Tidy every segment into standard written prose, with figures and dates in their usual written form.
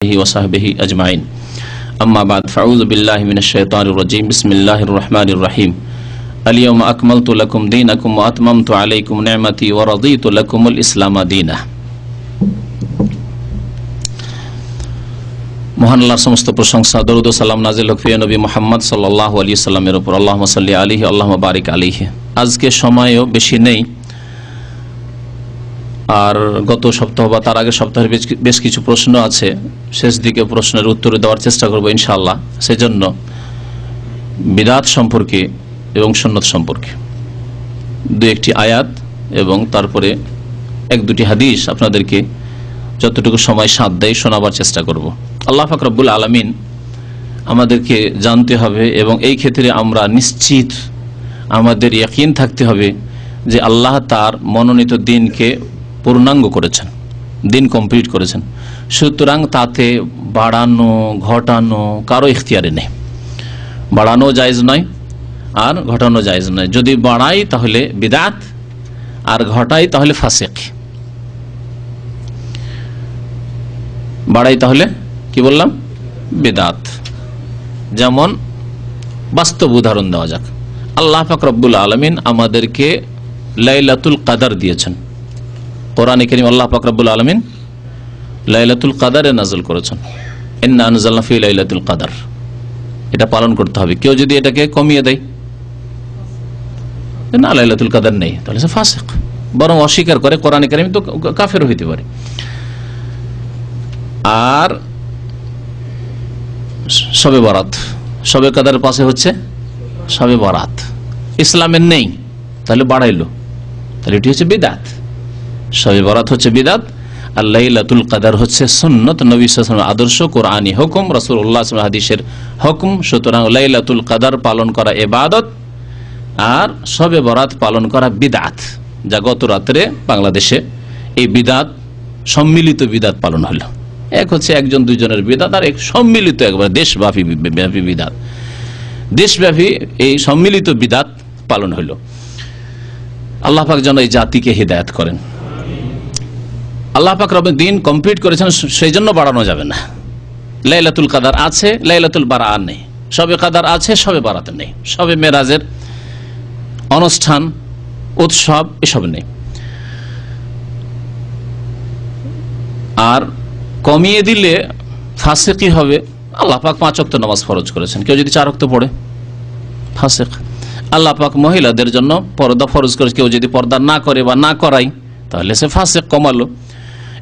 वसाहबिही अजमाइन अम्मा बाद फ़अऊज़ु बिल्लाहि मिनश शैतानिर रजीम बिस्मिल्लाहिर रहमानिर रहीम अल-यौमा अकमलतु लकुम दीनकुम व अतममतु अलैकुम निअमती व रदीतु लकुमुल इस्लाम दीना। মহান আল্লাহর সমস্ত প্রশংসা, দরুদ ও সালাম নাজিল হোক প্রিয় নবী মুহাম্মদ সাল্লাল্লাহু আলাইহি ওয়াসাল্লামের উপর। আল্লাহুম্মা সাল্লি আলাইহি আল্লাহুম্মা বারিক আলাইহি। আজকে সময়ও বেশি নেই, আর গত সপ্তাহ বা তার আগের সপ্তাহের বেশ কিছু প্রশ্ন আছে, শেষ দিকে প্রশ্নের উত্তর দেওয়ার চেষ্টা করব ইনশাআল্লাহ। সেজন্য বিদআত সম্পর্কে এবং সুন্নাত সম্পর্কে দু একটি আয়াত এবং তারপরে এক দুটি হাদিস আপনাদেরকে যতটুকু সময় সাথ দেয় শোনাবার চেষ্টা করব। আল্লাহ পাক রব্বুল আলামিন আমাদেরকে জানতে হবে এবং এই ক্ষেত্রে আমরা নিশ্চিত, আমাদের ইয়াকিন থাকতে হবে যে আল্লাহ তার মনোনীত দিনকে পূর্ণাঙ্গ করেছেন, দিন কমপ্লিট করেছেন। সুতরাং তাতে বাড়ানো ঘটানো কারো ইখতিয়ারে নেই। বাড়ানো জায়েজ নয় আর ঘটানো জায়েজ নয়। যদি বাড়াই তাহলে বিদআত আর ঘটাই তাহলে ফাসিক। বাড়াই তাহলে কি বললাম? বিদআত। যেমন বাস্তব উদাহরণ দেওয়া যাক, আল্লাহ পাক রব্বুল আলামিন আমাদেরকে লাইলাতুল কদর দিয়েছেন। কোরআনে কারীম আল্লাহ পাক রব্বুল আলামিন লাইলাতুল কদরে নাযিল করেছেন, ইন্না আনজালনা ফি লাইলাতুল কদর। এটা পালন করতে হবে। কেউ যদি এটাকে কমিয়ে দেয়, না লাইলাতুল কদর নেই, তাহলে সে ফাসিক, বরং অস্বীকার করে কোরআনে কারীম, তো কাফের হইতে পারে। আর শবে বরাত, শবে কদরের পাশে হচ্ছে শবে বরাত, ইসলামের নেই, তাহলে বাড়াইলো, তাহলে এটি হচ্ছে বিদআত। শবে বরাত হচ্ছে বিদআত, আর লাইলাতুল কদর হচ্ছে সুন্নাত, নবী সাল্লাল্লাহু আলাইহি ওয়াসাল্লামের আদর্শ, কোরআনী হুকুম, রাসূলুল্লাহ সাল্লাল্লাহু আলাইহি ওয়াসাল্লাম হাদিসের হুকুম। সুতরাং লাইলাতুল কদর পালন করা ইবাদত আর শবে বরাত পালন করা বিদআত। যা গত রাতে বাংলাদেশে এই বিদআত, সম্মিলিত বিদআত পালন হলো। এক হচ্ছে একজন দুইজনের বিদআত, আর এক সম্মিলিত একবার দেশব্যাপী বিদআত, দেশব্যাপী এই সম্মিলিত বিদআত পালন হলো। আল্লাহ পাক যেন এই জাতিকে হিদায়াত করেন। আল্লাহ পাক রব্বুল দিন কমপ্লিট করেছেন, সেই জন্য বাড়ানো যাবে না। লাইলাতুল কদর আছে, লাইলাতুল বারাত নেই। শবে কদর আছে, শবে বারাত নেই। শবে মেরাজের অনুষ্ঠান উৎসব এসব নেই। আর কমিয়ে দিলে ফাসিকি হবে। আল্লাহ পাক 5 ওয়াক্ত নামাজ ফরজ করেছেন, কেউ যদি 4 ওয়াক্ত পড়ে ফাসিক। আল্লাহ পাক মহিলাদের জন্য পর্দা ফরজ করেছে, কেউ যদি পর্দা না করে বা না করাই তাহলে সে ফাসিক, কমালো।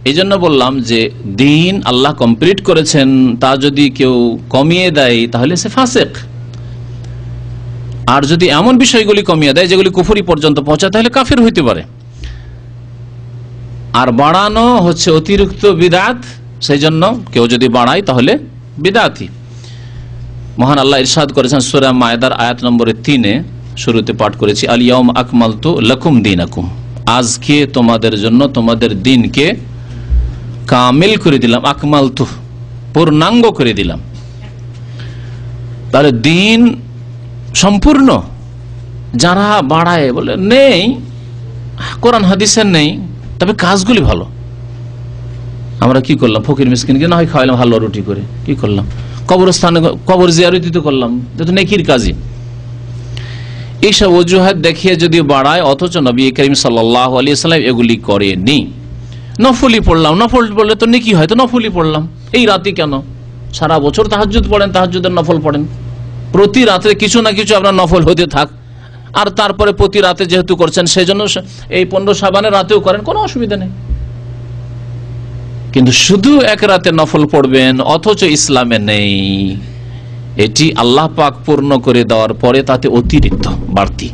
এই জন্য বললাম যে দিন আল্লাহ কমপ্লিট করেছেন, তা যদি কেউ কমিয়ে দেয় তাহলে সে ফাসিক। আর যদি এমন বিষয়গুলি কমিয়ে দেয় যেগুলি কুফরি পর্যন্ত পৌঁছায়, তাহলে কাফির হইতে পারে। আর বাড়ানো হচ্ছে অতিরিক্ত বিদআত, সেই জন্য কেউ যদি বাড়ায় তাহলে বিদআতি। মহান আল্লাহ ইরশাদ করেছেন সূরা মায়েদার আয়াত নম্বর 3-এ, শুরুতে পাঠ করেছি, আল ইয়াউমা আকমালতু লাকুম দীনাকুম। আজকে তোমাদের জন্য তোমাদের দিনকে কামিল করে দিলাম, আকমালতু পূর্ণাঙ্গ করে দিলাম। তাহলে দিন সম্পূর্ণ। যারা বাড়ায় বলে নেই, কোরআন হাদিসের নেই, তবে কাজগুলি ভালো। আমরা কি করলাম? ফকির মিসকিনকে না হয় খাওয়াইলাম ভালো রুটি করে, কি করলাম? কবরস্থানে কবর জিয়ারতি তো করলাম, যেহেতু নেকির কাজই। এইসব অজুহাত দেখিয়ে যদি বাড়ায়, অথচ নবী করিম সাল্লাল্লাহু আলাইহি ওয়াসাল্লাম এগুলি করেনি। নফলি পড়লাম, নফল পড়লে তো নেকি হয়, তো নফলি পড়লাম। এই রাতে কেন? সারা বছর তাহাজ্জুদ পড়েন, তাহাজ্জুদের নফল পড়েন, প্রতি রাতে কিছু না কিছু আপনার নফল হতে থাক। আর তারপরে প্রতি রাতে যেহেতু করছেন, সেই জন্য এই 15 শাবানের রাতেও করেন, কোনো অসুবিধা নেই। কিন্তু শুধু এক রাতে নফল পড়বেন অথচ ইসলামে নেই, এটি আল্লাহ পাক পূর্ণ করে দেওয়ার পরে তাতে অতিরিক্ত বাড়তি।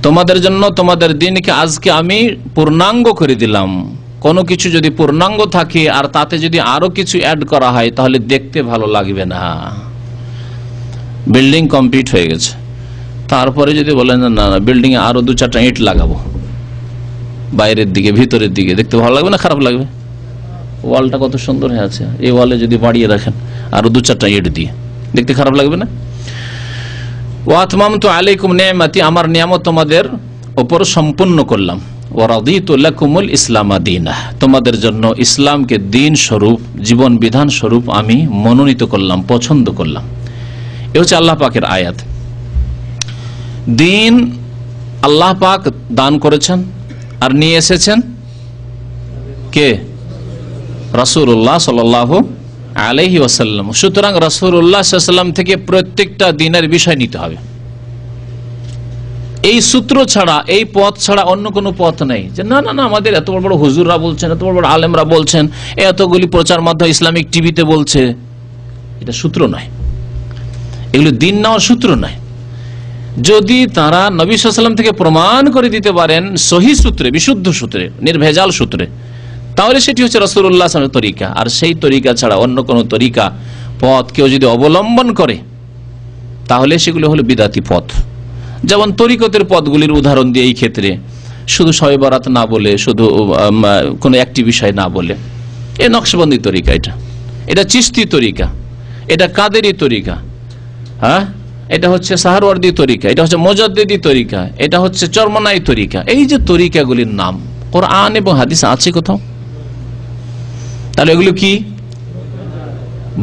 তোমাদের জন্য তোমাদের দিনকে আজকে আমি পূর্ণাঙ্গ করে দিলাম। কোনো কিছু যদি পূর্ণাঙ্গ থাকে আর তাতে যদি আরো কিছু অ্যাড করা হয়, তাহলে দেখতে ভালো লাগবে না। বিল্ডিং কমপ্লিট হয়ে গেছে, তারপরে যদি বলেন না না বিল্ডিং এ আরো 2-4টা ইট লাগাবো বাইরের দিকে, ভিতরের দিকে, দেখতে ভালো লাগবে না খারাপ লাগবে? ওয়ালটা কত সুন্দর হয়ে আছে, এই ওয়ালে যদি বাড়িয়ে রাখেন আরো 2-4টা ইট দিয়ে, দেখতে খারাপ লাগবে না? ওয়া আতমামতু আলাইকুম নি'মাতি, আমার নিয়ামত তোমাদের উপর সম্পূর্ণ করলাম। ওয়া রাদিতু লাকুমুল ইসলাম দীনা, তোমাদের জন্য ইসলামকে দিন স্বরূপ, জীবন বিধান স্বরূপ আমি মনোনীত করলাম, পছন্দ করলাম। এ হচ্ছে আল্লাহ পাকের আয়াত। দিন আল্লাহ পাক দান করেছেন আর নিয়ে এসেছেন কে? রাসূলুল্লাহ সাল্লাল্লাহু আলাইহি ওয়াসাল্লাম। সুতরাং রাসূলুল্লাহ সাল্লাল্লাহু আলাইহি ওয়াসাল্লাম থেকে প্রত্যেকটা দিনের বিষয় নিতে হবে। এই সূত্র ছাড়া, এই পথ ছাড়া অন্য কোনো পথ নেই যে না না না আমাদের এত বড় বড় হুজুররা বলছেন, এত বড় বড় আলেমরা বলছেন, এতগুলি প্রচার মাধ্যম ইসলামিক টিভিতে বলছে, এটা সূত্র নয়, এগুলো দিন নেওয়ার সূত্র নয়। যদি তারা নবী সাল্লাল্লাহু আলাইহি ওয়াসাল্লাম থেকে প্রমাণ করে দিতে পারেন সহি সূত্রে, বিশুদ্ধ সূত্রে, নির্ভেজাল সূত্রে, তাহলে সেটি হচ্ছে রাসূলুল্লাহ সাল্লাল্লাহু আলাইহি ওয়াসাল্লামের তরিকা। আর সেই তরিকা ছাড়া অন্য কোনো তরিকা, পথ কেউ যদি অবলম্বন করে তাহলে সেগুলো হলো বিদাতি পথ। যেমন তরিকতের পথগুলির উদাহরণ দিয়ে এই ক্ষেত্রে শুধু শবে বরাত না বলে, শুধু কোনো একটি বিষয় না বলে, এ নকশবন্দি তরিকা, এটা চিশতি তরিকা, এটা কাদেরি তরিকা, হ্যাঁ, এটা হচ্ছে সাহারওয়ার্দী তরিকা, এটা হচ্ছে মুজাদ্দিদি তরিকা, এটা হচ্ছে চরমনাই তরিকা। এই যে তরিকাগুলির নাম কোরআন এবং হাদিস আছে কোথাও? তাহলে এগুলো কি?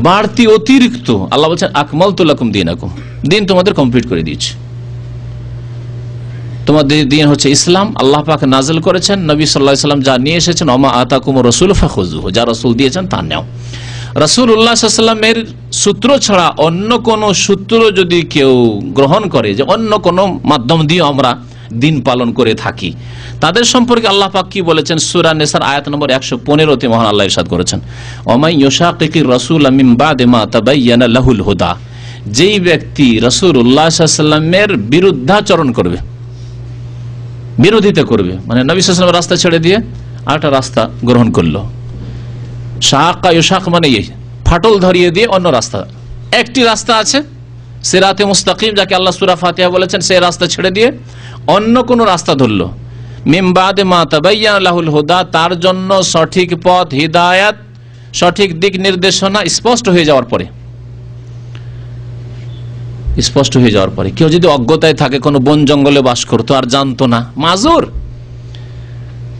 বাড়তি, অতিরিক্ত। আল্লাহ বলছেন আকমালতু লাকুম দীনাকুম, দিন তোমাদের কমপ্লিট করে দিয়েছি। তোমাদের দিন হচ্ছে ইসলাম। আল্লাহ পাক নাযিল করেছেন, নবী সাল্লাল্লাহু আলাইহি ওয়াসাল্লাম যা নিয়ে এসেছেন, ওমা আতাকুমুর রাসূলু ফাখুযুহু, যা রাসূল দিয়েছেন তা নাও। রাসূলুল্লাহ সাল্লাল্লাহু আলাইহি ওয়াসাল্লামের সূত্র ছাড়া অন্য কোন সূত্র যদি কেউ গ্রহণ করে, যে অন্য কোন মাধ্যম দিয়ে আমরা দিন পালন করে থাকি, তাদের সম্পর্কে আল্লাহ পাক কি বলেছেন? সূরা নিসার আয়াত নম্বর 115 তে মহান আল্লাহ ইরশাদ করেছেন, ওমাই ইউশাকিকির রাসূল মিন বাদি মা তাবায়্যানা লাহুল হুদা, যেই ব্যক্তি রাসূলুল্লাহ সাল্লাল্লাহু আলাইহি ওয়াসাল্লামের বিরুদ্ধাচরণ করবে, বিরোধিতা করবে, মানে নবী সাল্লাল্লাহু আলাইহি ওয়াসাল্লামের রাস্তা ছেড়ে দিয়ে আরেকটা রাস্তা গ্রহণ করলো। শাকা ইউশাক মানে এই ফাটল ধরিয়ে দিয়ে অন্য রাস্তা, একটি রাস্তা আছে সিরাতে মুস্তাকিম, যাকে আল্লাহ সূরা ফাতিহা বলেছেন, সেই রাস্তা ছেড়ে দিয়ে অন্য কোন রাস্তা ধরলো। মিন বাদি মা তাবায়্যানা লাহুল হুদা, তার জন্য সঠিক পথ, হিদায়াত, সঠিক দিক নির্দেশনা স্পষ্ট হয়ে যাওয়ার পরে, স্পষ্ট হয়ে যাওয়ার পরে কেউ যদি অজ্ঞতায় থাকে, কোনো বন জঙ্গলে বাস করতো আর জানতো না, মাজুর।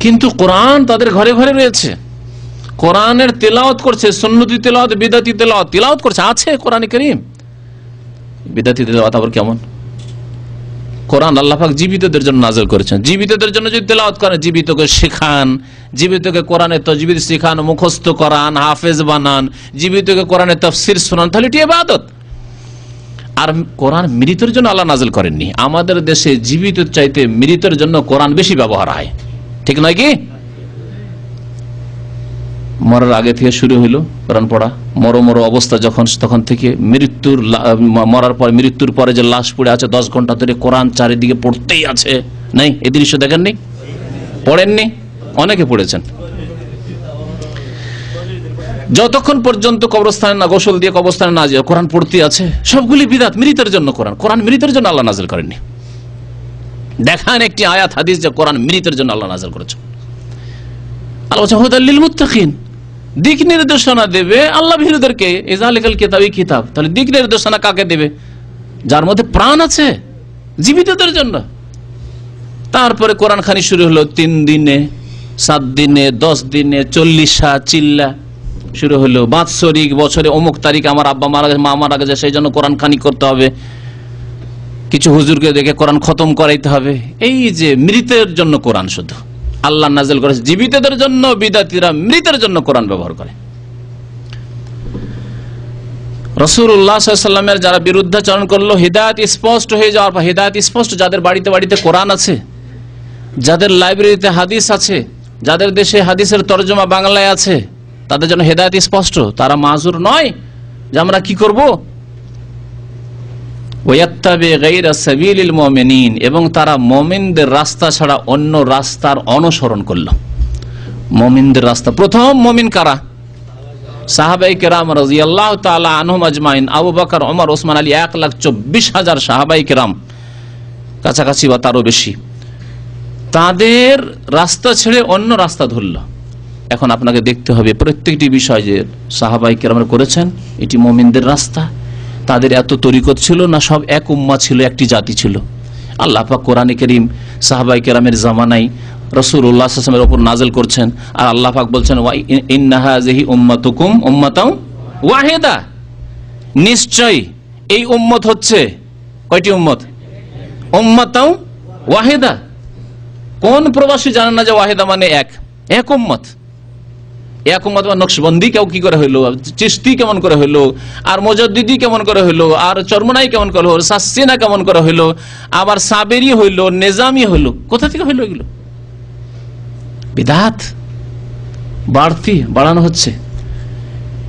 কিন্তু কোরআন তাদের ঘরে ঘরে রয়েছে, কোরআনের তেলাওয়াত করছে, সুন্নতি তেলাওয়াত, বিদাতি তেলাওয়াত করছে, আছে কোরআনে কারীম। বিদাতি তেলাওয়াত আবার কেমন? কোরআন আল্লাহ পাক জীবিতদের জন্য নাযিল করেছেন, জীবিতদের জন্য যদি তেলাওয়াত করেন, জীবিতকে শেখান, জীবিতকে কোরআনের তাজবিদ শেখান, মুখস্থ করান, হাফেজ বানান, জীবিতকে কোরআনের তাফসীর শোনান, তাহলে এটি ইবাদত। আর কোরআন মৃতের জন্য আল্লাহ নাযিল করেননি। আমাদের দেশে জীবিতের চাইতে মৃতের জন্য কোরআন বেশি ব্যবহার হয়, ঠিক নয় কি? মরার আগে থেকে শুরু হইল কোরআন পড়া, মরো অবস্থা যখন, তখন থেকে মরার পর, মৃত্যুর পরে যে লাশ পড়ে আছে 10 ঘন্টা ধরে কোরআন চারিদিকে পড়তেই আছে। নাই এই দৃশ্য দেখেননি? পড়েননি? অনেকে পড়েছেন। যতক্ষণ পর্যন্ত কবরস্থানে না গোসল দিয়ে কবরস্থানে না যায় কোরআন পড়তে আছে, সবগুলি বিদআত, মৃতের জন্য কোরআন মৃতের জন্য আল্লাহ নাযিল করেননি। দেখান একটি আয়াত হাদিস যে কোরআন মৃতের জন্য আল্লাহ নাযিল করেছেন। আল্লাহ বলছেন হুদাল লিল মুত্তাকিন, দিক নির্দেশনা দেবে আল্লাহ ভীরুদেরকে। ইযালিকাল কিতাবি কিতাব, তাহলে দিক নির্দেশনা কাকে দেবে? যার মধ্যে প্রাণ আছে, জীবিতদের জন্য। তারপরে কোরআন খানি শুরু হলো 3 দিনে, 7 দিনে, 10 দিনে, 40 চিল্লা শুরু হলো। বাৎসরিক, বছরে অমুক তারিখ আমার আব্বা মারা গেছে, মা মারা গেছে, সেই জন্য কোরআন খানি করতে হবে, কিছু হুজুরকে দেখে কোরআন খতম করাইতে হবে। এই যে মৃতের জন্য কোরআন শুধু আল্লাহ নাযিল করেছে, জীবিতদের জন্য বিদাতীরা মৃতের জন্য কোরআন ব্যবহার করে। রাসূলুল্লাহ সাল্লাল্লাহু আলাইহি ওয়াসাল্লামের যারা বিরুদ্ধাচরণ করলো, হিদায়াত স্পষ্ট হয়ে যাওয়ার পর, হিদায়াত স্পষ্ট, যাদের বাড়িতে বাড়িতে কোরআন আছে, যাদের লাইব্রেরিতে হাদিস আছে, যাদের দেশে হাদিসের তরজমা বাংলায় আছে, তাদের জন্য হিদায়াত স্পষ্ট, তারা মাজুর নয় যে আমরা কি করব। ওয়াত্তাবি গায়রা সাবিলিল মুমিনিন, এবং তারা মুমিনদের রাস্তা ছাড়া অন্য রাস্তার অনুসরণ করল। মুমিনদের রাস্তা, প্রথম মুমিন কারা? সাহাবায়ে কেরাম রাদিয়াল্লাহু তাআলা আনহুম আজমাইন, আবু বকর, ওমর, ওসমান, আলী, 1,24,000 সাহাবায়ে কেরাম, কাছাকাছি বা তারও বেশি, তাদের রাস্তা ছেড়ে অন্য রাস্তা ধরল। এখন আপনাকে দেখতে হবে প্রত্যেকটি বিষয় যে সাহাবায়ে কেরামরা করেছেন, এটি মুমিনদের রাস্তা। তাদের এত তরিকত ছিল না, সব এক উম্মাহ ছিল, একটি জাতি ছিল। আল্লাহ পাক কোরআনে কারীম সাহাবায়ে কেরামের জামানায় রাসূলুল্লাহ সাল্লাল্লাহু আলাইহি ওয়াসাল্লামের উপর নাযিল করছেন। আর আল্লাহ পাক বলছেন ওয়া ইন্না হাযিহি উম্মাতুকুম উম্মাতাও ওয়াহিদা, নিশ্চয় এই উম্মত হচ্ছে কয়টি উম্মত? উম্মাতাও ওয়াহিদা। কোন প্রবাসী জানেন না যে ওয়াহিদা মানে এক উম্মত? এক উম্মত মানে নকশবন্দি কেউ কি করে হইলো, চিশতি কেমন করে হইলো, আর মুজাদ্দিদি কেমন করে হইলো, আর চরমনাই কেমন করে হইলো, সাসসিনা কেমন করে হইলো, আবার সাবেরি হইলো, নেজামি হইলো, কোথা থেকে হইলো এগুলো? বিদআত বাড়ানো হচ্ছে।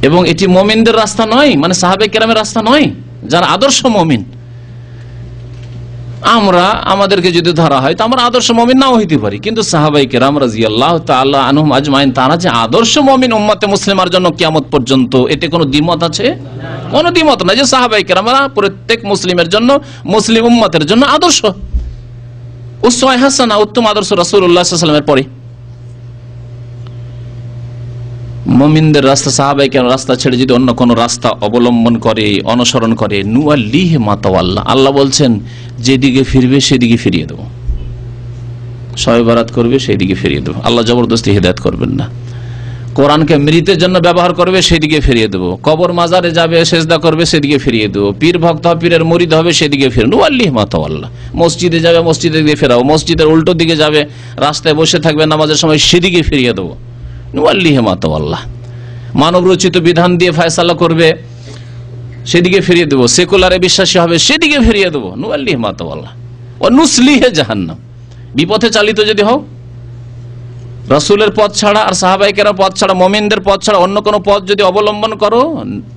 এবং এটি মুমিনদের রাস্তা নয়, মানে সাহাবে কেরামের রাস্তা নয়, যারা আদর্শ মুমিন। আমাদেরকে যদি ধরা হয় তো আমরা আদর্শ মুমিন নাও হইতে পারি, কিন্তু সাহাবায়ে কেরাম রাদিয়াল্লাহু তাআলা আনহুম আজমাইন তারা যে আদর্শ মুমিন উম্মতে মুসলিমার জন্য কিয়ামত পর্যন্ত, এতে কোনো দ্বিমত আছে? কোনো দ্বিমত না যে সাহাবায়ে কেরামরা প্রত্যেক মুসলিমের জন্য, মুসলিম উম্মতের জন্য আদর্শ, উসওয়া হাসানা, উত্তম আদর্শ রাসূলুল্লাহ সাল্লাল্লাহু আলাইহি ওয়াসাল্লামের পরে। মুমিনদের রাস্তা, সাহাবায়ে কেরাম রাস্তা ছেড়ে যদি অন্য কোন রাস্তা অবলম্বন করে, অনুসরণ করে, নুয়াল্লিহি মা তাওয়াল্লা, আল্লাহ বলছেন যেদিকে ফিরবে সেদিকে ফিরিয়ে দেবো। শবে বরাত করবে সেদিকে ফিরিয়ে দেবো। আল্লাহ জবরদস্তি হিদায়াত করবেন না। কোরআনকে মৃতের জন্য ব্যবহার করবে সেদিকে ফিরিয়ে দেবো। কবর মাজারে যাবে, সেজদা করবে সেদিকে ফিরিয়ে দেবো। পীর ভক্ত হবে, পীরের মুরিদ হবে সেদিকে ফিরে, নুয়াল্লিহি মা তাওয়াল্লা। মসজিদে যাবে, মসজিদের দিকে ফেরাও। মসজিদের উল্টো দিকে যাবে, রাস্তায় বসে থাকবে নামাজের সময়, সেদিকে ফিরিয়ে দেবো, নুয়াল্লিহি মা তাওয়াল্লা। মানব রচিত বিধান দিয়ে ফয়সালা করবে সেদিকে ফিরিয়ে দেবো। সেকুলারে বিশ্বাসী হবে সেদিকে ফিরিয়ে দেবো, নুয়াল্লিহি মা তাওয়াল্লা ওয়া নুসলিহি জাহান্নাম। বিপথে চালিত যদি হও, রাসূলের পথ ছাড়া আর সাহাবায়ে কেরামের পথ ছাড়া, মুমিনদের পথ ছাড়া অন্য কোনো পথ যদি অবলম্বন করো,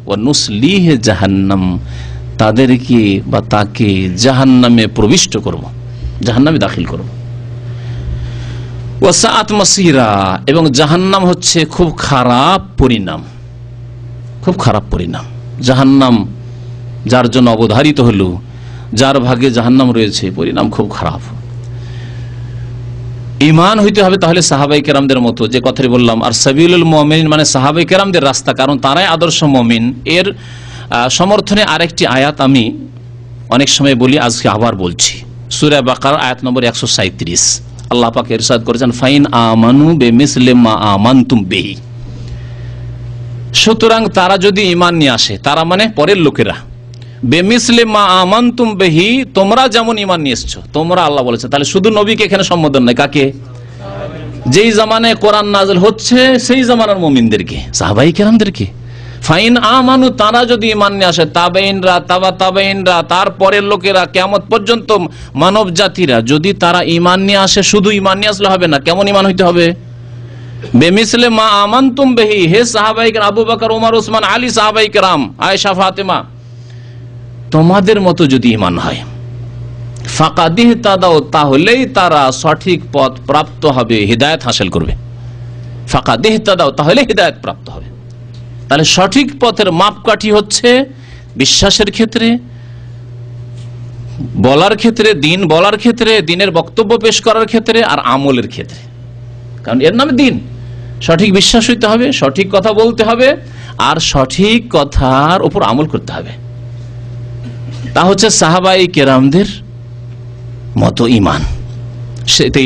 ওয়া নুসলিহি জাহান্নাম, তাদেরকে বা তাকে জাহান্নামে প্রবিষ্ট করব, জাহান্নামে দাখিল করব। ওয়াসাআত মাসিরা, এবং জাহান্নাম হচ্ছে খুব খারাপ পরিণাম, খুব খারাপ পরিণাম। জাহান্নাম যার জন্য অবধারিত হলো, যার ভাগ্যে জাহান্নাম রয়েছে, পরিণাম খুব খারাপ। ঈমান হইতে হবে তাহলে সাহাবায়ে কেরামদের মতো, যে কথাই বললাম। আর সাবিলুল মুমিনিন মানে সাহাবায়ে কেরামদের রাস্তা, কারণ তারাই আদর্শ মুমিন। এর সমর্থনে আরেকটি আয়াত আমি অনেক সময় বলি, আজকে আবার বলছি। সূরা বাকারা আয়াত নম্বর 137, আল্লাহ পাক ইরশাদ করেছেন ফাইন আমানু বিমিসলি মা আমানতুম বিহি। সুতরাং তারা যদি ঈমান নিয়ে আসে, তারা মানে পরের লোকেরা, বেমিসলে মা আমানতুম বিহি, তোমরা যেমন ঈমান নিয়ে এসেছো, তোমরা আল্লাহ বলেছে। তাহলে শুধু নবীকে এখানে সম্বোধন নাই, কাকে? যেই জামানায় কোরআন নাযিল হচ্ছে সেই জামানার মুমিনদেরকে, সাহাবায়ে কেরামদেরকে। ফাইন আমানু, তারা যদি ঈমান নিয়ে আসে, তাবেইনরা, তাবেইনরা, তারপরের লোকেরা, কিয়ামত পর্যন্ত মানব জাতিরা, যদি তারা ঈমান নিয়ে আসে, শুধু ঈমান নিয়ে আসলে হবে না, কেমন ঈমান হইতে হবে? বেমিসলে মা আমানতুম বিহি, হে সাহাবায়ে কেরাম, আবু বকর, ওমর, ওসমান, আলী, সাহাবায়ে কেরাম, আয়েশা, ফাতেমা, তোমাদের মতো যদি ঈমান হয়, ফাকাদিহ তাদাও, তাহলেই তারা সঠিক পথ প্রাপ্ত হবে, হিদায়াত হাসিল করবে। ফাকাদিহ তাদাও, তাহলে হিদায়াত প্রাপ্ত হবে। তাহলে সঠিক পথের মাপকাঠি হচ্ছে বিশ্বাসের ক্ষেত্রে, বলার ক্ষেত্রে, দিন বলার ক্ষেত্রে, দিনের বক্তব্য পেশ করার ক্ষেত্রে, আর আমলের ক্ষেত্রে। কারণ এর নামে দিন। সঠিক বিশ্বাস হইতে হবে, সঠিক কথা বলতে হবে, আর সঠিক কথার উপর আমল করতে হবে। তা হচ্ছে সাহাবায়ে কেরামদের মতো ঈমান,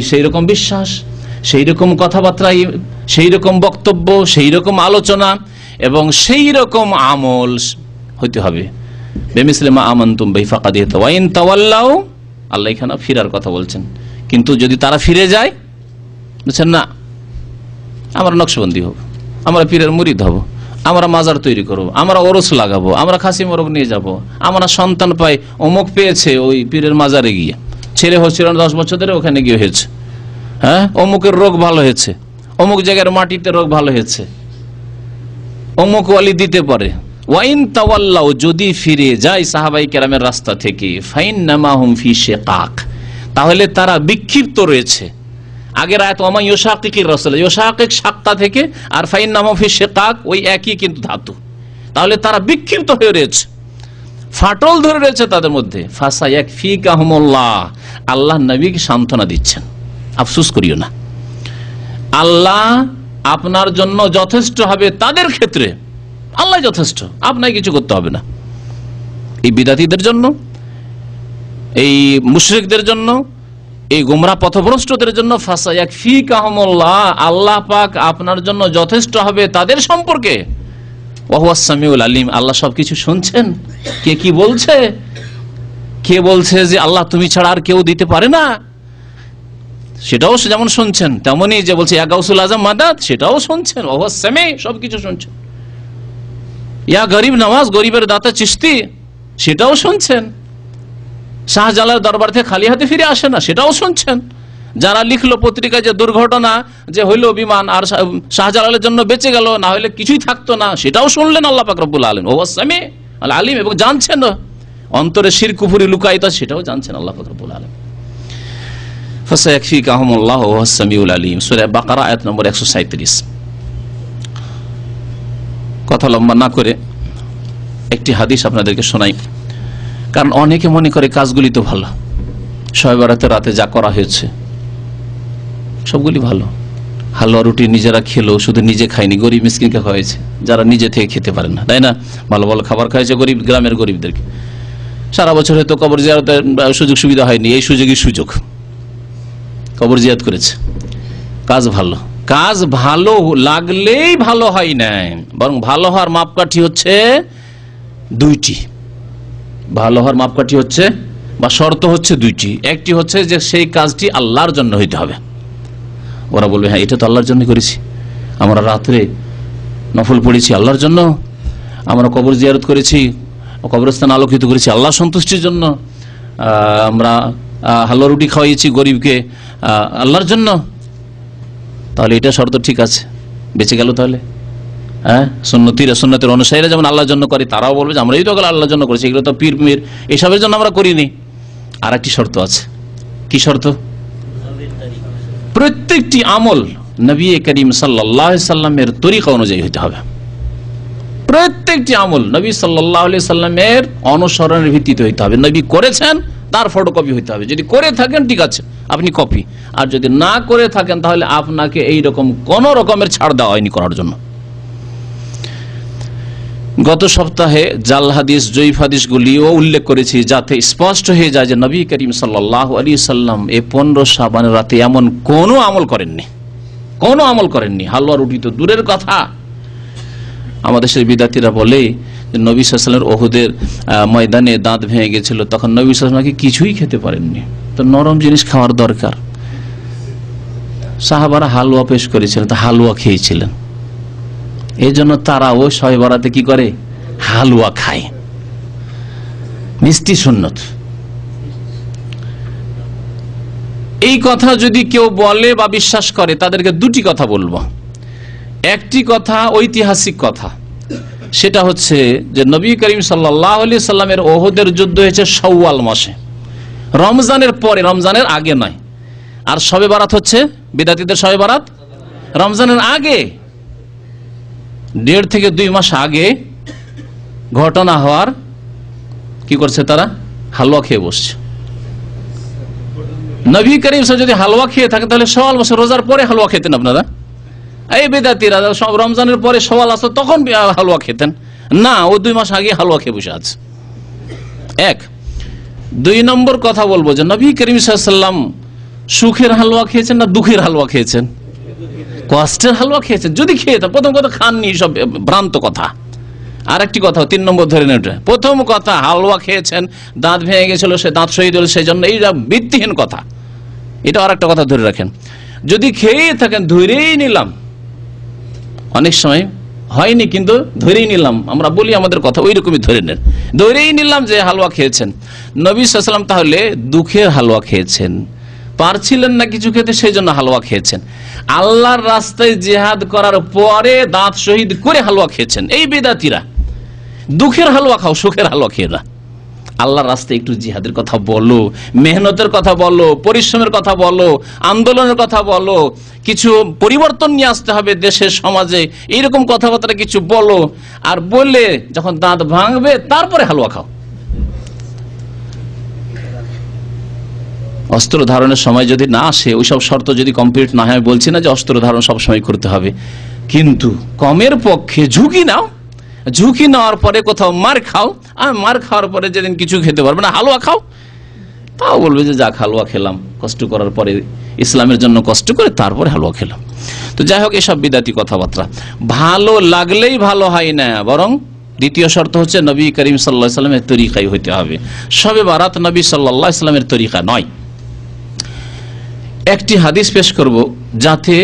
সেই রকম বিশ্বাস, সেই রকম কথাবার্তা, সেই রকম বক্তব্য, সেই রকম আলোচনা এবং সেই রকম আমল হইতে হবে। বেমিসলি মা আমানতুম বিহি ফাকাদিহ ওয়া ইন তাওয়াল্লাউ, আল্লাহ এখানে ফিরার কথা বলছেন। কিন্তু যদি তারা ফিরে যায়, বুঝছেন না, আমরা নকশবন্দি হব, আমরা পীরের মুরিদ হব, আমরা মাজার তৈরি করব, আমরা ওরস লাগাবো, আমরা খাসি মোরগ নিয়ে যাব, আমরা সন্তান পাই, অমুক পেয়েছে ওই পীরের মাজারে গিয়ে, ছেলে হচ্ছিল 10 বছর ধরে, ওখানে গিয়ে হয়েছে, হ্যাঁ, অমুকের রোগ ভালো হয়েছে, অমুক জায়গার মাটিতে রোগ ভালো হয়েছে, অমুক ওয়ালি দিতে পারে। ওয়াইন তাওয়াল্লাউ, যদি ফিরে যায় সাহাবায়ে কেরামের রাস্তা থেকে, ফাইন্নামা হুম ফি শিকাক, তাহলে তারা বিক্ষিপ্ত রয়েছে। আগের আয়াত ওমা ইউশাকিকির রাসূল, ইউশাকিক শাক্কা থেকে, আর ফাইন্নামা ফি শিকাক ওই একই কিন্তু ধাতু। তাহলে তারা বিক্ষিপ্ত হয়ে রয়েছে, ফাটল ধরে রয়েছে তাদের মধ্যে। ফাসায়াকফিকাহুমুল্লাহ, আল্লাহ নবীকে সান্ত্বনা দিচ্ছেন, আফসোস করিও না, আল্লাহ আপনার জন্য যথেষ্ট হবে তাদের ক্ষেত্রে, আল্লাহ যথেষ্ট, আপনাকে কিছু করতে হবে না। এই বিদাতীদের জন্য, এই মুশরিকদের জন্য, এই গোমরাহ পথভ্রষ্টদের জন্য ফাসায়াকফিকাহুমুল্লাহ, আল্লাহ পাক আপনার জন্য যথেষ্ট হবে তাদের সম্পর্কে। ওয়া হুয়াস সামিউল আলিম, আল্লাহ সবকিছু শুনছেন। কে কি বলছে, কে বলছে যে আল্লাহ তুমি ছাড়া আর কেউ দিতে পারে না, সেটাও যেমন শুনছেন, তেমনি যে বলছে ইয়া গাউসুল আজম মাদাদ, সেটাও শুনছেন। ওয়া হুয়াস সামি, সবকিছু শুনছেন। ইয়া গরিব নওয়াজ, গরিবের দাতা চিশতি, সেটাও শুনছেন। শাহজালাল দরবার থেকে খালি হাতে ফিরে আসে না, সেটাও শুনছেন। যারা লিখলো পত্রিকায় যে দুর্ঘটনা যে হইল বিমান আর শাহজালালের জন্য বেঁচে গেল, না হলে কিছুই থাকতো না, সেটাও শুনলেন আল্লাহ পাক রব্বুল আলামিন। ওয়া হুয়াস সামি আল আলিম, এবং জানছেন অন্তরে শিরক কুফরি লুকায়িত, সেটাও জানছেন আল্লাহ পাক রব্বুল আলামিন। ফাসায়াকফিকাহুমুল্লাহ ওয়া হুয়াস সামিউল আলিম, সূরা বাকারা আয়াত নম্বর 137। কথা লম্বা না করে একটি হাদিস আপনাদেরকে শোনাই, কারণ অনেকে মনে করে কাজগুলি তো ভালো, শবে বরাতের রাতে যা করা হয়েছে সবগুলি ভালো। হালুয়া রুটি নিজেরা খেলো, শুধু নিজে খায়নি, গরিব মিসকিনকে খাওয়াইছে যারা নিজে থেকে খেতে পারেন না, তাই না? ভালো ভালো খাবার খাইছে গরিব, গ্রামের গরিবদেরকে। সারা বছর হয়তো কবর জিয়ারতের সুযোগ সুবিধা হয়নি, এই সুযোগই সুযোগ, কবর জিয়ারত করেছে। কাজ ভালো, কাজ ভালো লাগলেই ভালো হয় না, বরং ভালো হওয়ার মাপকাঠি হচ্ছে দুইটি। ভালো হওয়ার মাপকাঠি হচ্ছে বা শর্ত হচ্ছে দুইটি। একটি হচ্ছে যে সেই কাজটি আল্লাহর জন্য হইতে হবে। ওরা বলবে হ্যাঁ এটা তো আল্লাহর জন্য করেছি, আমরা রাত্রে নফল পড়েছি আল্লাহর জন্য, আমরা কবর জিয়ারত করেছি, কবরস্থান আলোকিত করেছি আল্লাহ সন্তুষ্টির জন্য, আমরা হালুয়া রুটি খাওয়াইছি গরিবকে আল্লাহর জন্য। তাহলে এটা শর্ত ঠিক আছে, বেঁচে গেল তাহলে। হ্যাঁ, সুন্নতের অনুসারীরা যেমন আল্লাহর জন্য করে, তারাও বলবে যে আমরা এই তো আল্লাহর জন্য করেছি, এগুলো তো পীর মির এসবের জন্য আমরা করিনি। আর একটি শর্ত আছে, কি শর্ত? প্রত্যেকটি আমল নবী করিম সাল্লাল্লাহু আলাইহি সাল্লামের তরিকা অনুযায়ী হতে হবে। প্রত্যেকটি আমল নবী সাল্লাল্লাহু আলাইহি সাল্লামের অনুসরণের ভিত্তিতে হইতে হবে। নবী করেছেন তার ফটোকপি হইতে হবে। যদি করে থাকেন ঠিক আছে, আপনি কপি, আর যদি না করে থাকেন তাহলে আপনাকে এই রকম কোন রকমের ছাড় দেওয়া হয়নি করার জন্য। গত সপ্তাহে জাল হাদিস, জয়ীফ হাদিসগুলিও উল্লেখ করেছি, যাতে স্পষ্ট হয়ে যায় যে নবী করিম সাল্লাল্লাহু আলাইহি সাল্লাম এই 15 শাবানের রাতে এমন কোনো আমল করেননি, কোনো আমল করেননি। হালুয়া রুটি তো দূরের কথা। আমাদের সেই বিদাতিরা বলে যে নবী সাল্লাল্লাহু আলাইহি ওয়াসাল্লামের ওহুদের ময়দানে দাঁত ভেঙে গেছিল, তখন নবী সাল্লাল্লাহু আলাইহি ওয়াসাল্লাম কিছুই খেতে পারেননি, তো নরম জিনিস খাওয়ার দরকার। সাহাবারা হালুয়া পেশ করেছিলেন, তো হালুয়া খেয়েছিলেন। এই জন্য তারাও শবে বরাতে কি করে? হালুয়া খায়। মিষ্টি সুন্নত। এই কথা যদি কেউ বলে বা বিশ্বাস করে, তাদেরকে দুটি কথা বলবো। একটি কথা ঐতিহাসিক কথা, সেটা হচ্ছে যে নবী করিম সাল্লাল্লাহু আলাইহি সাল্লামের ওহুদের যুদ্ধ হয়েছে শাওয়াল মাসে, রমজানের পরে, রমজানের আগে নয়। আর শবে বরাত হচ্ছে বিদাতীদের শবে বরাত রমজানের আগে, 1.5 থেকে 2 মাস আগে ঘটনা হওয়ার কি করছে তারা? হালুয়া খেয়ে বসছে। নবী করিম যদি হালুয়া খেয়ে থাকে তাহলে শাওয়াল মাসে রোজার পরে হালুয়া খেতেন আপনারা? এই বেদাতীরা সব রমজানের পরে শাওয়াল আসতো তখন হালুয়া খেতেন না, ও 2 মাস আগে হালুয়া খেয়ে বসে আছে। 1 2 নম্বর কথা বলবো যে নবী করিম সাল্লাল্লাহু আলাইহি ওয়াসাল্লাম সুখের হালুয়া খেয়েছেন না দুঃখের হালুয়া খেয়েছেন? কষ্টের হালুয়া খেয়েছেন। যদি খেয়ে থাকেন, প্রথম কথা খাননি, সব ভ্রান্ত কথা। আর একটি কথা 3 নম্বর ধরে নেন। প্রথম কথা হালুয়া খেয়েছেন, দাঁত ভেঙে গেছিল, সে দাঁত শহীদ হল, সেই জন্য এইটা ভিত্তিহীন কথা। এটা আর একটা কথা ধরে রাখেন, যদি খেয়ে থাকেন ধরেই নিলাম, অনেক সময় হয়নি কিন্তু ধরেই নিলাম, আমরা বলি আমাদের কথা ওই রকমই ধরে নেন, ধরেই নিলাম যে হালুয়া খেয়েছেন। নবী সাল্লাল্লাহু আলাইহি ওয়াসাল্লাম তাহলে দুঃখের হালুয়া খেয়েছেন, পারছিলেন না কিছু খেতে, সেই জন্য হালুয়া খেয়েছেন। আল্লাহর রাস্তায় জিহাদ করার পরে দাঁত শহীদ করে হালুয়া খেয়েছেন। এই বেদাতীরা দুঃখের হালুয়া খাও, সুখের হালুয়া খেয়ে না। আল্লাহর রাস্তায় একটু জিহাদের কথা বলো, মেহনতের কথা বলো, পরিশ্রমের কথা বলো, আন্দোলনের কথা বলো, কিছু পরিবর্তন নিয়ে আসতে হবে দেশের সমাজে, এইরকম কথাবার্তা কিছু বলো। আর বললে যখন দাঁত ভাঙবে তারপরে হালুয়া খাও। অস্ত্র ধারণের সময় যদি না আসে, ওইসব শর্ত যদি কমপ্লিট না হয়, বলছি না যে অস্ত্র ধারণ সবসময় করতে হবে, কিন্তু কমের পক্ষে ঝুঁকি নাও। ঝুঁকি নেওয়ার পরে কোথাও মার খাও, আর মার খাওয়ার পরে যেদিন কিছু খেতে পারবে না হালুয়া খাও। তাও বলবে যে যাক হালুয়া খেলাম, কষ্ট করার পরে, ইসলামের জন্য কষ্ট করে তারপরে হালুয়া খেলাম। তো যাই হোক, এসব বিদাতি কথাবার্তা। ভালো লাগলেই ভালো হয় না, বরং দ্বিতীয় শর্ত হচ্ছে নবী করিম সাল্লাল্লাহু আলাইহি ওয়াসাল্লামের তরিকায় হইতে হবে। শবে বারাত নবী সাল্লাল্লাহু আলাইহি ওয়াসাল্লামের তরিকা নয়। একটি হাদিস পেশ করব, যাতে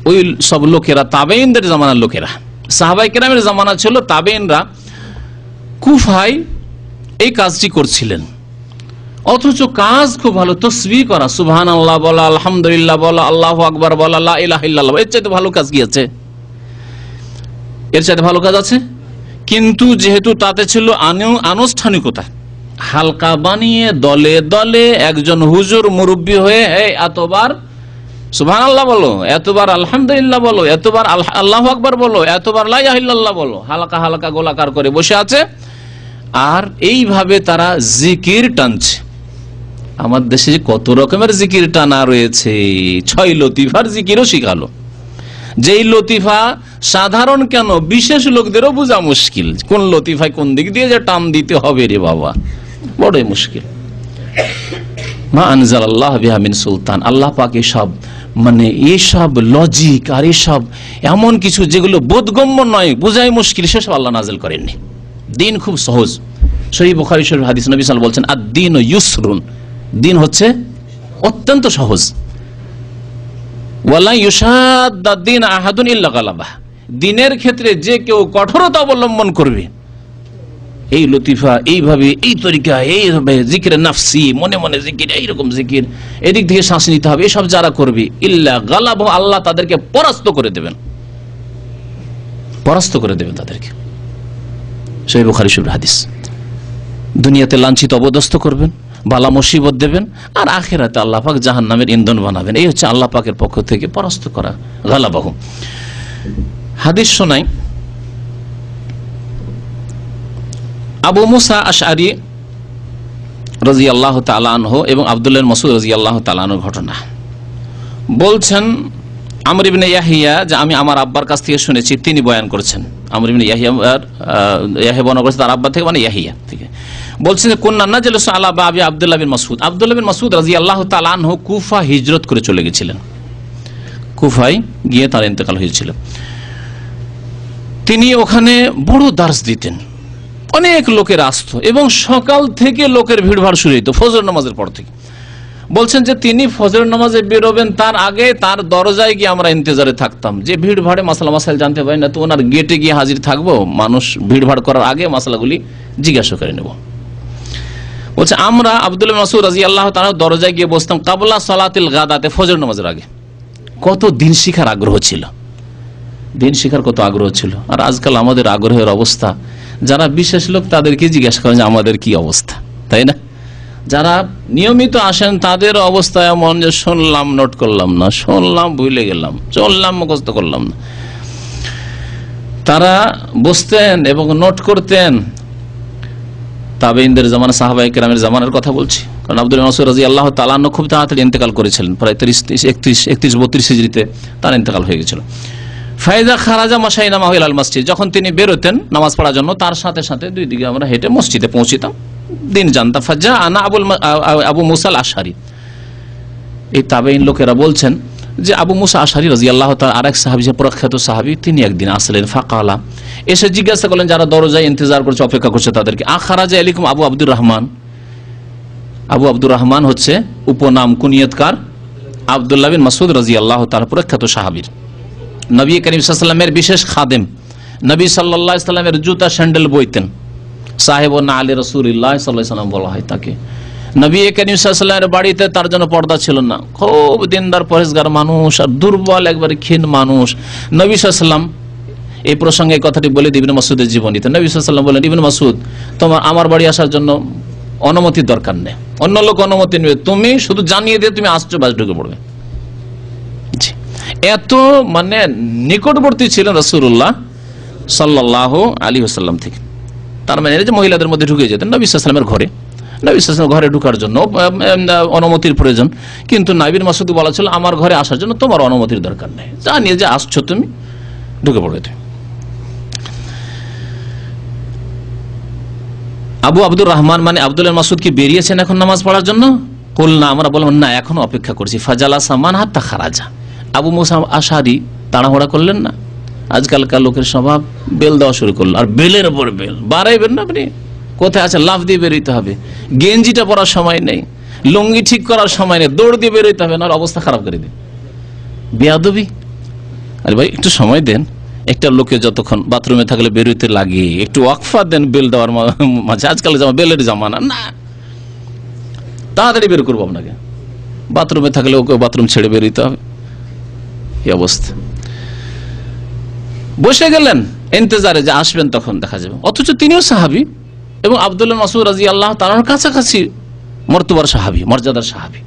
ওই সব লোকেরা, তাবেইনদের জামানার লোকেরা, সাহাবায়ে কেরামের জামানা ছিল, তাবেইনরা কুফায় এই কাজটি করছিলেন, অথচ কাজ খুব ভালো। তাসবিহ করা, সুবহানাল্লাহ বলা, আলহামদুলিল্লাহ বলা, আল্লাহু আকবার বলা, লা ইলাহা ইল্লাল্লাহ, এর চাইতে ভালো কাজ কি আছে? এর চাইতে ভালো কাজ আছে? কিন্তু যেহেতু তাতে ছিল আনুষ্ঠানিকতা, হালকা বানিয়ে দলে দলে একজন হুজুর মুরব্বী হয়ে এতবার সুবহানাল্লাহ বলো, এতবার আলহামদুলিল্লাহ বলো, এতবার আল্লাহু আকবার বলো, এতবার লা ইলাহা ইল্লাল্লাহ বলো, হালকা হালকা গোলাকার করে বসে আছে, আর এইভাবে তারা জিকির টানছে। আমার দেশে যে কত রকমের জিকির টানা রয়েছে, 6 লতিফার জিকিরও শিখালো, যেই লতিফা সাধারণ কেন বিশেষ লোকদেরও বোঝা মুশকিল, কোন লতিফায় কোন দিক দিয়ে যে টান দিতে হবে রে বাবা, বড়ই মুশকিল। মা আনজালাল্লাহু বিহা মিন সুলতান, আল্লাহ পাক এসব এসব লজিক আর এসব এমন কিছু যেগুলো বোধগম্য নয়, বোঝাই মুশকিল, সেসব আল্লাহ নাযিল করেননি। দিন খুব সহজ। সহিহ বুখারী শরীফ হাদিস, নবী সাল্লাল্লাহু আলাইহি ওয়াসাল্লাম বলছেন, আদ-দীন ইউসরুন, দিন হচ্ছে অত্যন্ত সহজ। ওয়ালা ইউশাদ্দাদ-দীন আহাদুন ইল্লা গালাবাহ, দিনের ক্ষেত্রে যে কেউ কঠোরতা অবলম্বন করবে, এই লতিফা, এইভাবে, এই তরিকা, এইভাবে জিকির নাফসি, মনে মনে জিকির, এইরকম জিকির, এদিক থেকে শ্বাস নিতে হবে, এসব যারা করবে, ইল্লা গালাবাহ, আল্লাহ তাদেরকে পরাস্ত করে দেবেন, পরাস্ত করে দেবেন তাদেরকে। সহিহ বুখারী শরীফ হাদিস। দুনিয়াতে লাঞ্ছিত অবদস্থ করবেন, বালা মুসিবত দেবেন, আর আখিরাতে আল্লাহ পাক জাহান্নামের ইন্ধন বানাবেন। এই হচ্ছে আল্লাহ পাকের পক্ষ থেকে পরাস্ত করা, গালাবাহু। হাদিস শোনাই, আবু মুসা আশআরী রাদিয়াল্লাহু তাআলা আনহু এবং আব্দুল্লাহ ইবনে মাসউদ রাদিয়াল্লাহু তাআলা আনহুর ঘটনা বলছেন, আমর ইবনে ইয়াহিয়া, যে আমি আমার আব্বার কাছ থেকে শুনেছি, তিনি বয়ান করেছেন। আমর ইবনে ইয়াহিয়া বর্ণনা করেছেন তার আব্বা থেকে, ইয়াহিয়া থেকে। বলছেন, কুন্না নাজলিসু আলা বাবি আব্দুল্লাহ বিন মাসউদ, আব্দুল্লাহ বিন মাসউদ রাদিয়াল্লাহু তাআলা আনহু কুফা হিজরত করে চলে গেছিলেন, কুফায় গিয়ে তার ইন্তেকাল হয়েছিল। তিনি ওখানে বড় দার্স দিতেন, অনেক লোকের আসতো এবং সকাল থেকে লোকের ভিড়ভাড় শুরু হইতো ফজর নামাজের পর থেকে। বলছেন যে তিনি ফজর নামাজে বেরোবেন তার আগে তার দরজায় গিয়ে আমরা ইন্তজারে থাকতাম, যে ভিড় ভাড়ে মাসালা মাসাইল জানতে পারি না, তো ওনার গেটে গিয়ে হাজির থাকবো, মানুষ ভিড় ভাড় করার আগে মাসালাগুলি জিজ্ঞাসা করে নেব। বলছে আমরা আব্দুল্লাহ মাসউদ রাদিয়াল্লাহু তাআলা দরজায় গিয়ে বসতাম কাবলা সালাতিল গাদাতে, ফজর নামাজের আগে। কত দিন শিখার আগ্রহ ছিল, দিন শিখার কত আগ্রহ ছিল। আর আজকাল আমাদের আগ্রহের অবস্থা, যারা বিশেষ লোক তাদেরকে জিজ্ঞাসা করেন যে আমাদের কি অবস্থা, তাই না? যারা নিয়মিত আসেন তাদের অবস্থা এমন যে শুনলাম নোট করলাম না, শুনলাম ভুলে গেলাম, চললাম মুখস্থ করলাম না। তারা বসতেন এবং নোট করতেন। তাবেঈনদের জামানা, সাহাবায়ে কেরামের জামানার কথা বলছি, কারণ আব্দুল্লাহ ইবনে মাসউদ রাদিয়াল্লাহু তাআলা আনহু খুব তাড়াতাড়ি ইন্তেকাল করেছিলেন, প্রায় 31-32 হিজরিতে তার ইন্তেকাল হয়ে গেছিল। ফাইজা খারাজা মাশাইনা মাহু ইলাল মসজিদ, যখন তিনি বেরোতেন নামাজ পড়ার জন্য, তার সাথে সাথে দুই দিকে আমরা হেঁটে মসজিদে পৌঁছিতাম, দিন জানতাম। ফাজা আনা আবু মুসা আল-আশআরী, এই তাবেঈন লোকেরা বলছেন যে আবু মুসা আশআরী রাদিয়াল্লাহু তাআলা, আরেক সাহাবী, যে প্রখ্যাত সাহাবী, তিনি একদিন আসলেন। ফাকালা, এসে জিজ্ঞাসা করলেন যারা দরজায় ইন্তজার করছে, অপেক্ষা করছে তাদেরকে, আখারাজা আলাইকুম আবু আব্দুর রহমান। আবু আব্দুর রহমান হচ্ছে উপনাম, কুনিয়তকার আব্দুল্লাহ বিন মাসউদ রাদিয়াল্লাহু তাআলা, প্রখ্যাত সাহাবী, নবী করিম সাল্লাল্লাহু আলাইহি ওয়াসাল্লামের বিশেষ খাদেম, নবী সাল্লাল্লাহু আলাইহি ওয়াসাল্লামের জুতা স্যান্ডেল বইতেন, সাহেবুন আলী রাসূলুল্লাহ সাল্লাল্লাহু আলাইহি ওয়াসাল্লাম বলা হয় তাকে। নবী করিম সাল্লাল্লাহু আলাইহি ওয়াসাল্লামের বাড়িতে তার জন্য পর্দা ছিল না, খুব দিনদার পরেশগার মানুষ, আর দুর্বল একবারে ক্ষীণ মানুষ। নবী সাল্লাল্লাহু আলাইহি ওয়াসাল্লাম এই প্রসঙ্গে কথাটি বলে ইবনে মাসউদের জীবনীতে, নবী সাল্লাল্লাহু আলাইহি ওয়াসাল্লাম বলেন, ইবনে মাসউদ, তোমার আমার বাড়ি আসার জন্য অনুমতির দরকার নেই, অন্য লোক অনুমতি নেবে, তুমি শুধু জানিয়ে দিয়ে তুমি আসছো, বাস ঢুকে পড়বে। এত নিকটবর্তী ছিলেন রাসূলুল্লাহ সাল্লাল্লাহু আলাইহি ওয়াসাল্লাম থেকে। তার মানে যে মহিলাদের মধ্যে ঢুকে যেতেন নবী সাল্লাল্লাহু আলাইহি ওয়াসাল্লামের ঘরে, নবী সাল্লাল্লাহু আলাইহি ওয়াসাল্লামের ঘরে ঢোকার জন্য অনুমতির প্রয়োজন, কিন্তু নবীর মাসউদ বলা ছিল আমার ঘরে আসার জন্য তোমার অনুমতির দরকার নেই, জানিয়ে যে আসছো তুমি, ঢুকে পড়বে তুমি। আবু আব্দুর রহমান মানে আব্দুল্লাহ মাসুদ কি বেরিয়েছেন এখন নামাজ পড়ার জন্য? কুল না, আমরা বললাম না, এখনো অপেক্ষা করছি। ফাজালা সামান হাত্তা খারাজা, আবু মুসা আশারি তাড়াহুড়া করলেন না। আজকালকার লোকের স্বভাব, বেল দেওয়া শুরু করলো, আর বেলের ওপর বেল বাড়াইবেন না আপনি, কোথায় আছে, লাফ দিয়ে বেরোতে হবে, গেঞ্জিটা পরার সময় নেই, লুঙ্গি ঠিক করার সময় নেই, দৌড় দিয়ে বেরোতে হবে, না অবস্থা খারাপ করে দিন, বেয়াদবি। আরে ভাই একটু সময় দেন, একটা লোকে যতক্ষণ বাথরুমে থাকলে বেরোতে লাগে একটু ওয়াকফা দেন বেল দেওয়ার মাঝে। আজকাল বেলের জামানা না, তাড়াতাড়ি বের করবো আপনাকে, বাথরুমে থাকলে ওকে বাথরুম ছেড়ে বেরোতে হবে, এই অবস্থা। বসে গেলেন ইন্তজারে যে আসবেন তখন দেখা যাবে, অথচ তিনিও সাহাবী এবং আব্দুল্লাহ মাসউদ রাদিয়াল্লাহু তাআলার কাছাকাছি মর্তবার সাহাবী, মর্যাদার সাহাবী।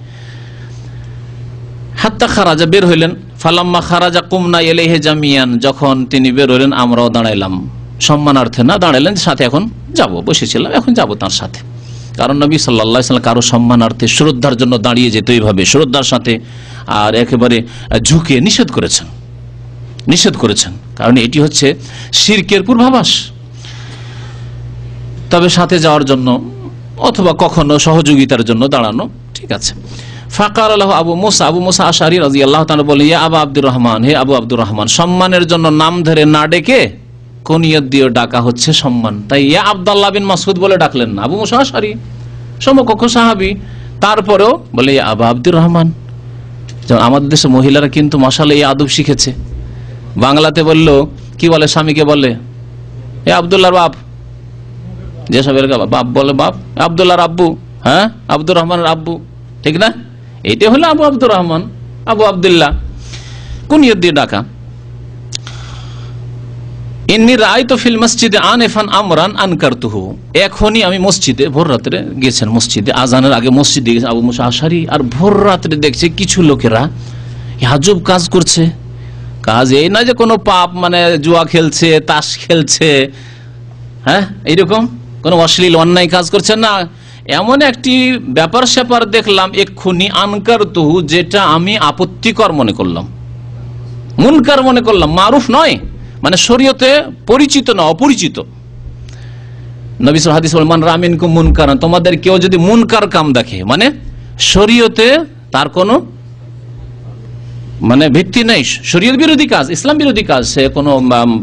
হাত্তা খারাজা, বের হইলেন। ফালাম্মা খারাজা কুমনা ইলাইহি জামিয়ান, যখন তিনি বের হইলেন আমরাও দাঁড়াইলাম, সম্মানার্থে না, দাঁড়াইলেন সাথে, এখন যাব, বসেছিলাম এখন যাব তার সাথে। কারণ নবী সাল্লাল্লাহু আলাইহি ওয়াসাল্লাম কারো সম্মানার্থে শ্রদ্ধার জন্য দাঁড়িয়ে যেত এইভাবে শ্রদ্ধার সাথে, আর একেবারে ঝুঁকে নিষেধ করেছেন, কারণ এটি হচ্ছে শিরকের পূর্বাভাস। তবে সাথে যাওয়ার জন্য অথবা কখনো সহযোগিতার জন্য দাঁড়ানো ঠিক আছে। ফাকার আল্লাহ আবু মুসা আশআরী রাদিয়াল্লাহু তাআলা বলে, ইয়া আবু আব্দুর রহমান, হে আবু আব্দুর রহমান, সম্মানের জন্য নাম ধরে না ডেকে কুনিয়ত দিয়ে ডাকা হচ্ছে সম্মান, তাই ইয়া আব্দুল্লাহ বিন মাসউদ বলে ডাকলেন না। আবু মুসা আশআরী সমকক্ষ সাহাবী, তারপরেও বলে ইয়া আবু আব্দুর রহমান। যেমন আমাদের দেশে মহিলারা কিন্তু মাশাআল্লাহ এই আদব শিখেছে। বাংলাতে বললো কি বলে, স্বামীকে বলে এ আব্দুল্লাহর বাপ, যেসবের বাপ বলে বাপ, আব্দুল্লাহর আব্বু, হ্যাঁ আব্দুর রহমানের আব্বু, ঠিক না? এইটা হলো আবু আব্দুর রহমান, আবু আব্দুল্লাহ, কুনিয়ত দিয়ে ডাকা। ইন্নী রাআইতু ফিল মসজিদে আনিফান আমরান আনকারতুহু, এখনই আমি মসজিদে, ভোর রাত্রে গেছেন মসজিদে, আজানের আগে মসজিদে গেছেন আবু মুসা আশআরী, আর ভোর রাত্রে দেখছে কিছু লোকেরা আজব কাজ করছে। কাজ এই না যে কোনো পাপ, মানে জুয়া খেলছে, তাস খেলছে, হ্যাঁ এইরকম কোনো অশ্লীল অন্যায় কাজ করছে না, এমন একটি ব্যাপার স্যাপার দেখলাম এক্ষুনি, আনকারতুহু, যেটা আমি আপত্তিকর মনে করলাম, মুনকার মনে করলাম, মারুফ নয়, মানে শরীয়তে পরিচিত না, অপরিচিত। নবী সাল্লাল্লাহু আলাইহি ওয়াসাল্লাম মান রাআ মিনকুম মুনকারান, তোমাদের কেউ যদি মুনকার কাম দেখে, মানে শরীয়তে তার কোনো মানে ভিত্তি নেই, শরীয়ত বিরোধী কাজ, ইসলাম বিরোধী কাজ, সে কোনো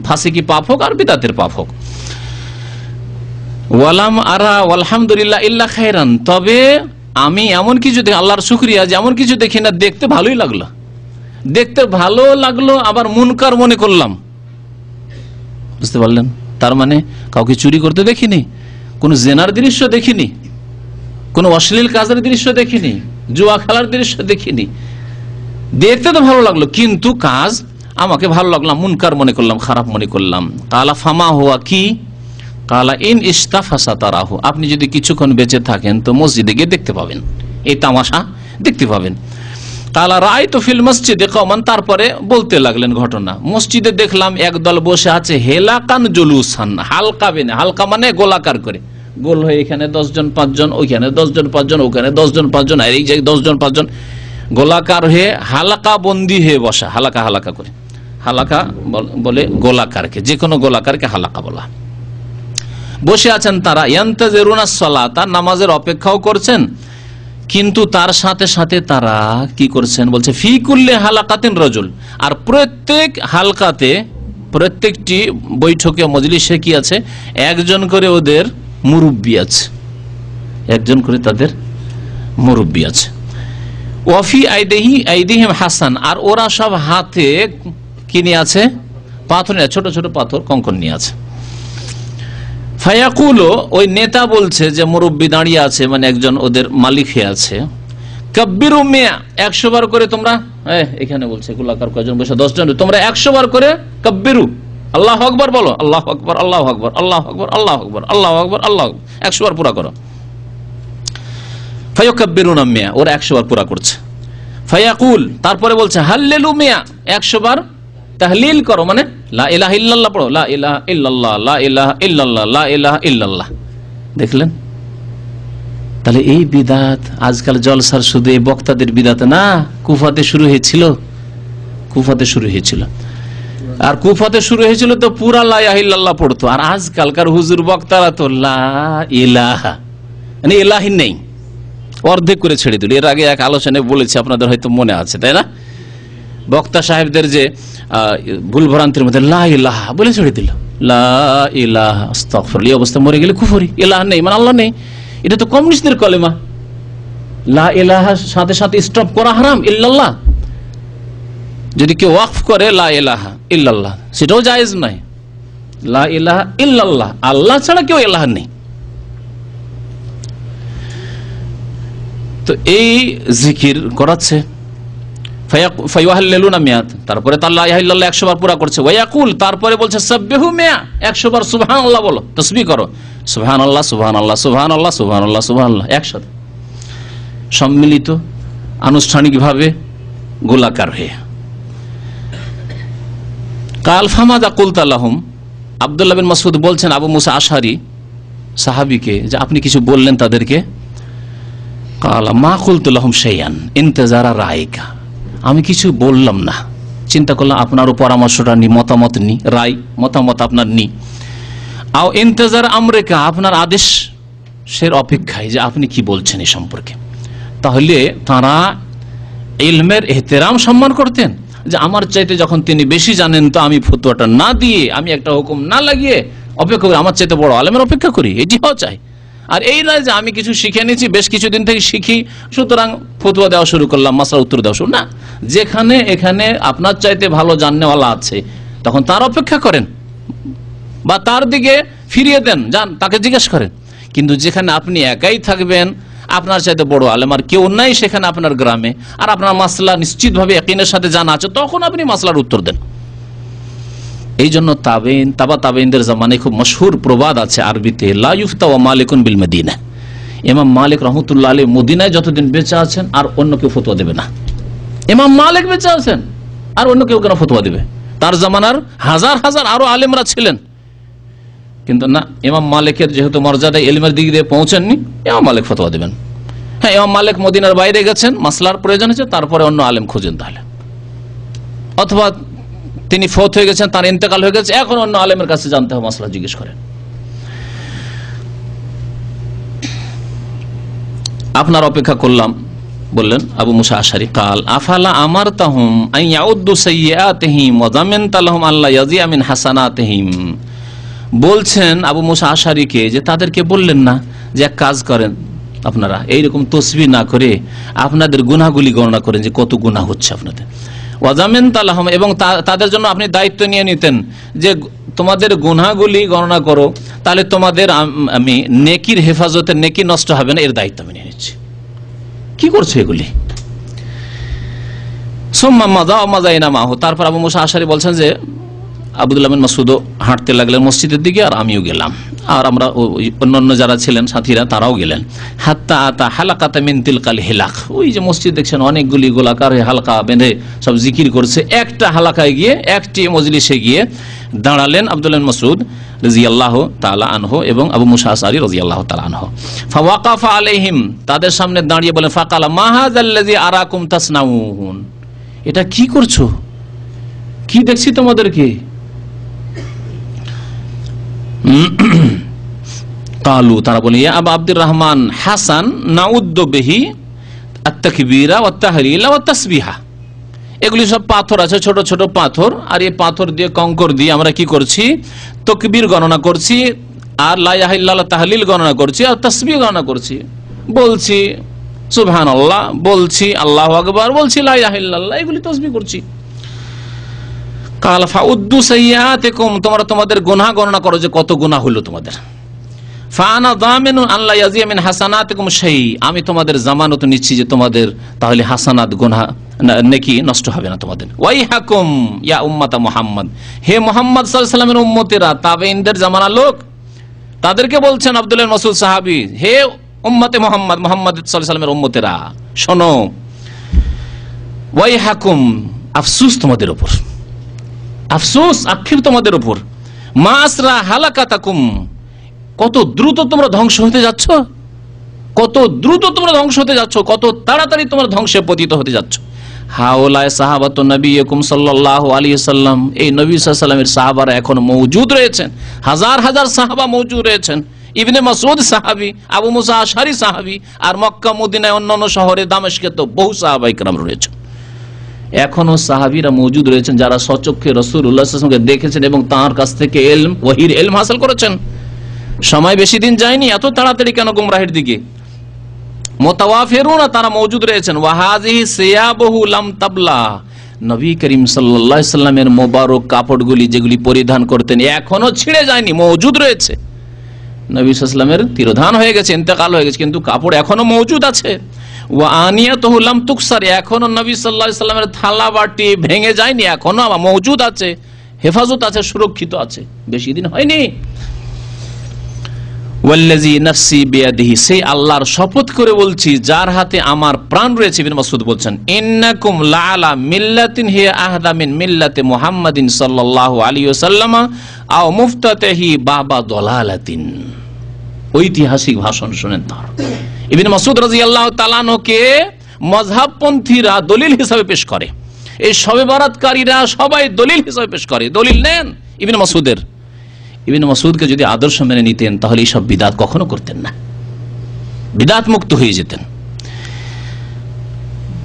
ফাসিকি পাপ হোক আর বিদআতের পাপ হোক। ওয়ালাম আরা আলহামদুলিল্লাহ ইল্লা খায়রান, তবে আমি এমন কিছু দেখি, আল্লাহর শুকরিয়া যে এমন কিছু দেখি না, দেখতে ভালোই লাগলো, দেখতে ভালো লাগলো, আবার মুনকার মনে করলাম। বুঝতে পারলেন? তার মানে কাউকে চুরি করতে দেখিনি, কোন জেনার দৃশ্য দেখিনি, কোন অশ্লীল কাজের দৃশ্য দেখিনি, জুয়া খেলার দৃশ্য দেখিনি, দেখতে তো ভালো লাগলো, কিন্তু কাজ আমাকে ভালো লাগলাম, মুনকার মনে করলাম, খারাপ মনে করলাম। কালা ফামা হুয়া, কি? কালা ইন ইস্তাফাসা তারাহু, আপনি যদি কিছুক্ষণ বেঁচে থাকেন তো মসজিদে গিয়ে দেখতে পাবেন, এই তামাশা দেখতে পাবেন। কালা রাআইতু ফিল মসজিদে কওমান, তারপরে বলতে লাগলেন ঘটনা, মসজিদে দেখলাম একদল বসে আছে, হেলাকান জুলুসান, হালকা বেনে, হালকা মানে গোলাকার করে, গোল হয়ে এখানে 10 জন 5 জন, ওইখানে 10 জন 5 জন, ওখানে 10 জন 5 জন, আর এই জায়গায় 10 জন 5 জন, গোলাকার হয়ে হালাকা বন্দি হয়ে বসা, হালাকা হালাকা করে, হালাকা বলে গোলাকারকে, যে কোনো গোলাকারকে হালাকা বলা। বসে আছেন তারা, ইয়ান্তাজিরুনা সালাতা, নামাজের অপেক্ষাও করছেন, কিন্তু তার সাথে সাথে তারা কি করছেন বলছে, ফি কুল্লি হালাকাতিন রাজুল, আর প্রত্যেক হালকাতে, প্রত্যেকটি বৈঠকে মজলিসে কি আছে, একজন করে ওদের মুরব্বি আছে, একজন করে তাদের মুরব্বি আছে। ওয়াফি আইদিহিম হাসান, আর ওরা সব হাতে কি নিয়ে আছে, পাথর নিয়ে, ছোট ছোট পাথর কঙ্কন নিয়ে আছে। ফায়াকুলো, ওই নেতা বলছে যে মুরব্বি দাঁড়িয়ে আছে, মানে একজন ওদের মালিক হয়ে আছে, কাব্বিরু মিয়া, 100 বার করে তোমরা, এখানে বলছে গোলাকার কয়জন বসে, 10 জন, তোমরা 100 বার করে কাব্বিরু, আল্লাহু আকবার বলো, আল্লাহু আকবার, আল্লাহু আকবার, আল্লাহু আকবার, আল্লাহু আকবার, আল্লাহু আকবার, আল্লাহু আকবার, 100 বার পুরা করো। ফায়াকাব্বিরুনা মিয়া, ওরা 100 বার পুরা করছে। ফায়াকুল, তারপরে বলছে হাল্লেলু মিয়া, 100 বার তাহলিল করো, মানে লা ইলাহা ইল্লাল্লাহ পড়ো, লা ইলাহা ইল্লাল্লাহ, লা ইলাহা ইল্লাল্লাহ, লা ইলাহা ইল্লাল্লাহ। দেখলেন? তাহলে এই বিদআত আজকাল জলসার শুধু এই বক্তাদের বিদআত না, কুফাতে শুরু হয়েছিল, কুফাতে শুরু হয়েছিল। আর কুফাতে শুরু হয়েছিল তো পুরা লা ইলাহা ইল্লাল্লাহ পড়তো। আর আজকালকার হুজুর বক্তারা তো লা ইলাহা মানে ইলাহি নেই, অর্ধেক করে ছেড়ে দিল। এর আগে এক আলোচনায় বলেছি, আপনাদের হয়তো মনে আছে, তাই না? বক্তা সাহেবদের যে ভুল ভ্রান্তির মধ্যে লা ইলাহা বলে ছেড়ে দিল, লা ইলাহা আস্তাগফিরুল্লাহ। এই অবস্থা মরে গেলে কুফরি, ইলাহা নেই মানে আল্লাহ নেই। এটা তো কমিউনিস্টদের কলেমা। লা ইলাহার সাথে সাথে স্টপ করা হারাম, ইল্লাল্লাহ। যদি কেউ ওয়াকফ করে লা ইলাহা ইল্লাল্লাহ, সেটাও জায়েজ নাই। লা ইলাহা ইল্লাল্লাহ, আল্লাহ ছাড়া কেউ ইলাহা নেই। তো এই জিকির করাচ্ছে, ফায়ুহাল্লিলুনা মিয়াত, তারপরে তার লা ইলাহা ইল্লাল্লাহ 100 বার পুরা করছে। ওয়ায়াকুল, তারপরে বলছে সাব্বিহু মিয়া, 100 বার সুবহানাল্লাহ বলো, তাসবিহ করো, সুবহানাল্লাহ সুবহানাল্লাহ সুবহানাল্লাহ সুবহানাল্লাহ সুবহানাল্লাহ, একসাথে সম্মিলিত আনুষ্ঠানিকভাবে গোলাকার হয়ে। কাল ফামাযা কুলতা লাহুম, আব্দুল্লাহ বিন মাসউদ বলছেন আবু মুসা আশআরী সাহাবীকে, যে আপনি কিছু বললেন তাদেরকে। কালা মা কুলতু লাহুম শাইআন ইনতাজারা রায়কা, আমি কিছু বললাম না, চিন্তা করলাম আপনারও পরামর্শটা নি, মতামত নি, রায় মতামত আপনার নি। আও ইনতাজারা আমরিকা, আপনার আদেশের অপেক্ষায় যে আপনি কি বলছেন এই সম্পর্কে। তাহলে তারা ইলমের ইহতিরাম সম্মান করতেন, যে আমার চাইতে যখন তিনি বেশি জানেন তো আমি ফতোয়াটা না দিয়ে, আমি একটা হুকুম না লাগিয়ে অপেক্ষা করি, আমার চাইতে বড় আলেমের অপেক্ষা করি, এটিও চাই। আর এই নয় যে আমি কিছু শিখে নিয়েছি, বেশ কিছুদিন থেকে শিখি, সুতরাং ফতোয়া দেওয়া শুরু করলাম, মাসলা উত্তর দেওয়া শুরু না। যেখানে এখানে আপনার চাইতে ভালো জাননেওয়ালা আছে, তখন তার অপেক্ষা করেন বা তার দিকে ফিরিয়ে দেন, যান তাকে জিজ্ঞেস করেন। কিন্তু যেখানে আপনি একাই থাকবেন, আপনার চাইতে বড় আলেম আর কেউ নাই সেখানে আপনার গ্রামে, আর আপনার মাসলা নিশ্চিতভাবে ইয়াকিনের সাথে জানা আছে, তখন আপনি মাসলার উত্তর দেন। এই জন্য তাবেঈনদের জামানায় খুব মশহুর প্রবাদ আছে আরবিতে, লা ইউফতা ওয়া মালিকুন বিল মদিনা। ইমাম মালিক রহমতুল্লাহ আলাইহি মদিনায় যতদিন বেঁচে আছেন আর অন্য কেউ ফতোয়া দেবে না। ইমাম মালিক বেঁচে আছেন আর অন্য কেউ কেন ফতোয়া দেবে? তার জামানার হাজার হাজার আরো আলেমরা ছিলেন, কিন্তু না, ইমাম মালিকের যেহেতু মর্যাদা ইলমের দিক দিয়ে পৌঁছেননি, ইমাম মালিক ফতোয়া দেবেন। হ্যাঁ, ইমাম মালিক মদিনার বাইরে গেছেন, মাসলার প্রয়োজন হয়েছে, তারপরে অন্য আলেম খুঁজেন তাহলে, অথবা তিনি ফৌত হয়ে গেছেন, তার ইন্তেকাল হয়ে গেছে, এখন অন্য আলেমের কাছে জানতে হবে, মাসলা জিজ্ঞেস করেন। আপনার অপেক্ষা করলাম, বললেন আবু মুসা আশআরী। কাল আফালা আমারতাহুম আন ইয়াউদ্দু সাইয়্যাতিহিম ওয়া যামানতা লাহুম আল্লা ইয়াজিয়া মিন হাসানাতিহিম, বলছেন আবু মুসা আশআরীকে যে তাদেরকে বললেন না যে এক কাজ করেন, আপনারা এইরকম তসবিহ না করে আপনাদের গুনাহগুলি গণনা করেন যে কত গুনাহ হচ্ছে আপনাদের, ওয়াজামেন তালাহম, এবং তাদের জন্য আপনি দায়িত্ব নিয়ে নিতেন যে তোমাদের গুনাহগুলি গণনা করো, তাহলে তোমাদের আমি নেকির হেফাজতে, নেকি নষ্ট হবে না, এর দায়িত্ব আমি নিয়ে নিচ্ছি। কি করছো এগুলি? সুম্মা মাযা মাযাইনা মাহু, তারপর আবু মুসা আশআরী বলছেন যে আব্দুল্লাহ বিন মাসউদ হাঁটতে লাগলেন মসজিদের দিকে, আর আমিও গেলাম, আর আমরা অন্যান্য যারা ছিলেন সাথীরা তারাও গেলেন। হাত্তা আতা হালাকাতা মিন তিলকাল হিলাক, ওই যে মসজিদ দেখছেন অনেকগুলি গোলাকার হালকা বেঁধে সব জিকির করছে, একটা হালাকায় গিয়ে, একটি মজলিসে গিয়ে দাঁড়ালেন আব্দুল্লাহ বিন মাসউদ রাদিয়াল্লাহু তাআলা আনহু এবং আবু মুসা আশআরী রাদিয়াল্লাহু তাআলা আনহু। ফাওয়াকাফা আলাইহিম, তাদের সামনে দাঁড়িয়ে বলেন, ফাকালা মা হাযাল্লাযী আরাকুম তাসনাউন, এটা কি করছো, কি দেখছি তোমাদেরকে? কালু, তারা বলে, ইয়া আবা আব্দুর রহমান হাসান নাউদ্দু বিহি আত-তাকবীরা ওয়াত তাহলিলা ওয়াত তাসবিহা, এগুলি সব পাথর আছে, ছোট ছোট পাথর, আর এই পাথর দিয়ে, কঙ্কর দিয়ে আমরা কি করছি? তাকবীর গণনা করছি, আর লা ইলাহা ইল্লাল্লাহ তাহলিল গণনা করছি, আর তাসবিহ গণনা করছি, বলছি সুবহানাল্লাহ, বলছি আল্লাহু আকবার, বলছি লা ইলাহা ইল্লাল্লাহ, এগুলি তাসবিহ করছি। কাল ফাউদ্দু সাইয়্যাতিকুম, তোমরা তোমাদের গুনাহ গণনা করো যে কত গুনাহ হলো তোমাদের। ফাআনা যামিনু আল্লা ইয়াজিয়া মিন হাসানাতিকুম শাই, আমি তোমাদের জামানত নিচ্ছি যে তোমাদের তাহলে হাসানাত, গুনাহ, নেকি নষ্ট হবে না তোমাদের। ওয়াইহাকুম ইয়া উম্মাতা মুহাম্মদ, হে মুহাম্মদ সাল্লাল্লাহু আলাইহি ওয়াসাল্লামের উম্মতেরা, তাবেঈনদের জামানার লোক, তাদেরকে বলছেন আব্দুল্লাহ বিন মাসউদ সাহাবী, হে উম্মতে মুহাম্মদ, মুহাম্মদ সাল্লাল্লাহু আলাইহি ওয়াসাল্লামের উম্মতেরা শোনো, ওয়াইহাকুম, আফসোস তোমাদের উপর, আফসোস, আক্ষেপ তোমাদের উপর, মা আসরা হালাকাতাকুম, কত দ্রুত তোমরা ধ্বংস হতে যাচ্ছ, কত দ্রুত তোমরা ধ্বংস হতে যাচ্ছ, কত তাড়াতাড়ি তোমরা ধ্বংসে পতিত হতে যাচ্ছ। হাওলায়ে সাহাবাতুন নবিয়্যিকুম সাল্লাল্লাহু আলাইহি ওয়াসাল্লাম, এই নবী সাল্লাল্লাহু আলাইহি ওয়াসাল্লামের সাহাবারা এখন মওজুদ রয়েছেন, হাজার হাজার সাহাবা মওজুদ রয়েছেন। ইবনে মাসউদ সাহাবী, আবু মুসা আশআরী সাহাবী, আর মক্কা মদিনায় অন্যান্য শহরে দামেস্কে তো বহু সাহাবায়ে কেরাম রয়েছেন। এখনো সাহাবীরা মওজুদ রয়েছেন যারা সচক্ষে রাসূলুল্লাহ সাল্লাল্লাহু আলাইহি ওয়াসাল্লামকে দেখেছেন এবং তার কাছ থেকে ইলম, ওহীর ইলম হাসিল করেছেন। সময় বেশি দিন যায়নি, এত তাড়াতাড়ি কেন গুমরাহির দিকে? মুতাওয়াফিরুনা, তারা মওজুদ রয়েছেন। ওয়া হাযিহি সিয়াবুহু লাম তাবলা, নবী করিম সাল্লাল্লাহু আলাইহি সাল্লামের মোবারক কাপড়গুলি যেগুলি পরিধান করতেন এখনো ছিঁড়ে যায়নি, মওজুদ রয়েছে। নবী সাল্লাল্লাহু আলাইহি সাল্লামের তিরোধান হয়ে গেছে, ইন্তেকাল হয়ে গেছে, কিন্তু কাপড় এখনো মওজুদ আছে। ওয়া আনিয়াতুহু লাম তুকসার, এখনো নবী সাল্লাল্লাহু আলাইহি সাল্লামের থালা বাটি ভেঙে যায়নি, এখনো মওজুদ আছে, হেফাজত আছে, সুরক্ষিত আছে, বেশি দিন হয়নি। ওয়াল্লাযী নাফসি বিয়াদিহি, সেই আল্লাহর শপথ করে বলছি যার হাতে আমার প্রাণ রয়েছে। ইবনে মাসউদ বলছেন, ইন্নাকুম লাআলা মিল্লাতিন হিয়া আহদা মিন মিল্লাতি মুহাম্মাদিন সাল্লাল্লাহু আলাইহি ওয়াসাল্লাম আও মুফতাতাহি বাবা দলালাতিন। ঐতিহাসিক ভাষণ শুনেন তার। ইবনে মাসউদ রাদিয়াল্লাহু তাআলা আনহুকে মাযহাবপন্থীরা দলিল হিসেবে পেশ করে, এই শবে বরাতকারীরা সবাই দলিল হিসেবে পেশ করে। দলিল নেন ইবনে মাসউদের। ইবনে মাসউদকে যদি আদর্শ মেনে নিতেন তাহলে এইসব বিদআত কখনো করতেন না, বিদআত মুক্ত হয়ে যেতেন।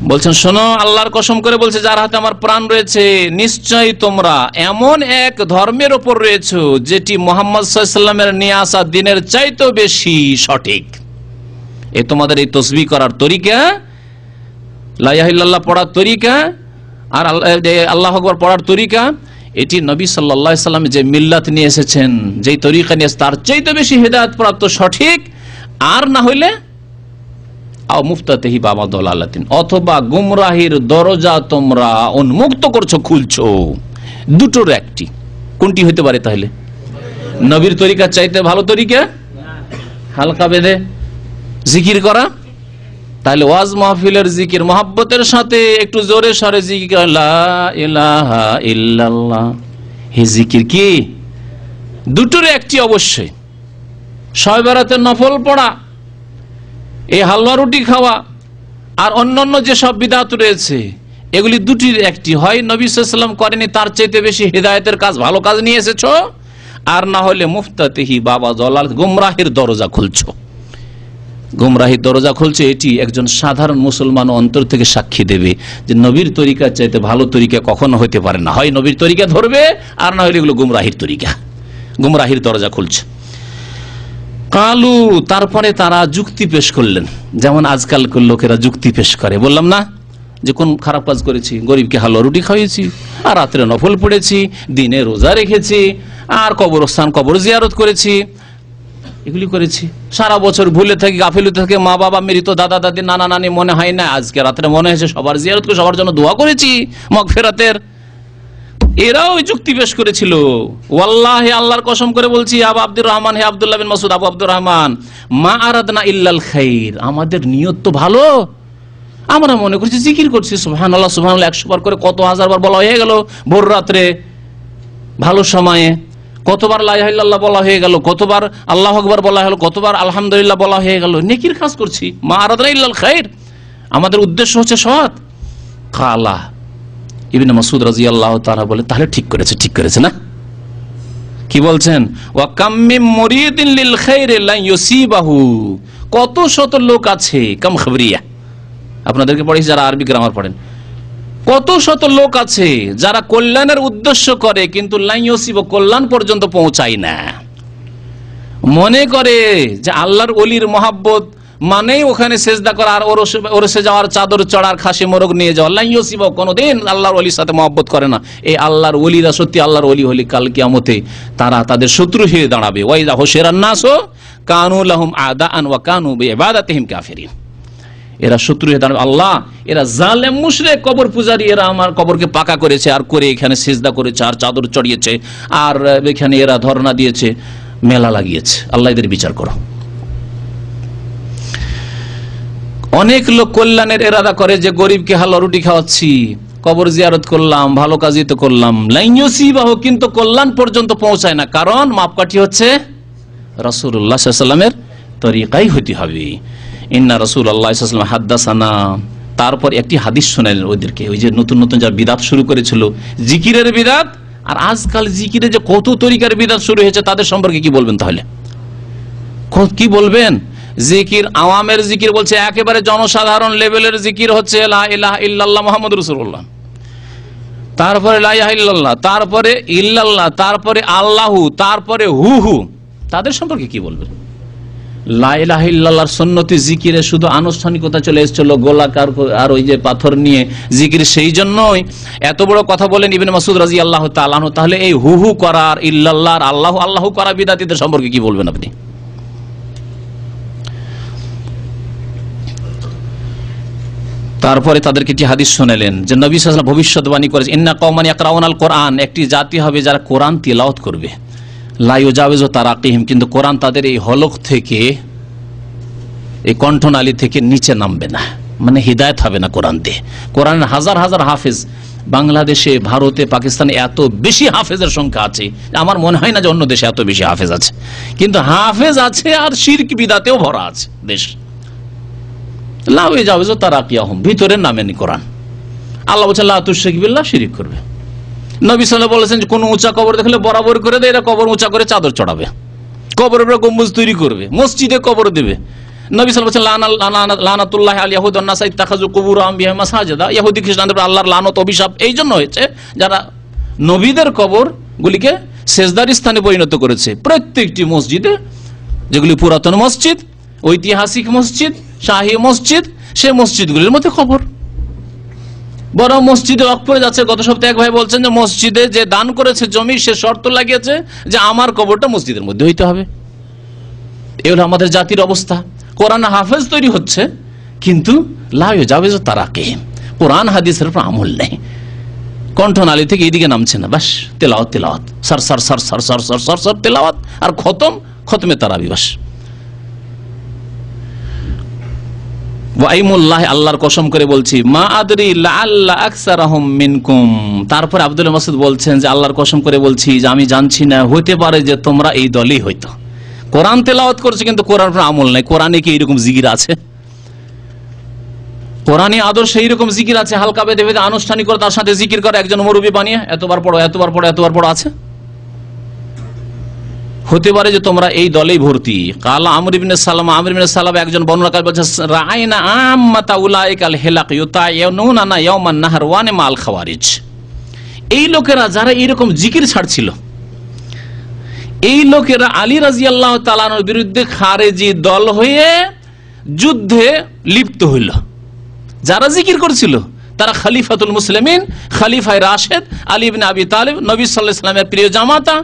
বলছেন, শোনো, আল্লাহর কসম করে বলছে যার হাতে আমার প্রাণ রয়েছে, নিশ্চয়ই তোমরা এমন এক ধর্মের উপর রয়েছো যেটি মুহাম্মদ সাল্লাল্লাহু আলাইহি ওয়াসাল্লামের নিয়ে আসা দিনের চাইতেও বেশি সঠিক। এ তোমাদের এই তাসবিহ করার তরিকা, লা ইলাহা ইল্লাল্লাহ পড়ার তরিকা, আর আল্লাহু আকবার পড়ার তরিকা, এটি নবী সাল্লাল্লাহু আলাইহি ওয়াসাল্লাম যে মিল্লাত নিয়ে এসেছেন, যেই তরিকা নিয়ে তার চাইতে বেশি হেদায়েত প্রাপ্ত সঠিক। আর না হইলে আও মুফতাতাহি বাবা দলালাতিন, অথবা গুমরাহির দরজা তোমরা উন্মুক্ত করছো, খুলছো। দুটোর একটি, কোনটি হতে পারে তাহলে? নবীর তরিকার চাইতে ভালো তরিকা হালকা বেঁধে জিকির করা, তাহলে ওয়াজ মাহফিলের জিকির মহব্বতের সাথে একটু জোরে সরে জিকির, লা ইলাহা ইল্লাল্লাহ, হে জিকির কি? দুটোর একটি অবশ্যই। শবে বরাতের নফল পড়া, এই হালুয়া রুটি খাওয়া, আর অন্যান্য যে সব বিদআত রয়েছে, এগুলি দুটির একটি। হয় নবী সাল্লাল্লাহু আলাইহি ওয়াসাল্লাম করেনি, তার চাইতে বেশি হেদায়েতের কাজ, ভালো কাজ নিয়ে এসেছো, আর না হলে মুফতাতিহি বাবা দলাল, গুমরাহির দরজা খুলছো। গুমরাহির দরজা খুলছে, এটি একজন সাধারণ মুসলমান অন্তর থেকে সাক্ষী দেবে যে নবীর তরিকার চাইতে ভালো তরিকা কখনো হতে পারে না। হয় নবীর তরিকা ধরবে, আর না হলে এগুলো গুমরাহির তরিকা, গুমরাহির দরজা খুলছে। কালু, তারপরে তারা যুক্তি পেশ করলেন, যেমন আজকালকার লোকেরা যুক্তি পেশ করে। বললাম না যে কোন খারাপ কাজ করেছি, গরিবকে হালুয়া রুটি খাইয়েছি, আর রাত্রে নফল পড়েছি, দিনে রোজা রেখেছি, আর কবরস্থান কবর জিয়ারত করেছি, এগুলি করেছি। সারা বছর ভুলে থাকি, গাফিলতি থেকে মা বাবা মৃত, দাদা দাদি, নানা নানি মনে হয় না, আজকে রাত্রে মনে হয়েছে সবার জিয়ারত করে সবার জন্য দোয়া করেছি মাগফিরাতের। এরাও ওই যুক্তি পেশ করেছিল। ওয়াল্লাহি, আল্লাহর কসম করে বলছি, আবু আব্দুর রহমান, হে আব্দুল্লাহ বিন মাসউদ, আবু আব্দুর রহমান, মা আরাদনা ইল্লাল খাইর, আমাদের নিয়ত তো ভালো, আমরা মনে করছি জিকির করছি, সুবহানাল্লাহ সুবহানাল্লাহ 100 বার করে কত হাজার বার বলা হয়ে গেল, ভোর রাত্রে ভালো সময়ে কতবার লা ইলাহা ইল্লাল্লাহ বলা হয়ে গেল, কতবার আল্লাহু আকবার বলা হলো, কতবার আলহামদুলিল্লাহ বলা হয়ে গেল, নেকির কাজ করছি। মা আরাদনা ইল্লাল খাইর, আমাদের উদ্দেশ্য হচ্ছে সৎ। কালা, ইবনে মাসউদ রাদিয়াল্লাহু তাআলা বলে, তাহলে ঠিক করেছে, ঠিক করেছে না? কি বলছেন? ওয়া কাম মিন মুরিদিন লিল খাইরি লা ইউসিবাহু, কত শত লোক আছে, কাম খবরিয়া, আপনাদেরকে পড়েছি যারা আরবি গ্রামার পড়েন, কত শত লোক আছে যারা কল্যাণের উদ্দেশ্য করে কিন্তু লা ইউসিব, কল্যাণ পর্যন্ত পৌঁছায় না। মনে করে যে আল্লাহর ওলির মহব্বত মানেই ওখানে সেজদা করা, আর ওরসে যাওয়ার, চাদর চড়ার, খাসি মোরগ নিয়ে যাওয়া। লা ইউসিব, কোনোদিন আল্লাহর ওলির সাথে মহব্বত করে না। এই আল্লাহর ওলিরা সত্যি আল্লাহর ওলি হলি কাল কিয়ামতে তারা তাদের শত্রু হয়ে দাঁড়াবে। ওয়াইদা হুশিরান নাসু কানু লাহুম আদাআন ওয়া কানু বিইবাদাতিহিম কাফিরিন, এরা শত্রু হয়ে দাঁড়াবে। আল্লাহ, এরা জালেম মুশরিক কবর পূজারী, এরা আমার কবরকে পাকা করেছে, আর করে এখানে সিজদা করেছে, আর চাদর চড়িয়েছে, আর এখানে এরা ধর্ণা দিয়েছে, মেলা লাগিয়েছে। আল্লাহ এদের বিচার করো। অনেক লোক কল্যাণের ইরাদা করে যে গরিবকে হালুয়া রুটি খাওয়াচ্ছি, কবর জিয়ারত করলাম, ভালো কাজই তো করলাম, লা ইউসিবাহু, কিন্তু কল্যাণ পর্যন্ত পৌঁছায় না। কারণ মাপকাঠি হচ্ছে রাসূলুল্লাহ সাল্লাল্লাহু আলাইহি ওয়াসাল্লামের তরিকাই হতে হবে। ইন্না রাসূলুল্লাহ সাল্লাল্লাহু আলাইহি ওয়াসাল্লাম হাদাসানা তারপর একটি হাদিস শোনালেন ওদেরকে, ওই যে নতুন নতুন যারা বিদাত শুরু করেছিল, জিকিরের বিদাত, আর আজকাল জিকিরে যে কত তরিকার বিদাত শুরু হয়েছে তাদের সম্পর্কে কি বলবেন? তাহলে কি বলবেন? জিকির আওয়ামের জিকির বলছে, একেবারে জনসাধারণ লেভেলের জিকির হচ্ছে লা ইলাহা ইল্লাল্লাহ মুহাম্মাদুর রাসূলুল্লাহ, তারপরে লা ইলাহা ইল্লাল্লাহ, তারপরে ইল্লাল্লাহ, তারপরে আল্লাহু, তারপরে হু হু। তাদের সম্পর্কে কি বলবেন? লা ইলাহা ইল্লাল্লাহর সুন্নতি জিকিরে শুধু আনুষ্ঠানিকতা চলে এসেছিল, গোলাকার আর ওই যে পাথর নিয়ে জিকির, সেই জন্যই এত বড় কথা বলেন ইবনে মাসউদ রাদিয়াল্লাহু তাআলা আনহু। তাহলে এই হু হু করার, ইল্লাল্লাহ আর আল্লাহু আল্লাহু করা বিদাতীদের সম্পর্কে কি বলবেন আপনি? তারপরে তাদেরকে একটি হাদিস শোনালেন যে নবী সাল্লাল্লাহু আলাইহি ওয়াসাল্লাম ভবিষ্যৎবাণী করেছেন, ইন্না কওমান ইয়াকরাউনাল কোরআন, একটি জাতি হবে যারা কোরআন তিলাওয়াত করবে, লা ইউজাউযু তারাকিহিম, কিন্তু কোরআন তাদের এই হলক থেকে, এই কণ্ঠনালী থেকে নিচে নামবে না, মানে হিদায়াত হবে না কোরআন দিয়ে। কোরআনের হাজার হাজার হাফেজ বাংলাদেশে, ভারতে, পাকিস্তানে এত বেশি হাফেজের সংখ্যা আছে, আমার মনে হয় না যে অন্য দেশে এত বেশি হাফেজ আছে, কিন্তু হাফেজ আছে আর শিরক বিদাতেও ভরা আছে দেশ। লা ইউজাউযু তারাকিয়াহুম, ভিতরের নামেনি কোরআন। আল্লাহ বলছেন লা তুশরিক বিল্লাহ, শিরিক করবে। নবী সাল্লাল্লাহু আলাইহি ওয়াসাল্লাম বলেছেন যে কোন উঁচা কবর দেখলে বরাবর করে দেয়, এরা কবর উঁচা করে চাদর চড়াবে, কবরের উপরে গম্বুজ তৈরি করবে, মসজিদে কবর দেবে। নবী সাল্লাল্লাহু আলাইহি ওয়াসাল্লাম লানাতুল্লাহি আল ইয়াহুদ ওয়ান নাসা ইত্তাখাযু কুবুর আনবিয়া মাসাজিদা, ইহুদি খ্রিস্টানদের উপর আল্লাহর লানত অভিশাপ এই জন্য হয়েছে যারা নবীদের কবরগুলিকে সেজদার স্থানে পরিণত করেছে। প্রত্যেকটি মসজিদে, যেগুলি পুরাতন মসজিদ, ঐতিহাসিক মসজিদ, শাহী মসজিদ, সে মসজিদগুলির মধ্যে কবর। বড় মসজিদে ওয়াকফ করে যাচ্ছে। গত সপ্তাহে এক ভাই বলছেন যে মসজিদে যে দান করেছে জমি, সে শর্ত লাগিয়েছে যে আমার কবরটা মসজিদের মধ্যে হইতে হবে। এই হলো আমাদের জাতির অবস্থা। কোরআন হাফেজ তৈরি হচ্ছে, কিন্তু লা ইউজাউযু তারাকিহিম, কোরআন হাদিসের উপর আমল নেই, কণ্ঠনালী থেকে এইদিকে নামছে না, বাস তেলাওয়াত তেলাওয়াত, সর সর সর সর সর সর সর সর তেলাওয়াত, আর খতমে তারাবি, বাস। ওয়াইমুল্লাহ, আল্লাহর কসম করে বলছি, মা আদরি লাআল্লা আকসারাহুম মিনকুম। তারপর আব্দুল্লাহ মাসউদ বলছেন যে আল্লাহর কসম করে বলছি যে আমি জানছি না, হতে পারে যে তোমরা এই দলই হইতো, কোরআন তেলাওয়াত করছে কিন্তু কোরআন উপর আমল নাই। কোরআনে কি এইরকম জিকির আছে? কোরআনী আদর্শে এইরকম জিকির আছে? হালকা বেঁধে বেঁধে আনুষ্ঠানিক করে তার সাথে জিকির করে একজন মুরব্বী বানিয়ে এতবার পড়ো এতবার পড়ো এতবার পড়ো আছে? হতে পারে যে তোমরা এই দলেই ভর্তি। কালা আমর ইবনে সালামা, আমর ইবনে সালামা একজন বর্ণনাকারী বলছে, রাআইনা আম্মাতা উলাইকাল হিলাক ইউতায়ুনা ইয়াওমান নাহরওয়ান মাল খাওয়ারিজ। এই লোকেরা যারা এইরকম জিকির ছাড়ছিল, এই লোকেরা আলী রাদিয়াল্লাহু তাআলা আনহুর বিরুদ্ধে খারেজি দল হয়ে যুদ্ধে লিপ্ত হইল। যারা জিকির করছিল তারা খলিফাতুল মুসলিমিন, খলিফায়ে রাশেদ আলী ইবনে আবি তালিব, নবী সাল্লাল্লাহু আলাইহি ওয়াসাল্লামের প্রিয় জামাতা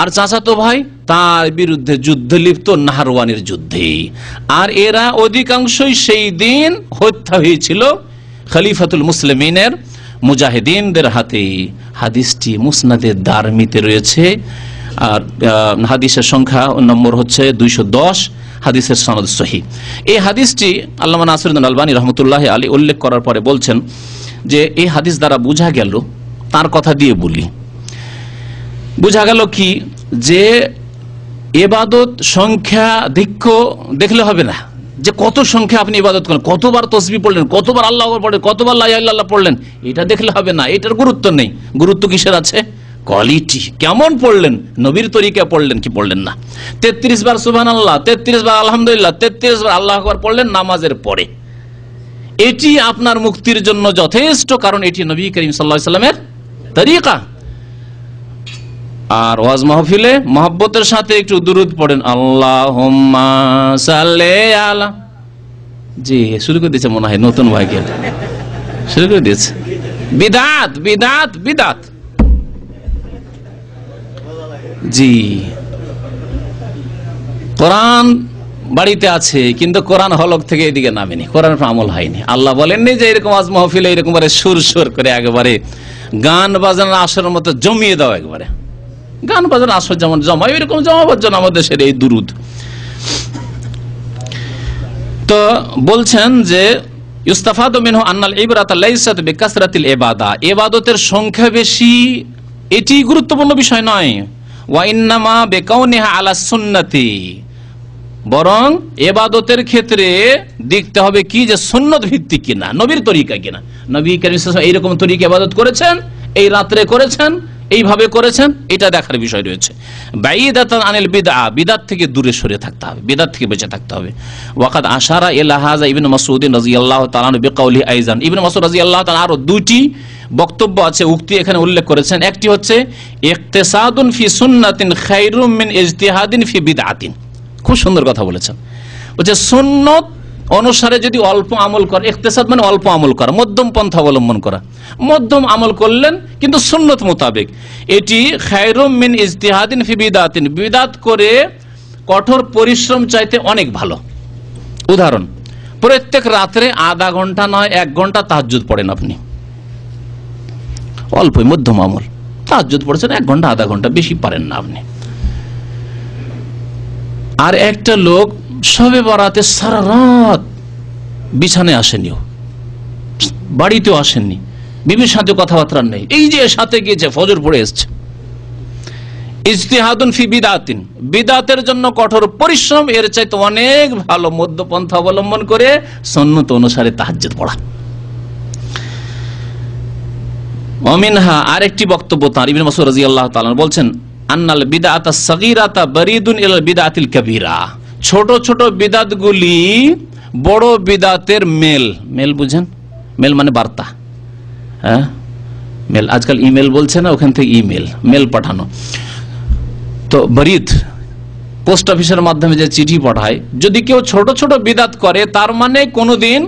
আর চাচাতো ভাই, তার বিরুদ্ধে যুদ্ধে লিপ্ত, নাহরওয়ানের যুদ্ধে। আর এরা অধিকাংশই সেই দিন হত্যা হয়েছিল খলিফাতুল মুসলিমিনের মুজাহিদিনদের হাতে। হাদিসটি মুসনাদে দারমিতে রয়েছে, আর হাদিসের সংখ্যা নম্বর হচ্ছে 210, হাদিসের সনদ সহিহ। এই হাদিসটি আল্লামা নাসিরুদ্দিন আলবানী রাহমাতুল্লাহি আলাইহি উল্লেখ করার পরে বলছেন যে এই হাদিস দ্বারা বোঝা গেল, তার কথা দিয়ে বলি, বোঝা গেল কি যে ইবাদত সংখ্যা দেখলে হবে না, যে কত সংখ্যা আপনি ইবাদত করেন, কতবার তাসবিহ পড়লেন, কতবার আল্লাহু আকবার পড়লেন, কতবার লা ইলাহা ইল্লাল্লাহ পড়লেন, এটা দেখলে হবে না। এটার গুরুত্ব নেই। গুরুত্ব কিসের আছে? কোয়ালিটি, কেমন পড়লেন, নবীর তরিকা পড়লেন কি পড়লেন না। 33 বার সুবহানাল্লাহ, 33 বার আলহামদুলিল্লাহ, 33 বার আল্লাহু আকবার পড়লেন নামাজের পরে, এটি আপনার মুক্তির জন্য যথেষ্ট, কারণ এটি নবী করিম সাল্লাল্লাহু আলাইহি ওয়াসাল্লামের তরিকা। আর ওয়াজ মাহফিলে মহব্বতের সাথে একটু দুরূদ পড়েন, আল্লাহুম্মা সাল্লি আলা, জি শুরু করে দিয়েছে মনে হয় নতুন ভাইকে, শুরু করে দিয়েছে। বিদআত বিদআত বিদআত, জি কোরআন বাড়িতে আছে কিন্তু কোরআন হলক থেকে এদিকে নামেনি, কোরআনের আমল হয়নি। আল্লাহ বলেননি যে এরকম ওয়াজ মাহফিলে এরকম সুর সুর করে একেবারে গান বাজানোর আসরের মতো জমিয়ে দাও, একবারে গান বাজানোর আসর যেমন জমায় এরকম জমাবার জন্য আমাদের দেশের এই দুরুদ। তো বলছেন যে ইউস্তাফাদু মিনহু আন্নাল ইবরাতা লাইসাত বিকাসরাতিল ইবাদা, ইবাদতের সংখ্যা বেশি এটি গুরুত্বপূর্ণ বিষয় নয়। ওয়া ইন্নামা বিকাউনিহা আলা সুন্নতি, বরং ইবাদতের ক্ষেত্রে দেখতে হবে কি যে সুন্নত ভিত্তিক কিনা, নবীর তরিকা কিনা। নবী করিম সাল্লাল্লাহু আলাইহি ওয়াসাল্লাম এইরকম তরিকা ইবাদত করেছেন, এই রাত্রে করেছেন, এইভাবে করেছেন, এটা দেখার বিষয় রয়েছে। বাইদাতান আনিল বিদআ, বিদআত থেকে দূরে সরে থাকতে হবে, বিদআত থেকে বেঁচে থাকতে হবে। ওয়াকাদ আশারা ইলা হাযা ইবনে মাসউদ রাদিয়াল্লাহু তাআলা আনহু বিকাউলি আইজান, ইবনে মাসউদ রাদিয়াল্লাহু তাআলা আরো দুটি বক্তব্য আছে, উক্তি এখানে উল্লেখ করেছেন। একটি হচ্ছে ইকতিসাদুন ফি সুন্নাতিন খায়রুম মিন ইজতিহাদিন ফি বিদআতিন, খুব সুন্দর কথা বলেছেন। বলছে সুন্নত অনুসারে যদি অল্প আমল করে, ইকতিসাদ মানে অল্প আমল করা, মধ্যম পন্থা অবলম্বন করা, মধ্যম আমল করলেন কিন্তু সুন্নত মোতাবেক, এটি খায়রুম মিন ইজতিহাদিন ফি বিদআতিন, বিদআত করে কঠোর পরিশ্রম চাইতে অনেক ভালো। উদাহরণ, প্রত্যেক রাত্রে আধা ঘন্টা নয় 1 ঘন্টা তাহাজ্জুদ পড়েন আপনি, অল্পই মধ্যম আমল, তাহাজ্জুদ পড়েছেন 1 ঘন্টা আধা ঘন্টা, বেশি পারেন না আপনি। আর একটা লোক শবে বরাতে সারা রাত বিছানায় আসেনি, বাড়িতেও আসেননি, বিবির সাথে কথাবার্তা নেই, এই যে সাথে গিয়েছে ফজর পড়ে এসছে। ইজতিহাদুন ফি বিদআতিন, বিদআতের জন্য কঠোর পরিশ্রম এর চাইতে অনেক ভালো মধ্যপন্থা অবলম্বন করে সুন্নত অনুসারে তাহাজ্জুদ পড়া। ওয়ামিনহা, আরেকটি বক্তব্য তার, ইবনে মাসউদ রাদিয়াল্লাহু তাআলা বলছেন আন্নাল বিদআতা সাগীরাতা বারিদুন ইলাল বিদআতিল কাবীরা, ছোট ছোট বিদআতগুলি বড় বিদআতের মেল, মেল বুঝেন, মেল মানে বার্তা, হ্যাঁ মেল, আজকাল ইমেল বলছে না, ওখান থেকে ইমেল, মেল পাঠানো। তো বারিদ পোস্ট অফিসের মাধ্যমে যে চিঠি পাঠায়, যদি কেউ ছোট ছোট বিদআত করে তার মানে কোনোদিন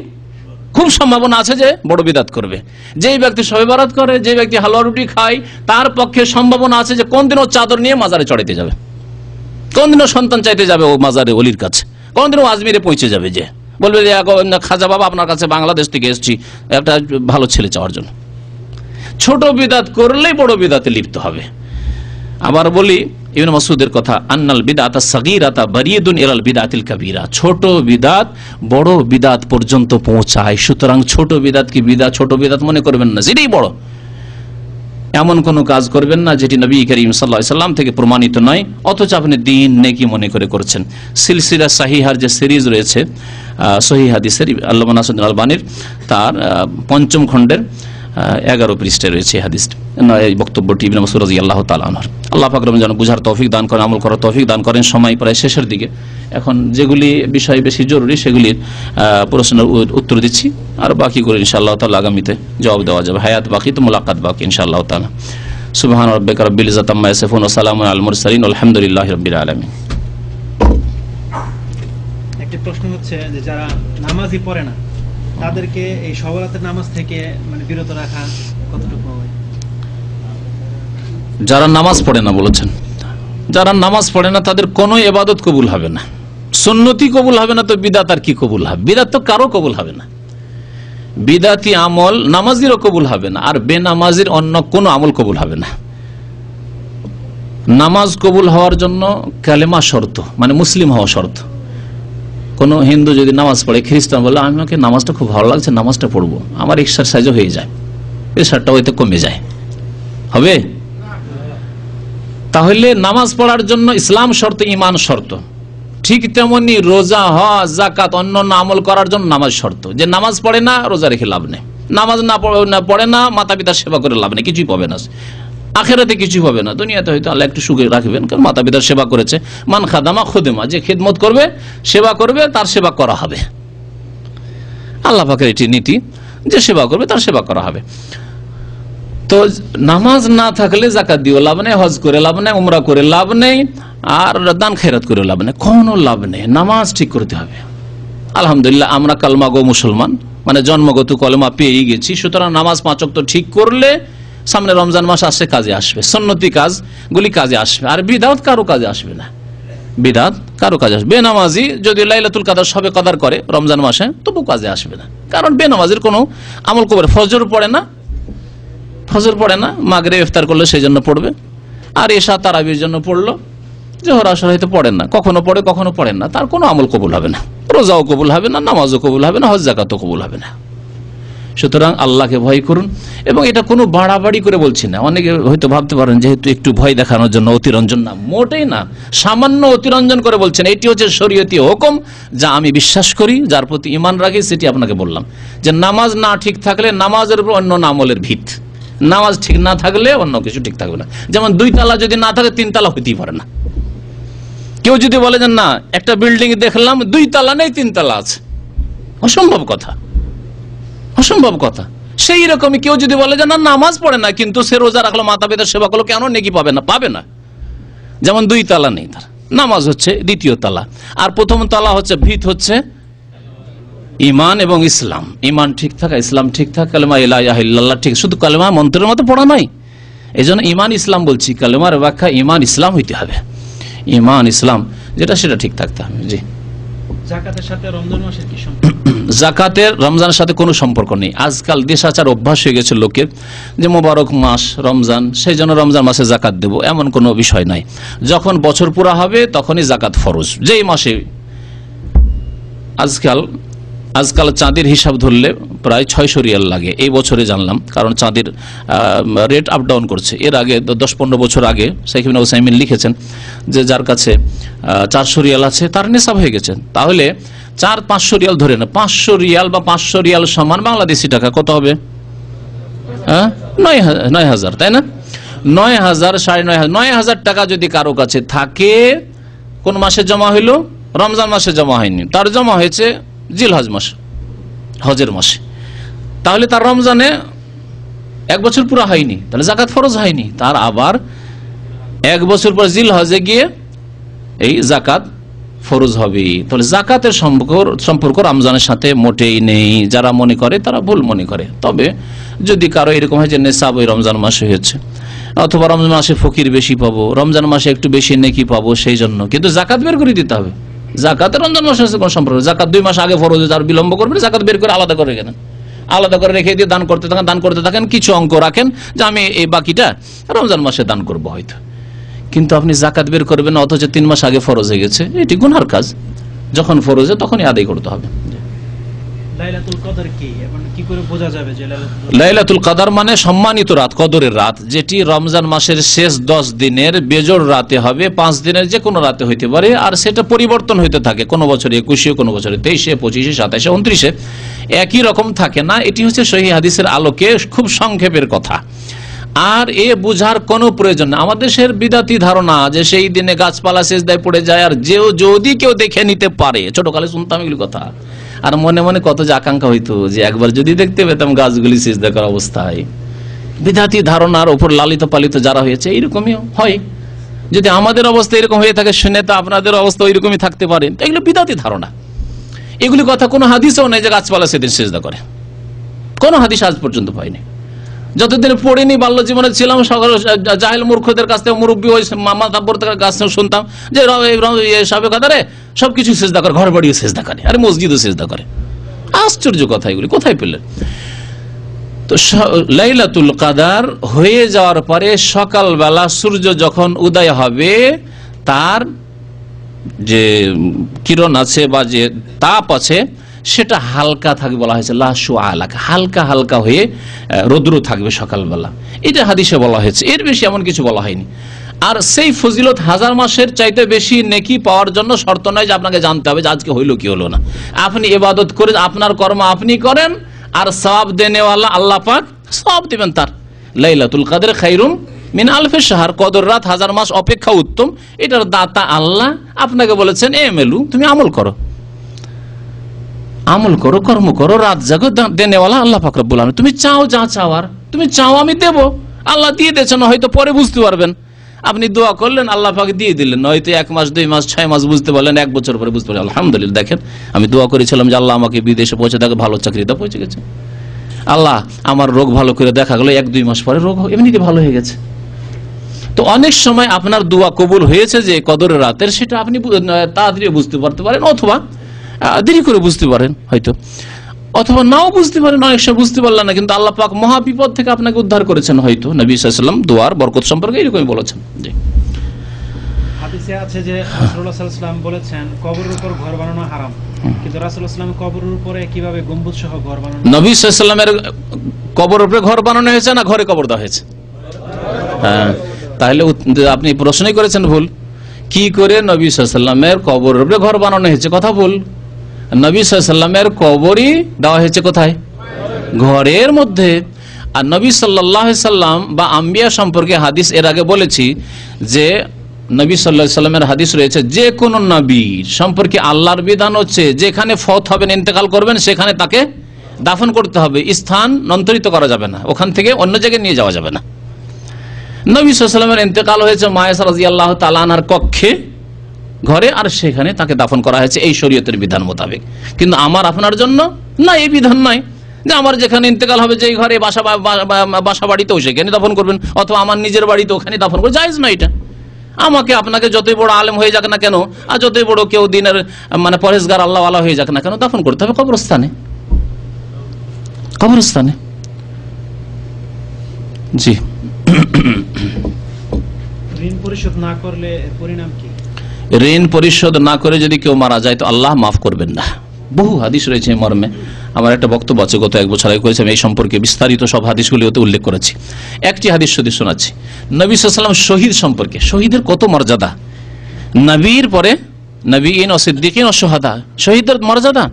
খুব সম্ভাবনা আছে যে বড় বিদআত করবে। যেই ব্যক্তি শবে বরাত করে, যে ব্যক্তি হালুয়া রুটি খায়, তার পক্ষে সম্ভাবনা আছে যে কোনদিনও চাদর নিয়ে মাজারে চড়াইতে যাবে, কোনদিনও সন্তান চাইতে যাবে ও মাজারে অলির কাছে, কোনদিনও আজমিরে পৌঁছে যাবে, যে বলবে যে খাজা বাবা আপনার কাছে বাংলাদেশ থেকে এসেছি একটা ভালো ছেলে চাওয়ার জন্য। ছোট বিদআত করলেই বড় বিদআতে লিপ্ত হবে। আবার বলি ইবনে মাসউদের কথা, আন্নাল বিদআতা সাগীরাতা বারিদুন ইলাল বিদআতিল কাবীরা, ছোট বিদআত বড় বিদআত পর্যন্ত পৌঁছায়। সুতরাং ছোট বিদআত কি বিদআত, ছোট বিদআত মনে করবেন না, সেটাই বড়। এমন কোন কাজ করবেন না যেটি নবী করিম সাল্লাল্লাহু আলাইহি ওয়াসাল্লাম থেকে প্রমাণিত নয়, অথচ আপনি দিন নেকি মনে করে করছেন। সিলসিলা সাহিহার যে সিরিজ রয়েছে সহিহ হাদিসের, আল্লামা নাসিরুদ্দিন আলবানীর, তার 5ম খণ্ডের 11 পৃষ্ঠায় রয়েছে হাদিসটি, এই বক্তব্যটি ইবনে মাসউদ রাদিয়াল্লাহু তাআলা আনহু। আল্লাহ পাক রব্বুল যেন বুঝার তৌফিক দান করেন, আমল করার তৌফিক দান করেন। সময় প্রায় শেষের দিকে, এখন যেগুলি বিষয় বেশি জরুরি সেগুলির প্রশ্নের উত্তর দিচ্ছি, আর বাকি করে ইনশাআল্লাহ তাআলা আগামীতে জবাব দেওয়া যাবে। হায়াত বাকি তো মুলাকাত বাকি ইনশাআল্লাহ তাআলা। সুবহান রাব্বিকা রাব্বিল ইজ্জাতি আম্মা ইয়াসিফুন ওয়া সালামুন আলাল মুরসালিন আলহামদুলিল্লাহি রাব্বিল আলামিন। একটা প্রশ্ন হচ্ছে যে যারা নামাজই পড়ে না তাদেরকে এই শবে বরাতের নামাজ থেকে মানে বিরত রাখা কতটুকু হবে? যারা নামাজ পড়ে না বলেছেন, যারা নামাজ পড়ে না তাদের কোনো ইবাদত কবুল হবে না, সুন্নতি কবুল হবে না, তো বিদআত আর কি কবুল হবে? বিদআত তো কারো কবুল হবে না, বিদআতি আমল নামাজিরও কবুল হবে না, আর বেনামাজির অন্য কোনো আমল কবুল হবে না। নামাজ কবুল হওয়ার জন্য কালেমা শর্ত, মানে মুসলিম হওয়া শর্ত। কোনো হিন্দু যদি নামাজ পড়ে, খ্রিস্টান বলে আমাকে নামাজটা খুব ভালো লাগছে, নামাজটা পড়বো, আমার এক্সারসাইজও হয়ে যায়, প্রেশারটা হয়তো কমে যায়, হবে? তাহলে নামাজ পড়ার জন্য ইসলাম শর্ত, ঈমান শর্ত। ঠিক তেমনি রোজা, হজ, যাকাত, অন্য আমল করার জন্য নামাজ শর্ত। যে নামাজ পড়ে না, রোজা রেখে লাভ নেই, নামাজ না পড়ে না, মাতা পিতার সেবা করে লাভ নেই, কিছুই পাবে না, আখেরাতে কিছু হবে না। দুনিয়াতে হয়তো আল্লাহ একটু সুখে রাখবেন, কারণ মাতা পিতার সেবা করেছে। মান খাদামা খুদেমা, যে খেদমত করবে, সেবা করবে, তার সেবা করা হবে। আল্লাহ পাকের এটি নীতি যে সেবা করবে তার সেবা করা হবে। তো নামাজ না থাকলে যাকাত দিও লাভ নেই, হজ করে লাভ নেই, উমরা করে লাভ নেই, আর দান খেরাত করে লাভ নেই, কোনো লাভ নেই। নামাজ ঠিক করতে হবে। আলহামদুলিল্লাহ আমরা কালমাগো মুসলমান, মানে জন্মগত কলেমা পেয়ে গেছি। সুতরাং নামাজ 5 ওয়াক্ত ঠিক করলে সামনে রমজান মাস আসছে, কাজে আসবে, সুন্নতি কাজগুলি কাজে আসবে, আর বিদআত কারো কাজে আসবে না। বিদআত কারো কাজে আসবে। বেনামাজি যদি লাইলাতুল কদর সবে কদর করে রমজান মাসে, তবু কাজে আসবে না, কারণ বেনামাজির কোনো আমল করবে। ফজর পড়ে না, ফজর পড়ে না, মাগরিব ইফতার করলে সেই জন্য পড়বে, আর এশা তারাবির জন্য পড়লো, জোহর আসর হয়তো পড়েন না, কখনো পড়ে কখনো পড়েন না, তার কোনো আমল কবুল হবে না, রোজাও কবুল হবে না, নামাজও কবুল হবে না, হজ যাকাতও কবুল হবে না। সুতরাং আল্লাহকে ভয় করুন। এবং এটা কোনো বাড়াবাড়ি করে বলছি না, অনেকে হয়তো ভাবতে পারেন যেহেতু একটু ভয় দেখানোর জন্য অতিরঞ্জন, না, মোটেই না, সামান্য অতিরঞ্জন করে বলছেন। এটি হচ্ছে শরীয়তি হুকুম, যা আমি বিশ্বাস করি, যার প্রতি ঈমান রাখি, সেটি আপনাকে বললাম। যে নামাজ না ঠিক থাকলে নামাজের উপর অন্য আমলের ভিত, নামাজ ঠিক না থাকলে অন্য কিছু ঠিক থাকবে না। যেমন 2 তালা যদি না থাকে 3 তালা হইতেই পারে না। কেউ যদি বলে যে না একটা বিল্ডিং দেখলাম 2 তালা নেই 3 তালা আছে, অসম্ভব কথা, অসম্ভব কথা। সেই রকমই কেউ যদি বলে যে না নামাজ পড়ে না কিন্তু সে রোজা রাখলো, মাতা পিতার সেবা করলো, কেন নেকি পাবে না? পাবে না। যেমন 2 তালা নেই তার, নামাজ হচ্ছে 2য় তালা, আর 1ম তালা হচ্ছে ভিত হচ্ছে ঈমান এবং ইসলাম। ঈমান ঠিক থাকা, ইসলাম ঠিক থাকা, কালেমা লা ইলাহা ইল্লাল্লাহ ঠিক, শুধু কালেমা মন্ত্রের মতো পড়া নয়। এই জন্য ঈমান ইসলাম বলছি, কালেমার ব্যাখ্যা ঈমান ইসলাম হইতে হবে। ঈমান ইসলাম যেটা সেটা ঠিক থাকতে হবে। জি। যাকাতের সাথে রমজান মাসের কি সম্পর্ক? যাকাতের রমজানের সাথে কোনো সম্পর্ক নেই। আজকাল দেশাচার অভ্যাস হয়ে গেছে লোকের যে মোবারক মাস রমজান, সেই জন্য রমজান মাসে যাকাত দেব, এমন কোনো বিষয় নাই। যখন বছর পুরা হবে তখনই যাকাত ফরজ, যেই মাসে। আজকাল চাঁদের হিসাব ধরলে প্রায় 600 রিয়াল লাগে, এই বছরে জানলাম, কারণ চাঁদের রেট আপ ডাউন করছে। এর আগে 10-15 বছর আগে শেখ ইবনে উসাইমিন লিখেছেন যে যার কাছে 400 রিয়াল আছে তার নিসাব হয়ে গেছে। তাহলে 400-500 রিয়াল ধরে না, 500 রিয়াল বা 500 রিয়াল সমান বাংলাদেশি টাকা কত হবে? 9,000, তাই না? 9,000, 9,500, 9,000 টাকা যদি কারো কাছে থাকে, কোন মাসে জমা হইল? রমজান মাসে জমা হয়নি, তার জমা হয়েছে জিলহজ মাসে, হজের মাসে। তাহলে তার রমজানে 1 বছর পুরা হয়নি, তাহলে যাকাত ফরজ হয়নি। তার আবার 1 বছর পর জিলহজে গিয়ে এই যাকাত ফরজ হবে। তাহলে যাকাতের সম্পর্ক রমজানের সাথে মোটেই নেই। যারা মনে করে তারা ভুল মনে করে। তবে যদি কারো এরকম হয় যে নেশাব ওই রমজান মাসে হয়েছে, অথবা রমজান মাসে ফকির বেশি পাবো, রমজান মাসে একটু বেশি নেকি পাবো, সেই জন্য কিন্তু যাকাত বের করে দিতে হবে। যাকাতের রমজান মাসের সাথে কোনো সম্পর্ক, যাকাত 2 মাস আগে ফরজ, যার বিলম্ব করবে যাকাত বের করে আলাদা করে রাখেন, আলাদা করে রেখে দিয়ে দান করতে থাকেন, কিছু অঙ্ক রাখেন যে আমি এই বাকিটা রমজান মাসে দান করবো হয়তো। কিন্তু আপনি যাকাত বের করবেন অথচ 3 মাস আগে ফরজ হয়ে গেছে, এটি গুনার কাজ। যখন ফরজ হয় তখনই আদায় করতে হবে। লাইলাতুল কদর কি এবং কি করে বোঝা যাবে যে লাইলাতুল কদর মানে সম্মানিত রাত, কদরের রাত, যেটি রমজান মাসের শেষ 10 দিনের বেজোড় রাতে হবে। 5 দিনের যে কোনো রাতে হইতে পারে, আর সেটা পরিবর্তন হইতে থাকে, কোনো বছরে 21, কোনো বছরে 23, 25, 27, 29, একই রকম থাকে না। এটি হচ্ছে সহিহ হাদিসের আলোকে খুব সংক্ষেপের কথা। আর এ বুঝার কোনো প্রয়োজন না। আমাদের দেশের বিদাতি ধারণা যে সেই দিনে গাছপালা সেজদায় পড়ে যায়, আর যদি কেউ দেখে নিতে পারে, ছোটকালে শুনতাম এগুলি কথা, আর মনে মনে কত যে আকাঙ্ক্ষা হইতো যে একবার যদি দেখতে পেতাম গাছগুলি সিজদা করা অবস্থায়। বিদাতি ধারণার উপর লালিত পালিত যারা হয়েছে এইরকমই হয়। যদি আমাদের অবস্থা এরকম হয়ে থাকে শুনে তো আপনাদের অবস্থা ওইরকমই থাকতে পারে। এগুলো বিদাতি ধারণা, এগুলি কথা কোনো হাদিসেও নেই যে গাছপালা সেদিন সিজদা করে, কোনো হাদিস আজ পর্যন্ত পাইনি। যতদিন পড়িনি, বাল্য জীবনে ছিলাম, জাহেল মূর্খদের কাছ থেকে, মুরব্বী ওই মাতাব্বরদের কাছ থেকে শুনতাম যে সবে কাদারে সবকিছু সিজদা করে, ঘর বাড়িও সিজদা করে, আরে মসজিদও সিজদা করে। আশ্চর্য কথা, এগুলি কোথায় পেলেন? তো লাইলাতুল কদর হয়ে যাওয়ার পরে সকালবেলা সূর্য যখন উদয় হবে, তার যে কিরণ আছে বা যে তাপ আছে সেটা হালকা থাকবে, বলা হয়েছে লা শুআ আলাকা, হালকা হালকা হয়ে রৌদ্র থাকবে সকালবেলা, এটা হাদিসে বলা হয়েছে। এর বেশি এমন কিছু বলা হয়নি। আর সেই ফজিলত 1000 মাসের চাইতে বেশি নেকি পাওয়ার জন্য শর্ত নয় যে আপনাকে জানতে হবে যে আজকে হইলো কি হলো না। আপনি ইবাদত করে আপনার কর্ম আপনি করেন, আর সওয়াব দেনেওয়ালা আল্লাহ পাক সওয়াব দিবেন তার। লাইলাতুল কদর খায়রুম মিন আলফি শাহর, কদর রাত 1000 মাস অপেক্ষা উত্তম। এটার দাতা আল্লাহ। আপনাকে বলেছেন এমেলু, তুমি আমল করো, আমল করো, কর্ম করো, রাত জাগো, দেনেওয়ালা আল্লাহ পাক রব্বুল আলামিন। তুমি চাও যা চাওয়ার, তুমি চাও আমি দেব, আল্লাহ দিয়ে দিয়েছেন, হয়তো পরে বুঝতে পারবেন। আপনি দোয়া করলেন, আল্লাহ পাক দিয়ে দিলেন, হয়তো 1 মাস 2 মাস 6 মাস বুঝতে পারলেন, 1 বছর পরে বুঝতে পারলেন। আলহামদুলিল্লাহ, দেখেন আমি দোয়া করেছিলাম যে আল্লাহ আমাকে বিদেশে পৌঁছে থাকে, ভালো চাকরিটা পৌঁছে গেছে, আল্লাহ আমার রোগ ভালো করে দেখা গেলো, 1-2 মাস পরে রোগ এমনিতে ভালো হয়ে গেছে। তো অনেক সময় আপনার দোয়া কবুল হয়েছে যে কদরের রাতের, সেটা আপনি তাড়াতাড়ি বুঝতে পারতে পারেন, অথবা দেরি করে বুঝতে পারেন হয়তো, অথবা নাও বুঝতে পারেন, অনেক সময় বুঝতে পারলেন না, কিন্তু আল্লাহ পাক মহা বিপদ থেকে আপনাকে উদ্ধার করেছেন হয়তো। নবী সাল্লাল্লাহু আলাইহি ওয়াসাল্লাম দোয়ার বরকত সম্পর্কে এরকমই বলেছেন। জি। হাদিসে আছে যে রাসূলুল্লাহ সাল্লাল্লাহু আলাইহি ওয়াসাল্লাম বলেছেন কবরের উপর ঘর বানানো হারাম, কিন্তু রাসূলুল্লাহ সাল্লাল্লাহু আলাইহি ওয়াসাল্লাম কবরের উপরে কিভাবে গম্বুজ সহ ঘর বানানো? নবী সাল্লাল্লাহু আলাইহি ওয়াসাল্লামের কবরের উপরে ঘর বানানো হয়েছে না ঘরে কবর দেওয়া হয়েছে? হ্যাঁ, তাহলে আপনি প্রশ্নই করেছেন ভুল। কি করে নবী সাল্লাল্লাহু আলাইহি ওয়াসাল্লামের কবরের উপরে ঘর বানানো হয়েছে? কথা ভুল। নবী সাল্লাল্লাহু আলাইহি ওয়াসাল্লামের কবরই দেওয়া হয়েছে কোথায়? ঘরের মধ্যে। আর নবী সাল্লাল্লাহু আলাইহি ওয়াসাল্লাম বা আম্বিয়া সম্পর্কে হাদিস এর আগে বলেছি যে নবী সাল্লাল্লাহু আলাইহি ওয়াসাল্লামের হাদিস রয়েছে যে কোন নবী সম্পর্কে আল্লাহর বিধান হচ্ছে যেখানে ফত হবেন, ইন্তেকাল করবেন, সেখানে তাকে দাফন করতে হবে, স্থান নন্তরিত করা যাবে না, ওখান থেকে অন্য জায়গায় নিয়ে যাওয়া যাবে না। নবী সাল্লাল্লাহু আলাইহি ওয়াসাল্লামের ইন্তেকাল হয়েছে মায়েশা রাদিয়াল্লাহু তাআলা আনহার কক্ষে, ঘরে, আর সেখানে তাকে দাফন করা হয়েছে এই শরীয়তের বিধান মোতাবেক। কিন্তু আমার আপনার জন্য না, এই বিধান নাই যে আমার যেখানে ইন্তেকাল হবে, যেই ঘরে বাসা বাড়িতেও সেখানে দাফন করবেন, অথবা আমার নিজের বাড়িতে ওখানে দাফন করবেন, জায়েজ না এটা। আমাকে আপনাকে যতই বড় আলেম হয়ে যাক না কেন, আর যতই বড় কেউ দিনের মানে পরেশগার আল্লাহওয়ালা হয়ে যাক না কেন, দাফন করতে হবে কবরস্থানে, কবরস্থানে। জি। ঋণ পরিশোধ না করলে পরিণাম কি? ঋণ পরিশোধ না করে যদি কেউ মারা যায় তো আল্লাহ মাফ করবেন না। বহু হাদিস রয়েছে এই মর্মে। আমার একটা বক্তব্য আছে, গত 1 বছর আগে করেছি, আমি এই সম্পর্কে বিস্তারিত সব হাদিসগুলিতে উল্লেখ করেছি। একটি হাদিস শুধু শোনাচ্ছি নবী সাল্লাল্লাহু আলাইহি ওয়াসাল্লাম শহীদ সম্পর্কে। শহীদের কত মর্যাদা! নবীর পরে নবীন ও সিদ্দিকিন ও শুহাদা, শহীদের মর্যাদা।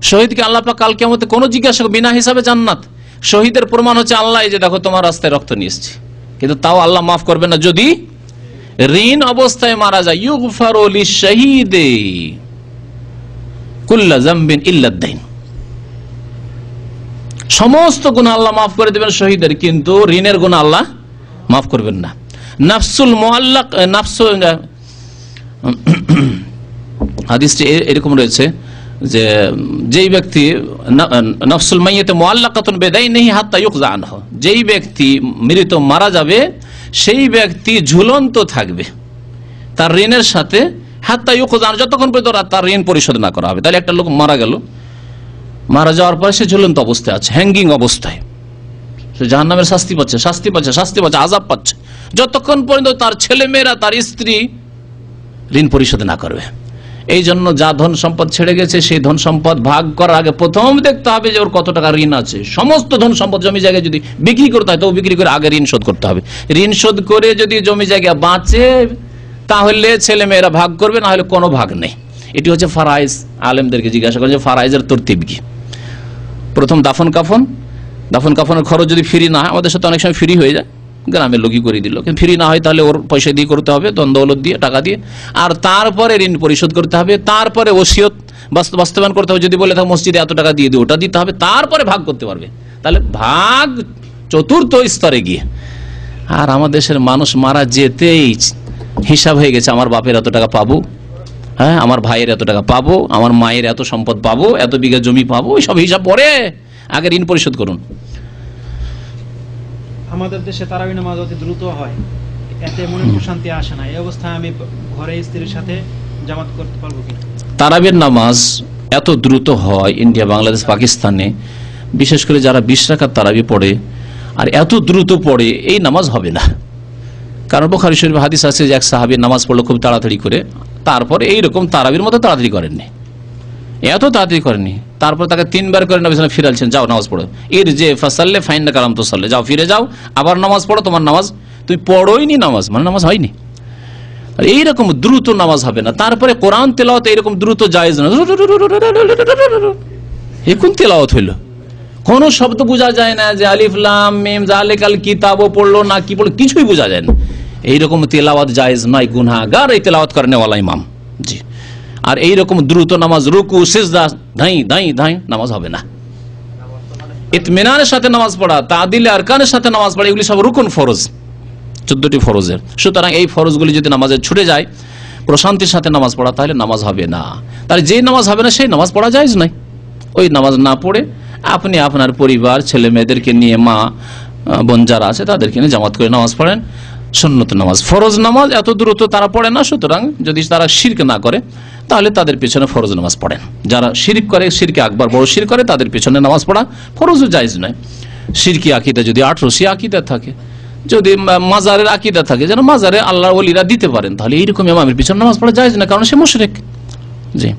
শহীদকে আল্লাহ পাক কাল কিয়ামতে কোনো জিজ্ঞাসা বিনা হিসাবে জান্নাত। শহীদের প্রমাণ হচ্ছে আল্লাহ এই যে দেখো তোমার রাস্তায় রক্ত নিয়ে এসেছি, কিন্তু তাও আল্লাহ মাফ করবেন না যদি ঋণ অবস্থায় মারা যায়। ইউগফারু লিশ-শাহীদি কুল্লা যামবিন ইল্লা আদ-দাইন, সমস্ত গুনাহ আল্লাহ মাফ করে দেবেন শহীদের, কিন্তু ঋণের গুনাহ আল্লাহ মাফ করবেন না। নাফসুল মুআল্লাক, হাদিসটি এরকম রয়েছে যে যেই ব্যক্তি নাফসুল মাইয়িত মুআল্লাকাতুন বিদাইনিহি হাত্তা ইউকযা আনহু, যেই ব্যক্তি মৃত মারা যাবে সেই ব্যক্তি ঝুলন্ত থাকবে তার ঋণের সাথে, হাত্তা ইউকযা, যতক্ষণ পর্যন্ত তার ঋণ পরিশোধ না করা হবে। তাহলে একটা লোক মারা গেল, মারা যাওয়ার পরে সে ঝুলন্ত অবস্থায় আছে, হ্যাঙ্গিং অবস্থায়, সে জাহান্নামের শাস্তি পাচ্ছে, শাস্তি পাচ্ছে, শাস্তি পাচ্ছে, আযাব পাচ্ছে, যতক্ষণ পর্যন্ত তার ছেলে মেয়েরা, তার স্ত্রী ঋণ পরিশোধ না করবে। এই জন্য যা ধন সম্পদ ছেড়ে গেছে সেই ধন সম্পদ ভাগ করার আগে প্রথম দেখতে হবে যে ওর কত টাকা ঋণ আছে। সমস্ত ধন সম্পদ জমি জায়গায় যদি বিক্রি করতে হয় তো বিক্রি করে আগে ঋণ শোধ করতে হবে। ঋণ শোধ করে যদি জমি জায়গা বাঁচে তাহলে ছেলে মেয়েরা ভাগ করবে, না হলে কোনো ভাগ নেই। এটি হচ্ছে ফারাইজ। আলেমদেরকে জিজ্ঞাসা করে যে ফারাইজের তরতিব কি? প্রথম দাফন কাফনের খরচ যদি ফ্রি না হয়, আমাদের সাথে অনেক সময় ফ্রি হয়ে যায়, গ্রামের লোকই করে দিল, কিন্তু ফ্রি না হয় তাহলে ওর পয়সা দিয়ে করতে হবে, ধন দৌলত দিয়ে, টাকা দিয়ে, আর তারপরে ঋণ পরিশোধ করতে হবে, তারপরে ওসিয়ত বাস্তবায়ন করতে হবে। যদি বলে থাকে মসজিদে এত টাকা দিয়ে দিই, ওটা দিতে হবে, তারপরে ভাগ করতে পারবে। তাহলে ভাগ চতুর্থ স্তরে গিয়ে। আর আমাদের দেশের মানুষ মারা যেতেই হিসাব হয়ে গেছে, আমার বাপের এত টাকা পাবো, হ্যাঁ, আমার ভাইয়ের এত টাকা পাবো, আমার মায়ের এত সম্পদ পাবো, এত বিঘা জমি পাবো, সব হিসাব পরে আগে ঋণ পরিশোধ করুন। আমাদের দেশে তারাবি নামাজ অতি দ্রুত হয়, এতে মনে প্রশান্তি আসে না। এই অবস্থায় আমি ঘরে স্ত্রীর সাথে জামাত করতে পারবো কিনা? তারাবির নামাজ এত দ্রুত হয় ইন্ডিয়া, বাংলাদেশ, পাকিস্তানে, বিশেষ করে যারা 20 রাকাত তারাবি পড়ে আর এত দ্রুত পড়ে, এই নামাজ হবে না। কারণ বুখারী শরীফে হাদিস আছে যে এক সাহাবী নামাজ পড়লো খুব তাড়াতাড়ি করে, তারপরে এইরকম তারাবির মতো তাড়াতাড়ি করেননি, এত তাড়াতাড়ি করেনি, তারপর তাকে 3 বার করে নবী সাল্লাল্লাহু আলাইহি ওয়াসাল্লাম ফিরালছেন, যাও নামাজ পড়ো, যে ফাসাল্লি ফাইন্না কালাম তো সাল্লে, যাও ফিরে যাও, আবার নামাজ পড়ো, তোমার নামাজ তুমি পড়োইনি, নামাজ মানে নামাজ হয়নি। আর এইরকম দ্রুত নামাজ হবে না। তারপরে কোরআন তেলাওয়াত এইরকম দ্রুত জায়েজ না। এ কোন তেলাওয়াত হইল? কোন শব্দ বোঝা যায় না, যে আলিফ লাম মিম যালিকাল কিতাবও পড়লো না কি পড়লো, কিছুই বোঝা যায় না। এইরকম তেলাওয়াত জায়েজ নয়, গুনাহগার এই তেলাওয়াত করেন ওয়ালা ইমাম। জি। আর এইরকম দ্রুত নামাজ, রুকু সিজদা ধাই ধাই ধাই, নামাজ হবে না। ইতমিনানের সাথে নামাজ পড়া, তাদিলে আরকানের সাথে নামাজ পড়া, এগুলি সব রুকুন ফরজ, 14টি ফরজের। সুতরাং এই ফরজগুলি যদি নামাজে ছুটে যায়, প্রশান্তির সাথে নামাজ পড়া, তাহলে নামাজ হবে না। তাহলে যেই নামাজ হবে না সেই নামাজ পড়া জায়েজ নাই। ওই নামাজ না পড়ে আপনি আপনার পরিবার, ছেলে মেয়েদেরকে নিয়ে, মা বোন যারা আছে তাদেরকে নিয়ে জামাত করে নামাজ পড়েন। সুন্নত নামাজ, ফরজ নামাজ এত দ্রুত তারা পড়ে না। সুতরাং যদি তারা শিরক না করে তাহলে তাদের পেছনে ফরজ নামাজ পড়েন। যারা শিরক করে, শিরকে আকবার, বড় শিরক করে, তাদের পেছনে নামাজ পড়া ফরজও জায়েজ নয়। শিরকি আকীদা যদি আটরসি আকীদা থাকে যদি মাজারের আকীদা থাকে যেন মাজারে আল্লাহর ওলিরা দিতে পারেন, তাহলে এইরকম ইমামের পিছনে নামাজ পড়া যায় না, কারণ সে মুশরিক। জি,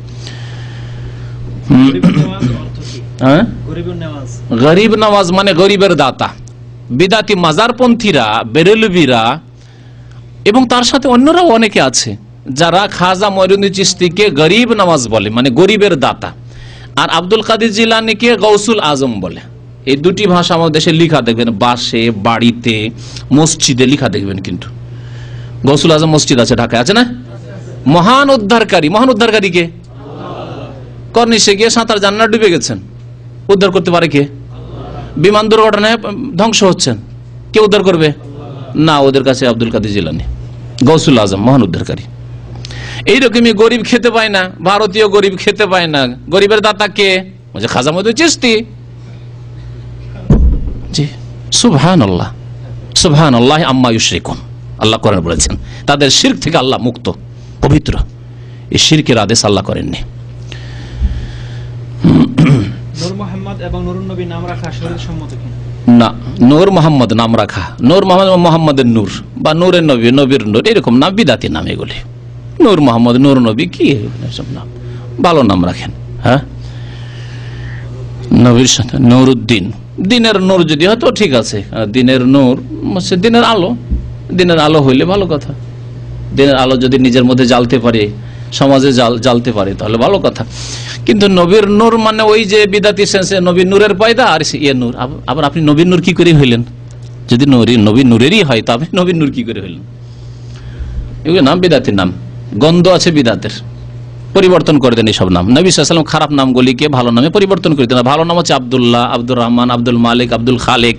গরিবের নামাজ অর্থ কি? হ্যাঁ, গরিবের নামাজ, গরিব নামাজ মানে গরিবের দাতা। বিদাতি মাজারপন্থীরা, বেরেলভিরা এবং তার সাথে অন্যরাও অনেকে আছে যারা খাজা মঈনুদ্দিন চিশতিকে গরিব নামাজ বলে, মানে গরিবের দাতা, আর আব্দুল কাদের জিলানীকে গৌসুল আজম বলে। এই দুটি ভাষা আমাদের দেশে লিখা দেখবেন, বাসে, বাড়িতে, মসজিদে লিখা দেখবেন। কিন্তু গৌসুল আজম মসজিদ আছে ঢাকায়, আছে না? মহান উদ্ধারকারী, মহান উদ্ধারকারী কে? কর্নিশে গিয়ে সাঁতার জান্নাত ডুবে গেছেন, উদ্ধার করতে পারে কে? বিমান দুর্ঘটনায় ধ্বংস হচ্ছেন, কে উদ্ধার করবে? না, ওদের কাছে আব্দুল কাদের জিলানী, গৌসুল আজম, মহান উদ্ধারকারী। এইরকমই গরিব খেতে পায় না, ভারতীয় গরিব খেতে পায় না, গরিবের দাতা কে? খাজা মঈনুদ্দিন চিশতি। জি, সুবহানাল্লাহ, সুবহানাল্লাহ আম্মা ইউশরিকুন। আল্লাহ কোরআনে বলেছেন তাদের শিরক থেকে আল্লাহ মুক্ত, পবিত্র। এই শিরকের আদেশ আল্লাহ করেননি। নূর মুহাম্মদ এবং নুরুন নবী নাম রাখা শরীয়ত সম্মত কি? না, নূর মোহাম্মদ নাম রাখা, নূর মোহাম্মদ মোহাম্মদের নূর বা নূরের নবী, নবীর নূর, এরকম নাম বিদাতি নাম। এগুলি নূর মোহাম্মদ, নূর নবী, কি এসব নাম? ভালো নাম রাখেন। হ্যাঁ, নবীর সাথে নূরউদ্দিন, দিনের নূর যদি হয় তো ঠিক আছে। দিনের নূর দিনের আলো, দিনের আলো হইলে ভালো কথা। দিনের আলো যদি নিজের মধ্যে জ্বালতে পারে, সমাজে জ্বালতে পারে, তাহলে ভালো কথা। কিন্তু নবীর নূর মানে ওই যে বিদাতি সেন্সে নবীর নূরের পয়দা, আর ইয়ে নূর। আবার আপনি নবীর নূর কি করে হইলেন? যদি নবীর নূরেরই হয় তো আপনি নবীর নূর কি করে হইলেন? এগুলো নাম বিদাতির নাম, গন্ধ আছে বিদাতের। পরিবর্তন করে দেন এইসব নাম। নবী সাল্লাল্লাহু আলাইহি ওয়াসাল্লাম খারাপ নামগুলিকে ভালো নামে পরিবর্তন করে দেন। ভালো নাম হচ্ছে আব্দুল্লাহ, আব্দুর রহমান, আব্দুল মালিক, আব্দুল খালেক,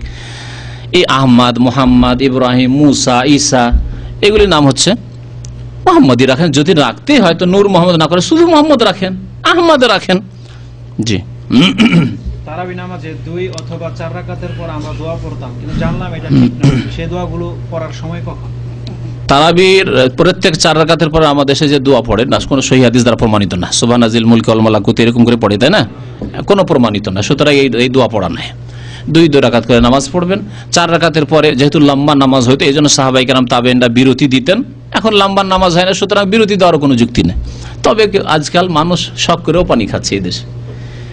এই আহমদ, মোহাম্মদ, ইব্রাহিম, মুসা, ঈসা, এগুলি নাম হচ্ছে মোহাম্মদই রাখেন। যদি রাখতে হয় তো নূর মোহাম্মদ না করে শুধু মোহাম্মদ রাখেন, আহমদ রাখেন। জি, তারাবি নামাজে 2 অথবা 4 রাকাতের পর আমরা দোয়া পড়তাম, কিন্তু জানলাম এটা ঠিক নয়। সেই দোয়াগুলো পড়ার সময় কখন? তারাবির প্রত্যেক 4 রাকাতের পর আমাদের দেশে যে দোয়া পড়ে না, কোনো সহিহ হাদিস দ্বারা প্রমাণিত না। সুবহানাজিল মুলকি ওয়াল মালাকুত এরকম করে পড়ে, তাই না? কোনো প্রমাণিত না। সুতরাং এই দোয়া পড়া নাই। 2 রাকাত করে নামাজ পড়বেন। 4 রাকাতের পরে যেহেতু লম্বা নামাজ হইতো, এই জন্য সাহাবায়ে কেরাম তাবেঈনরা বিরতি দিতেন। এখন লম্বা নামাজ হয় না, সুতরাং বিরতি দেওয়ার কোনো যুক্তি নেই। তবে আজকাল মানুষ শখ করেও পানি খাচ্ছে। এই দেশে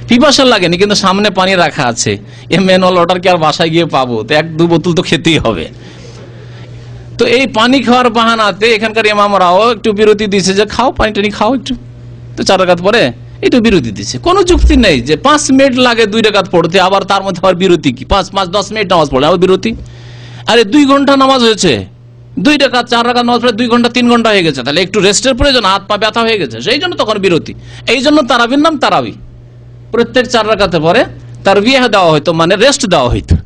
পিপাসা লাগেনি, কিন্তু সামনে পানি রাখা আছে, এ ম্যানুয়াল অর্ডার কি আর বাসায় গিয়ে পাবো? তো 1-2 বোতল তো খেতেই হবে। তো এই পানি খাওয়ার বাহানাতে এখানকার ইমামরাও একটু বিরতি দিচ্ছে, যে খাও, পানি টানি খাও একটু। তো 4 রাকাত পরে একটু বিরতি দিচ্ছে। কোনো যুক্তি নেই যে 5 মিনিট লাগে 2 রাকাত পড়তে, আবার তার মধ্যে আবার বিরতি কি? 5-10 মিনিট নামাজ পড়ে আবার বিরতি? আরে 2 ঘন্টা নামাজ হয়েছে, 2 রাকাত 4 রাকাত নামাজ পড়ে 2 ঘন্টা 3 ঘন্টা হয়ে গেছে, তাহলে একটু রেস্টের প্রয়োজন, হাত পা ব্যথা হয়ে গেছে, সেই জন্য তখন বিরতি। এই জন্য তারাবির নাম তারাবি। প্রত্যেক 4 রাকাতে পরে তারবিয়াহ দেওয়া হইতো, মানে রেস্ট দেওয়া হইতো।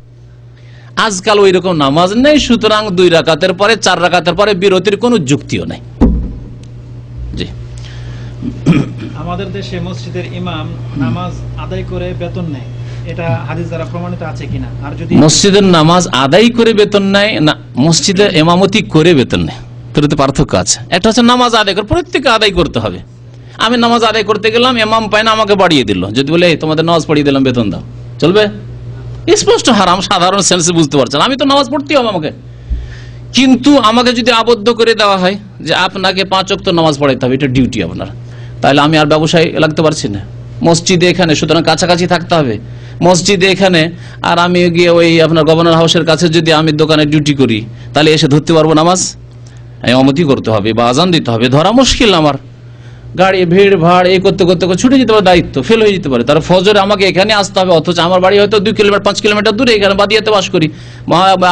আজকাল ওই রকম নামাজ নেই, সুতরাং 2 রাকাতের পরে 4 রাকাতের পরে বিরতির কোনো যুক্তিও নেই। জি, আমাদের দেশে মসজিদের ইমাম নামাজ আদায় করে বেতন নেয়, এটা হাদিস দ্বারা প্রমাণিত আছে কিনা? আর যদি মসজিদের নামাজ আদায় করে বেতন নেয় না, মসজিদে ইমামতি করে বেতন নেয়, দুটোতে পার্থক্য আছে। একটা হচ্ছে নামাজ আদায় করে, প্রত্যেকে আদায় করতে হবে। আমি নামাজ আদায় করতে গেলাম, ইমাম পায় না, আমাকে বাড়িয়ে দিল। যদি বলে তোমাদের নামাজ পড়িয়ে দিলাম, বেতন দাও, চলবে? স্পষ্ট হারাম, সাধারণ সেন্সে বুঝতে পারছেন। আমি তো নামাজ পড়তেই হবে আমাকে। কিন্তু আমাকে যদি আবদ্ধ করে দেওয়া হয় যে আপনাকে 5 ওয়াক্ত নামাজ পড়াইতে হবে, এটা ডিউটি আপনার, তাহলে আমি আর ব্যবসায় লাগতে পারছি না। মসজিদে এখানে, সুতরাং কাছাকাছি থাকতে হবে মসজিদে এখানে। আর আমি গিয়ে ওই আপনার গভর্নর হাউসের কাছে যদি আমি দোকানে ডিউটি করি, তাহলে এসে ধরতে পারবো নামাজ? ইমামতি করতে হবে বা আজান দিতে হবে, ধরা মুশকিল। আমার গাড়ি ভিড় ভাড় এই করতে করতে ছুটে যেতে পারে, দায়িত্ব ফেল হয়ে যেতে পারে। তার ফজরে আমাকে এখানে আসতে হবে, অথচ আমার বাড়ি হয়তো 2 কিলোমিটার 5 কিলোমিটার দূরে, এখানে বাদিয়াতে বাস করি,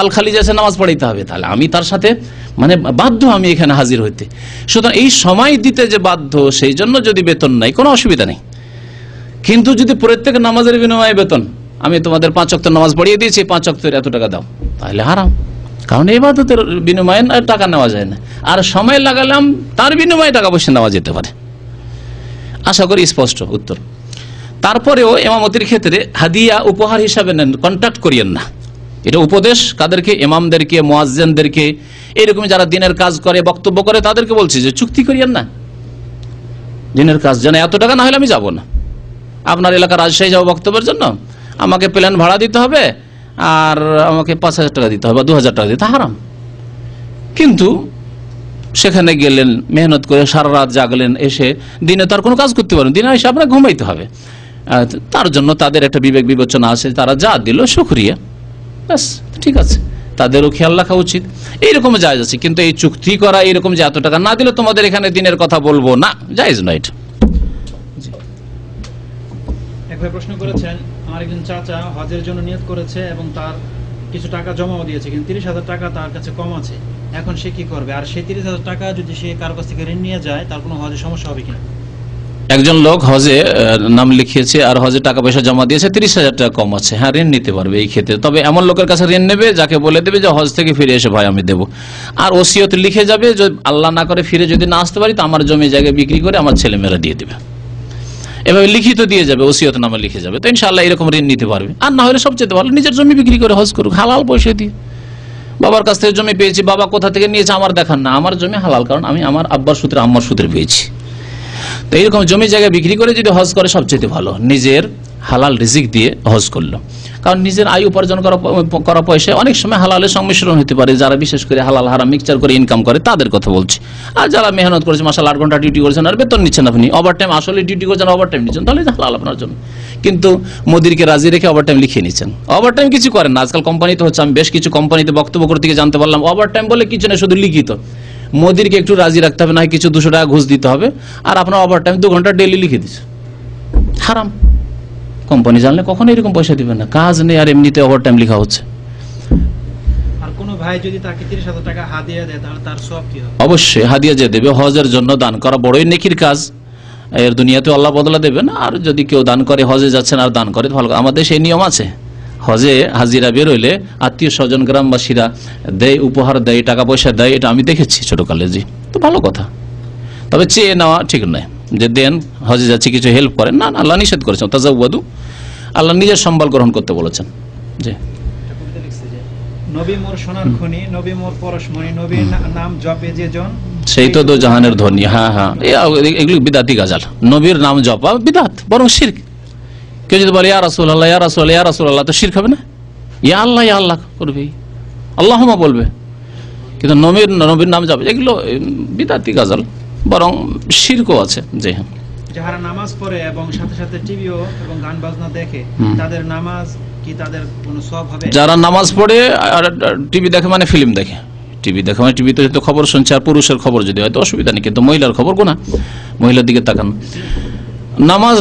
আলখালি যেসে নামাজ পড়াইতে হবে, তাহলে আমি তার সাথে মানে বাধ্য আমি এখানে হাজির হইতে। সুতরাং এই সময় দিতে যে বাধ্য, সেই জন্য যদি বেতন নাই কোনো অসুবিধা নেই। কিন্তু যদি প্রত্যেক নামাজের বিনিময়ে বেতন, আমি তোমাদের 5 ওয়াক্ত নামাজ পড়িয়ে দিয়েছি, 5 ওয়াক্তের এত টাকা দাও, তাহলে হারাম। কারণ ইবাদতের বিনিময়ে টাকা নেওয়া যায় না, আর সময় লাগালাম তার বিনিময়ে টাকা পয়সা নেওয়া যেতে পারে। আশা করি স্পষ্ট উত্তর। তারপরেও ইমামতির ক্ষেত্রে হাদিয়া উপহার হিসাবে নেন, কন্ট্যাক্ট করিয়েন না। এটা উপদেশ কাদেরকে? ইমামদেরকে, মুয়াজ্জিনদেরকে, এরকম যারা দিনের কাজ করে, বক্তব্য করে, তাদেরকে বলছি যে চুক্তি করিয়েন না। দিনের কাজ যেন এত টাকা না হলে আমি যাব না। আপনার এলাকার রাজশাহী যাবো বক্তব্যের জন্য, আমাকে প্লেন ভাড়া দিতে হবে, আর আমাকে 5,000 টাকা দিতে হবে বা 2,000 টাকা দিতে, হারাম। কিন্তু সেখানে গেলেন, মেহনত করে সারা রাত জাগলেন, এসে দিনে তার কোনো কাজ করতে পারেন, দিনে এসে আপনার ঘুমাইতে হবে। তার জন্য তাদের একটা বিবেক বিবেচনা আছে, তারা যা দিল শুকরিয়া, ব্যাস ঠিক আছে, তাদেরও খেয়াল রাখা উচিত। এইরকম জায়েজ আছে, কিন্তু এই চুক্তি করা এইরকম যে এত টাকা না দিলে তোমাদের এখানে দিনের কথা বলবো না, জায়েজ নয় এটা। একবার প্রশ্ন করেছেন, আমার একজন চাচা হজের জন্য নিয়ত করেছে এবং তার কিছু টাকা জমাও দিয়েছে, কিন্তু 30,000 টাকা তার কাছে কম আছে, এখন সে কি করবে? আর সেই 30,000 টাকা যদি সে কারো কাছ থেকে ঋণ নিয়ে যায়, তার কোনো হজে সমস্যা হবে কিনা? একজন লোক হজে নাম লিখিয়েছে আর হজে টাকা পয়সা জমা দিয়েছে, 30,000 টাকা কম আছে, হ্যাঁ ঋণ নিতে পারবে এই ক্ষেত্রে। তবে এমন লোকের কাছে ঋণ নেবে যাকে বলে দেবে যে হজ থেকে ফিরে এসে ভাই আমি দেবো, আর ওসিয়ত লিখে যাবে যে আল্লাহ না করে ফিরে যদি না আসতে পারি তো আমার জমি জায়গায় বিক্রি করে আমার ছেলেমেয়েরা দিয়ে দেবে, এভাবে লিখিত দিয়ে যাবে, ওসিয়ত নামে লিখে যাবে, তো ইনশাআল্লাহ এরকম ঋণ নিতে পারবে। আর না হলে সবচেয়ে ভালো নিজের জমি বিক্রি করে হজ করুক, হালাল পয়সা দিয়ে। বাবার কাছ থেকে জমি পেয়েছি, বাবা কোথা থেকে নিয়েছে আমার দেখান না, আমার জমি হালাল, কারণ আমি আমার আব্বার সূত্রে আম্মার সূত্রে পেয়েছি। তো এইরকম জমি জায়গা বিক্রি করে যদি হজ করে সবচেয়ে ভালো, নিজের হালাল রিজিক দিয়ে হজ করলো। কারণ নিজের আয় উপার্জন করা পয়সা অনেক সময় হালালের সংমিশ্রণ হতে পারে, যারা বিশেষ করে হালাল হারাম মিক্সচার করে ইনকাম করে তাদের কথা বলছি। আর যারা মেহনত করেছে, মাসাল্লাহ 8 ঘন্টা ডিউটি করেছেন আর বেতন নিচ্ছেন, আপনি ওভার টাইম আসলে ডিউটি করছেন, ওভার টাইম নিচ্ছেন, তাহলে হালাল আপনার জন্য। কিন্তু মোদিরকে রাজি রেখে ওভার টাইম লিখিয়ে নিচ্ছেন, ওভার টাইম কিছু করেন না। আজকাল কোম্পানিতে হচ্ছে, আমি বেশ কিছু কোম্পানিতে বক্তব্য করতে গিয়ে জানতে পারলাম ওভার টাইম বলে কিছু না, শুধু লিখিত। মোদিরকে একটু রাজি রাখতে হবে, না কিছু 200 টাকা ঘুষ দিতে হবে, আর আপনার ওভার টাইম 2 ঘন্টা ডেইলি লিখে দিচ্ছে, হারাম। কোম্পানি জানলে কখনো এরকম পয়সা দিবেন না, কাজ নেই আর এমনিতে ওভার টাইম লেখা হচ্ছে। আর কোনো ভাই যদি তাকে 30,000 টাকা হাদিয়া দেয়, তাহলে তার সওয়াব কি হবে? অবশ্যই হাদিয়া যে দেবে, হজের জন্য দান করা বড়ই নেকির কাজ, এর দুনিয়াতে আল্লাহ বদলা দেবেন। আর যদি কেউ দান করে, হজে যাচ্ছেন আর দান করে, ভালো। আমাদের সেই নিয়ম আছে, হজে হাজিরা বেরোইলে আত্মীয় স্বজন গ্রামবাসীরা দেয়, উপহার দেয়, টাকা পয়সা দেয়, এটা আমি দেখেছি ছোটকালে, জি। তো ভালো কথা, তবে চেয়ে নেওয়া ঠিক নয় যে দেন, হজে যাচ্ছে কিছু হেল্প করেন, না, আল্লাহ নিষেধ করেছেন, তাজাওয়াদু, আল্লাহ নিজের সম্বল গ্রহণ করতে বলেছেন, জি। নবী মোর সোনার খনি, নবী মোর পরশমণি, নবীর নাম জপে যে জন সেই তো দো জাহানের ধনী। হ্যাঁ হ্যাঁ, এগুলো বিদাতি গাজাল। নবীর নাম জপা বিদাত, বরং শিরক। কেউ যদি বলে ইয়া রাসূলুল্লাহ, ইয়া রাসূলুল্লাহ, ইয়া রাসূলুল্লাহ, তো শিরক হবে না? ইয়া আল্লাহ, ইয়া আল্লাহ করবে, আল্লাহুম্মা বলবে, কিন্তু নবীর নাম জপ এগুলো বিদাতি গাজাল, বরং শিরকও আছে, জি হ্যাঁ। যারা নামাজ পড়ে এবং সাথে সাথে টিভিও এবং গান বাজনা দেখে, তাদের নামাজ কি, তাদের কোনো সওয়াব হবে? যারা নামাজ পড়ে আর টিভি দেখে মানে ফিল্ম দেখে, টিভি দেখে মানে টিভিতে হয়তো খবর শুনছে, আর পুরুষের খবর যদি হয় তো অসুবিধা নেই, কিন্তু মহিলার খবর গুনাহ, মহিলার দিকে তাকান।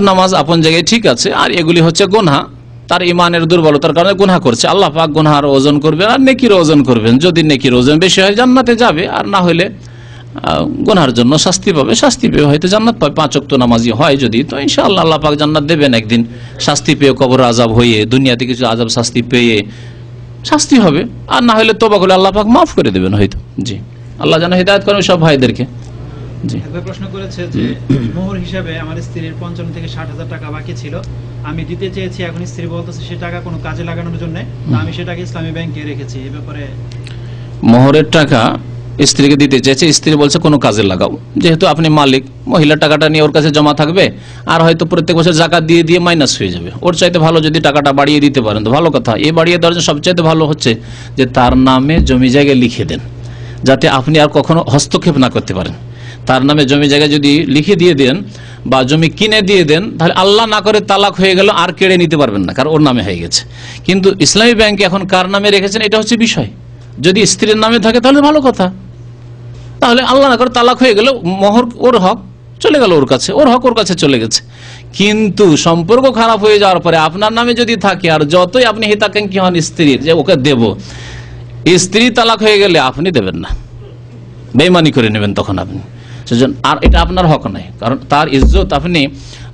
নামাজ আপন জায়গায় ঠিক আছে, আর এগুলি হচ্ছে গুনাহ, তার ইমানের দুর্বলতার কারণে গুনাহ করছে। আল্লাহ পাক গুনাহর ওজন করবেন আর নেকির ওজন করবেন, যদি নেকির ওজন বেশি হয় জান্নাতে যাবে, আর না হলে গুনাহর জন্য শাস্তি পাবে, শাস্তি পেয়ে হয়তো জান্নাত পাবে। 5 ওয়াক্ত নামাজি হয় যদি, তো ইনশাআল্লাহ আল্লাহ পাক জান্নাত দেবেন একদিন, শাস্তি পেয়ে, কবর আযাব হয়ে, দুনিয়াতে কিছু আযাব শাস্তি পেয়ে শাস্তি হবে, আর না হলে তওবা করলে আল্লাহ পাক মাফ করে দেবেন হয়তো, জি। আল্লাহ যেন হিদায়াত করেন সব ভাইদেরকে, জি। একবার প্রশ্ন করেছে যে মোহর হিসাবে আমার স্ত্রীর 55 থেকে 60,000 টাকা বাকি ছিল, আমি দিতে চেয়েছি, এখন স্ত্রী বলতেছে সে টাকা কোনো কাজে লাগানোর জন্য, আমি সেটাকে ইসলামী ব্যাংকে রেখেছি, এই ব্যাপারে? মোহরের টাকা স্ত্রীকে দিতে চেয়েছে, স্ত্রী বলছে কোনো কাজে লাগাও, যেহেতু আপনি মালিক, মহিলার টাকাটা নিয়ে ওর কাছে জমা থাকবে, আর হয়তো প্রত্যেক বছর জাকাত দিয়ে দিয়ে মাইনাস হয়ে যাবে। ওর চাইতে ভালো যদি টাকাটা বাড়িয়ে দিতে পারেন তো ভালো কথা। এই বাড়িয়ে দেওয়ার জন্য সবচাইতে ভালো হচ্ছে যে তার নামে জমি জায়গায় লিখে দেন, যাতে আপনি আর কখনো হস্তক্ষেপ না করতে পারেন। তার নামে জমি জায়গায় যদি লিখে দিয়ে দেন বা জমি কিনে দিয়ে দেন, তাহলে আল্লাহ না করে তালাক হয়ে গেল, আর কেড়ে নিতে পারবেন না, কারণ ওর নামে হয়ে গেছে। কিন্তু ইসলামী ব্যাংকে এখন কার নামে রেখেছেন এটা হচ্ছে বিষয়। যদি স্ত্রীর নামে থাকে তাহলে ভালো কথা, তাহলে আল্লাহ না করে তালাক হয়ে গেল, মোহর ওর হক চলে গেল ওর কাছে, ওর হক ওর কাছে চলে গেছে। কিন্তু সম্পর্ক খারাপ হয়ে যাওয়ার পরে আপনার নামে যদি থাকে, আর যতই আপনি হিতাকাঙ্ক্ষী হন স্ত্রীর যে ওকে দেব, স্ত্রী তালাক হয়ে গেলে আপনি দেবেন না, বেঈমানি করে নেবেন তখন আপনি, সেজন্য আর এটা আপনার হক নাই। কারণ তার ইজ্জত আপনি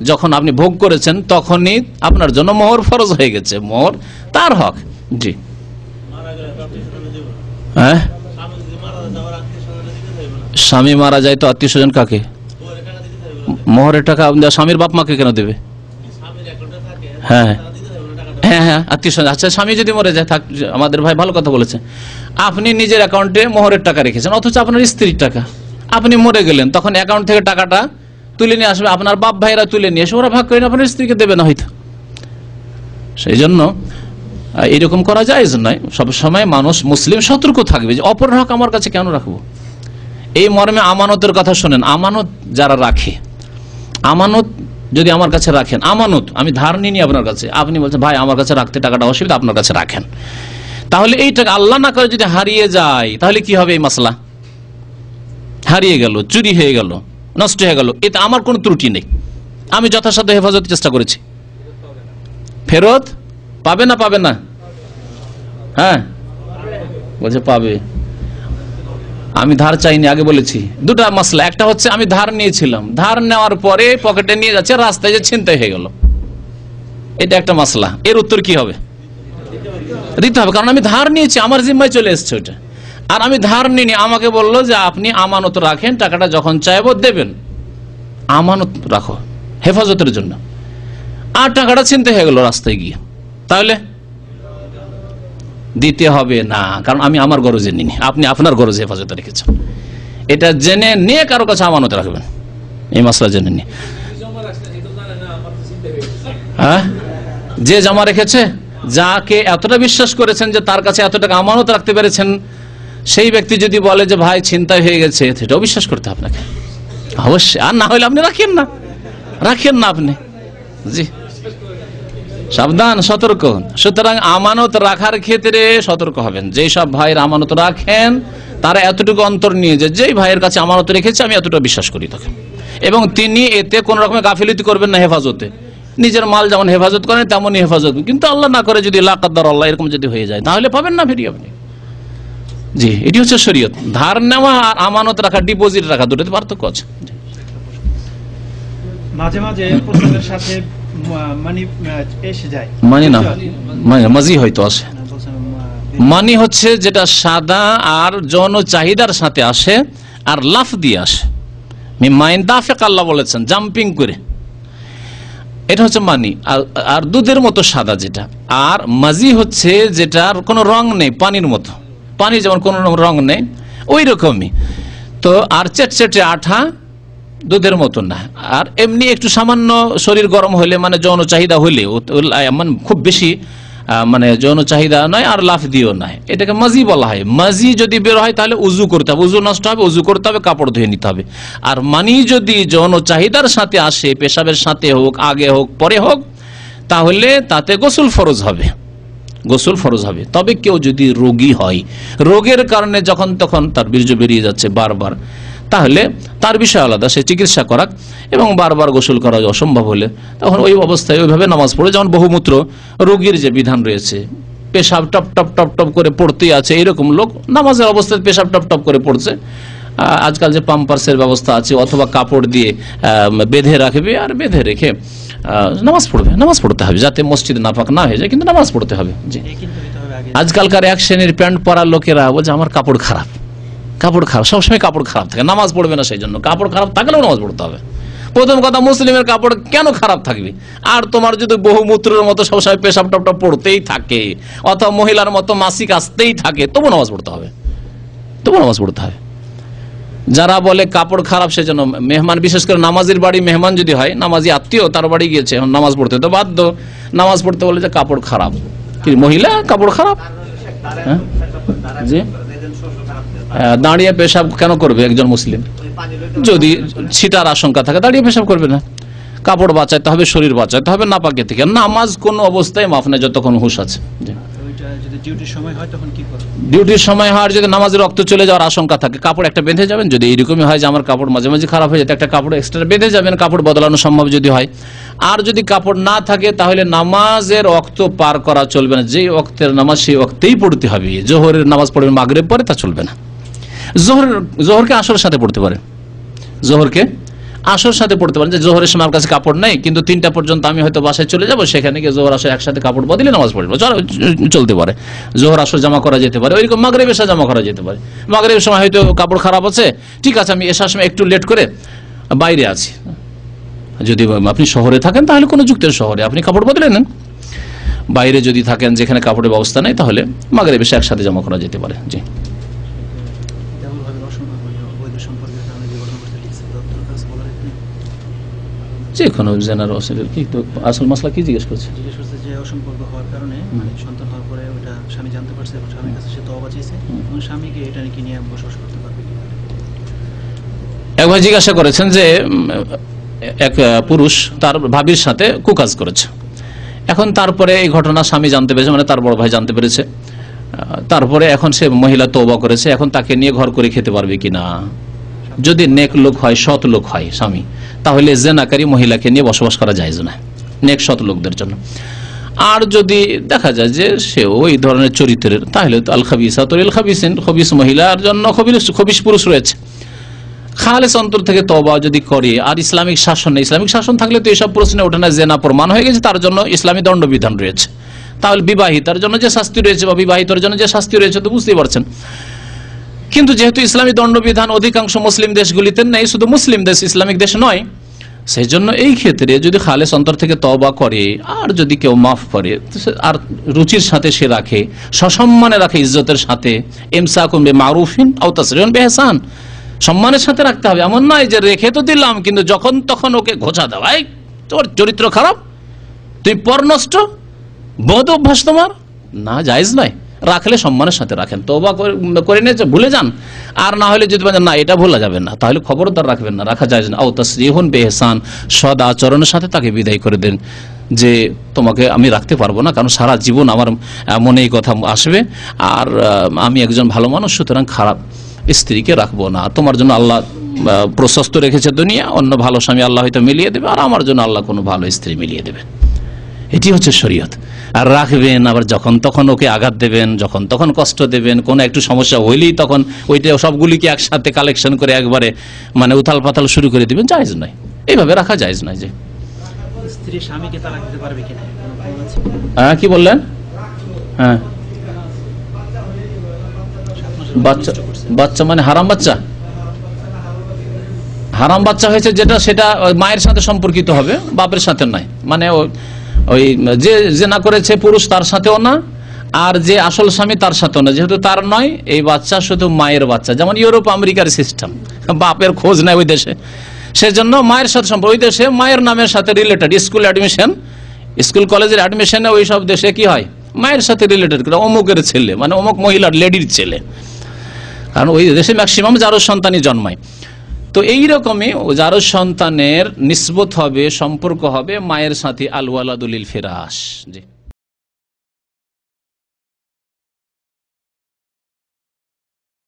যখন আপনি ভোগ করেছেন তখনই আপনার জন্য মোহর ফরজ হয়ে গেছে, মোহর তার হক, জি। হ্যাঁ, স্বামী মারা যায় তো আত্মীয় স্বজন কাকে মোহরের টাকা স্বামীর বাপ মাকে কেন দেবে? হ্যাঁ হ্যাঁ হ্যাঁ, আত্মীয় স্বজন। আচ্ছা, স্বামী যদি মরে যায়, থাক, আমাদের ভাই ভালো কথা বলেছে, আপনি নিজের অ্যাকাউন্টে মোহরের টাকা রেখেছেন, অথচ আপনার স্ত্রীর টাকা, আপনি মরে গেলেন, তখন অ্যাকাউন্ট থেকে টাকাটা তুলে নিয়ে আসবে, আপনার বাপ ভাইরা তুলে নিয়ে এসে ওরা ভাগ করে আপনার স্ত্রীকে দেবে না হয়তো। সেই জন্য এরকম করা জায়েজ নয়। সবসময় মানুষ মুসলিম সতর্ক থাকবে যে অপরের হক আমার কাছে কেন রাখবো। এই মর্মে আমানতের কথা শোনেন, আমানত যারা রাখে, আমানত যদি আমার কাছে রাখেন, আমানত আমি ধার নিই আপনার কাছে, আপনি বলছেন ভাই আমার কাছে রাখতে টাকাটা অসুবিধা, আপনার কাছে রাখেন, তাহলে এই টাকা আল্লাহ না করে যদি হারিয়ে যায় তাহলে কি হবে? এই মাসলা হারিয়ে গেল, চুরি হয়ে গেল, নষ্ট হয়ে গেল, এতে আমার কোনো ত্রুটি নেই, আমি যথাসাধ্য হেফাজতের চেষ্টা করেছি, ফেরত পাবে না পাবে না? হ্যাঁ বলছে পাবে। আমি ধার চাইনি, আগে বলেছি দুটা মাসলা, একটা হচ্ছে আমি ধার নিয়েছিলাম, ধার নেওয়ার পরে পকেটে নিয়ে যাচ্ছে, রাস্তায় যে ছিনতাই হয়ে গেল, এটা একটা মাসলা। এর উত্তর কি হবে? দিতে হবে, কারণ আমি ধার নিয়েছি, আমার জিম্মায় চলে এসছে ওটা। আর আমি ধার নিইনি, আমাকে বললো যে আপনি আমানত রাখেন, টাকাটা যখন চাইবো দেবেন, আমানত রাখো হেফাজতের জন্য, আর টাকাটা ছিনতে হয়ে গেল রাস্তায় গিয়ে, তাহলে দিতে হবে না, কারণ আমি আমার গরজে নিইনি, আপনি আপনার গরজে হেফাজতে রেখেছেন। এটা জেনে নিয়ে কারো কাছে আমানত রাখবেন, এই মাসলা জেনে নিয়ে। হ্যাঁ, যে জমা রেখেছে, যাকে এতটা বিশ্বাস করেছেন যে তার কাছে এত টাকা আমানত রাখতে পেরেছেন, সেই ব্যক্তি যদি বলে যে ভাই ছিনতাই হয়ে গেছে, সেটাও বিশ্বাস করতে হবে আপনাকে অবশ্যই, আর না হলে আপনি রাখেন না, রাখেন না আপনি। জি, সাবধান, সতর্ক। সুতরাং আমানত রাখার ক্ষেত্রে সতর্ক হবেন। যেই সব ভাইয়ের আমানত রাখেন তারা এতটুকু অন্তর নিয়ে যে যেই ভাইয়ের কাছে আমানত রেখেছে আমি এতটা বিশ্বাস করি তাকে, এবং তিনি এতে কোন রকমের গাফিলতি করবেন না হেফাজতে, নিজের মাল যেমন হেফাজত করেন তেমনই হেফাজত, কিন্তু আল্লাহ না করে যদি লা কাদ্দার আল্লাহ এরকম যদি হয়ে যায় তাহলে পাবেন না ফিরিয়ে আপনি। জি, এটি হচ্ছে শরীয়ত। ধার নেওয়া আর আমানত রাখা, ডিপোজিট রাখা, দুটোতে পার্থক্য আছে। মাঝে মাঝে প্রস্তাবের সাথে মানি এসে যায়, মানি না, মাজি হয়তো আসে। মানি হচ্ছে যেটা সাদা আর যৌন চাহিদার সাথে আসে আর লাফ দিয়ে আসে, মিমাইন দাফেক আল্লাহ বলেছেন, জাম্পিং করে, এটা হচ্ছে মানি। আর দুধের মতো সাদা যেটা, আর মাজি হচ্ছে যেটার কোনো রং নেই, পানির মতো, পানির যেমন কোনো রং নেই ওই রকমই তো, আর চেটচেটে আঠা, দুধের মতো না। আর এমনি একটু সামান্য শরীর গরম হলে, মানে যৌন চাহিদা হলে, মানে খুব বেশি মানে যৌন চাহিদা নয় আর লাফ দিও নয়, এটাকে মাজি বলা হয়। মাজি যদি বের হয় তাহলে উজু করতে হবে, উজু নষ্ট হবে, উজু করতে হবে, কাপড় ধুয়ে নিতে হবে। আর মানি যদি যৌন চাহিদার সাথে আসে, পেশাবের সাথে হোক, আগে হোক, পরে হোক, তাহলে তাতে গোসল ফরজ হবে, গোসল ফরজ হবে। তবে কেউ যদি রোগী হয়, রোগের কারণে যখন তখন তার বীর্য বেরিয়ে যাচ্ছে বারবার, তাহলে তার বিষয় আলাদা, সে চিকিৎসা করাক, এবং বারবার গোসল করা অসম্ভব হলে তখন ওই অবস্থায় ওইভাবে নামাজ পড়ে, যেমন বহুমূত্র রোগীর যে বিধান রয়েছে, পেশাব টপ টপ টপ টপ করে পড়তেই আছে, এরকম লোক নামাজের অবস্থায় পেশাব টপ টপ করে পড়ছে, আজকাল যে পাম্পার্সের ব্যবস্থা আছে, অথবা কাপড় দিয়ে বেঁধে রাখবে, আর বেঁধে রেখে নামাজ পড়বে, নামাজ পড়তে হবে, যাতে মসজিদ নাপাক না হয়ে যায়, কিন্তু নামাজ পড়তে হবে। জি, আজকালকার এক শ্রেণীর প্যান্ট পরা লোকেরা বলছে আমার কাপড় খারাপ, কাপড় খারাপ, সবসময় কাপড় খারাপ থাকে, নামাজ পড়বে না সেই জন্য। কাপড় খারাপ থাকলেও নামাজ পড়তে হবে। প্রথম কথা, মুসলিমের কাপড় কেন খারাপ থাকবে? আর তোমার যদি বহুমূত্রের মতো সবসময় পেশাব টপটা পড়তেই থাকে, অথবা মহিলার মতো মাসিক আসতেই থাকে, তবু নামাজ পড়তে হবে, তবু নামাজ পড়তে হবে। যারা বলে কাপড় খারাপ সেজন্য মেহমান, বিশেষ করে নামাজির বাড়ি মেহমান যদি হয়, নামাজি আত্মীয় তার বাড়ি গিয়েছে, এখন নামাজ পড়তে তো বাধ্য, নামাজ পড়তে বলে যে কাপড় খারাপ, কি মহিলা কাপড় খারাপ? হ্যাঁ, জি, দাঁড়িয়ে পেশাব কেন করবে একজন মুসলিম? যদি ছিটার আশঙ্কা থাকে দাঁড়িয়ে পেশাব করবে না। কাপড় বাঁচাতে হবে, শরীর বাঁচাতে হবে নাপাকে থেকে। নামাজ কোন অবস্থায় মাফ নেই যতক্ষণ হুঁশ আছে। ডিউটির সময় হয়, যদি নামাজের রক্ত চলে যাওয়ার আশঙ্কা থাকে, কাপড় একটা বেঁধে যাবেন। যদি এইরকমই হয় যে আমার কাপড় মাঝে মাঝে খারাপ হয়ে যেত, একটা কাপড় এক্সট্রা বেঁধে যাবেন, কাপড় বদলানো সম্ভব যদি হয়। আর যদি কাপড় না থাকে তাহলে নামাজের ওয়াক্ত পার করা চলবে না, যেই ওয়াক্তের নামাজ সেই ওয়াক্তেই পড়তে হবে। জোহরের নামাজ পড়বেন মাগরিব পরে, তা চলবে না। জোহরকে আসরের সাথে পড়তে পারেন, জোহরকে আসর সাথে পড়তে পারেন, যে জোহরের সময় আমার কাছে কাপড় নেই, কিন্তু 3টা পর্যন্ত আমি হয়তো বাসায় চলে যাব, সেখানে গিয়ে জোহর আসর একসাথে কাপড় বদলে নামাজ পড়বো, চলতে পারে। জোহর আসর জামা করা যেতে পারে, ওইরকম মাগরিব এশা জামা করা যেতে পারে। মাগরিবের সময় হয়তো কাপড় খারাপ আছে, ঠিক আছে, আমি এশার সময় একটু লেট করে বাইরে আছি, যদি আপনি শহরে থাকেন তাহলে কোনো যুক্তের শহরে আপনি কাপড় বদলে নেন। বাইরে যদি থাকেন যেখানে কাপড়ের ব্যবস্থা নেই, তাহলে মাগরিব এশা একসাথে জামা করা যেতে পারে। জি, যে কোনো জেনার কি তো আসল মশলা কি জিজ্ঞেস করছে? জিজ্ঞেস করছে যে অসম্পর্ক হওয়ার কারণে মানে সন্তান হওয়ার পরে ওটা স্বামী জানতে পারছে এবং স্বামীর কাছে সে তওবা চেয়েছে এবং স্বামীকে এটা নাকি নিয়ে বসবাস করতে পারবে কিনা। এক ভাই জিজ্ঞাসা করেছেন যে এক পুরুষ তার ভাবির সাথে কুকাজ করেছে, এখন তারপরে এই ঘটনা স্বামী জানতে পেরেছে, মানে তার বড় ভাই জানতে পেরেছে, তারপরে এখন সে মহিলা তওবা করেছে, এখন তাকে নিয়ে ঘর করে খেতে পারবে কিনা? যদি নেক লোক হয়, সৎ লোক হয় স্বামী, তাহলে জেনাকারী মহিলাকে নিয়ে বসবাস করা যায় না, নেক সৎ লোকদের জন্য। আর যদি দেখা যায় যে সেও এই ধরনের চরিত্রের, তাহলে তো আল খাবিসাত লিল খাবিসিন, খবিস মহিলার জন্য খবিস পুরুষ রয়েছে। খালেস অন্তর থেকে তওবা যদি করে, আর ইসলামিক শাসন নেই, ইসলামিক শাসন থাকলে তো এসব প্রশ্নে ওঠে না, জেনা প্রমাণ হয়ে গেছে, তার জন্য ইসলামী দণ্ডবিধান রয়েছে, তাহলে বিবাহিতার জন্য যে শাস্তি রয়েছে বা বিবাহিতার জন্য যে শাস্তি রয়েছে তো বুঝতেই পারছেন। কিন্তু যেহেতু ইসলামী দণ্ডবিধান অধিকাংশ মুসলিম দেশগুলিতে নেই, শুধু মুসলিম দেশ, ইসলামিক দেশ নয়, সেই জন্য এই ক্ষেত্রে যদি খালেস অন্তর থেকে তওবা করে আর যদি কেউ মাফ করে আর রুচির সাথে সে রাখে, সসম্মানে রাখে, ইজ্জতের সাথে, ইমসাকুম বিমারুফিন আও তাসরিহুন বিইহসান, সম্মানের সাথে রাখতে হবে। এমন নয় যে রেখে তো দিলাম কিন্তু যখন তখন ওকে ঘোষা দেওয়া, এই তোর চরিত্র খারাপ, তুই পরনষ্ট, বদ অভ্যাস তোমার, না, জায়েজ নয়। রাখলে সম্মানের সাথে রাখেন, তওবা করে নিয়ে ভুলে যান, আর না হলে যদি বলেন না এটা ভোলা যাবে না, তাহলে খবরদার রাখবেন না, রাখা যায় না। আও তাসরিহুন বিইহসান, সদ আচরণের সাথে তাকে বিদায় করে দেন, যে তোমাকে আমি রাখতে পারবো না, কারণ সারা জীবন আমার মনে এই কথা আসবে, আর আমি একজন ভালো মানুষ, সুতরাং খারাপ স্ত্রীকে রাখবো না। তোমার জন্য আল্লাহ প্রশস্ত রেখেছে দুনিয়া, অন্য ভালো স্বামী আল্লাহ হয়তো মিলিয়ে দেবে, আর আমার জন্য আল্লাহ কোনো ভালো স্ত্রী মিলিয়ে দেবে। এটি হচ্ছে শরীয়ত। আর রাখবেন, আবার যখন তখন ওকে আঘাত দেবেন, যখন তখন কষ্ট দেবেন, কোনো একটু সমস্যা হইলেই তখন ওইটা সবগুলিকে একসাথে কালেকশন করে একবারে মানে উথাল পাতাল শুরু করে দিবেন, জায়েজ নয়, এইভাবে রাখা জায়েজ নয়। যে স্ত্রী স্বামীকে তালাক দিতে পারবে কিনা? হ্যাঁ, কি বললেন? হ্যাঁ, বাচ্চা, বাচ্চা মানে হারাম বাচ্চা, হারাম বাচ্চা হয়েছে যেটা, সেটা মায়ের সাথে সম্পর্কিত হবে, বাপের সাথে নয়। মানে ওই যে জেনা করেছে পুরুষ তার সাথেও না, আর যে আসল স্বামী তার সাথেও না, যেহেতু তার নয়, এই বাচ্চা শুধু মায়ের বাচ্চা। যেমন ইউরোপ আমেরিকার সিস্টেম, বাপের খোঁজ নেয় ওই দেশে, সেজন্য মায়ের সাথে সম্পর্ক, ওই দেশে মায়ের নামের সাথে রিলেটেড। স্কুল অ্যাডমিশন, স্কুল কলেজের অ্যাডমিশনে ওই সব দেশে কি হয়, মায়ের সাথে রিলেটেড করে, অমুকের ছেলে মানে অমুক মহিলার, লেডির ছেলে, কারণ ওই দেশে ম্যাক্সিমাম যারো সন্তানই জন্মায়। তো এইরকমই যারো সন্তানের নিসবত হবে, সম্পর্ক হবে মায়ের সাথে, আল ওয়ালাদু লিল ফিরাশ। জি।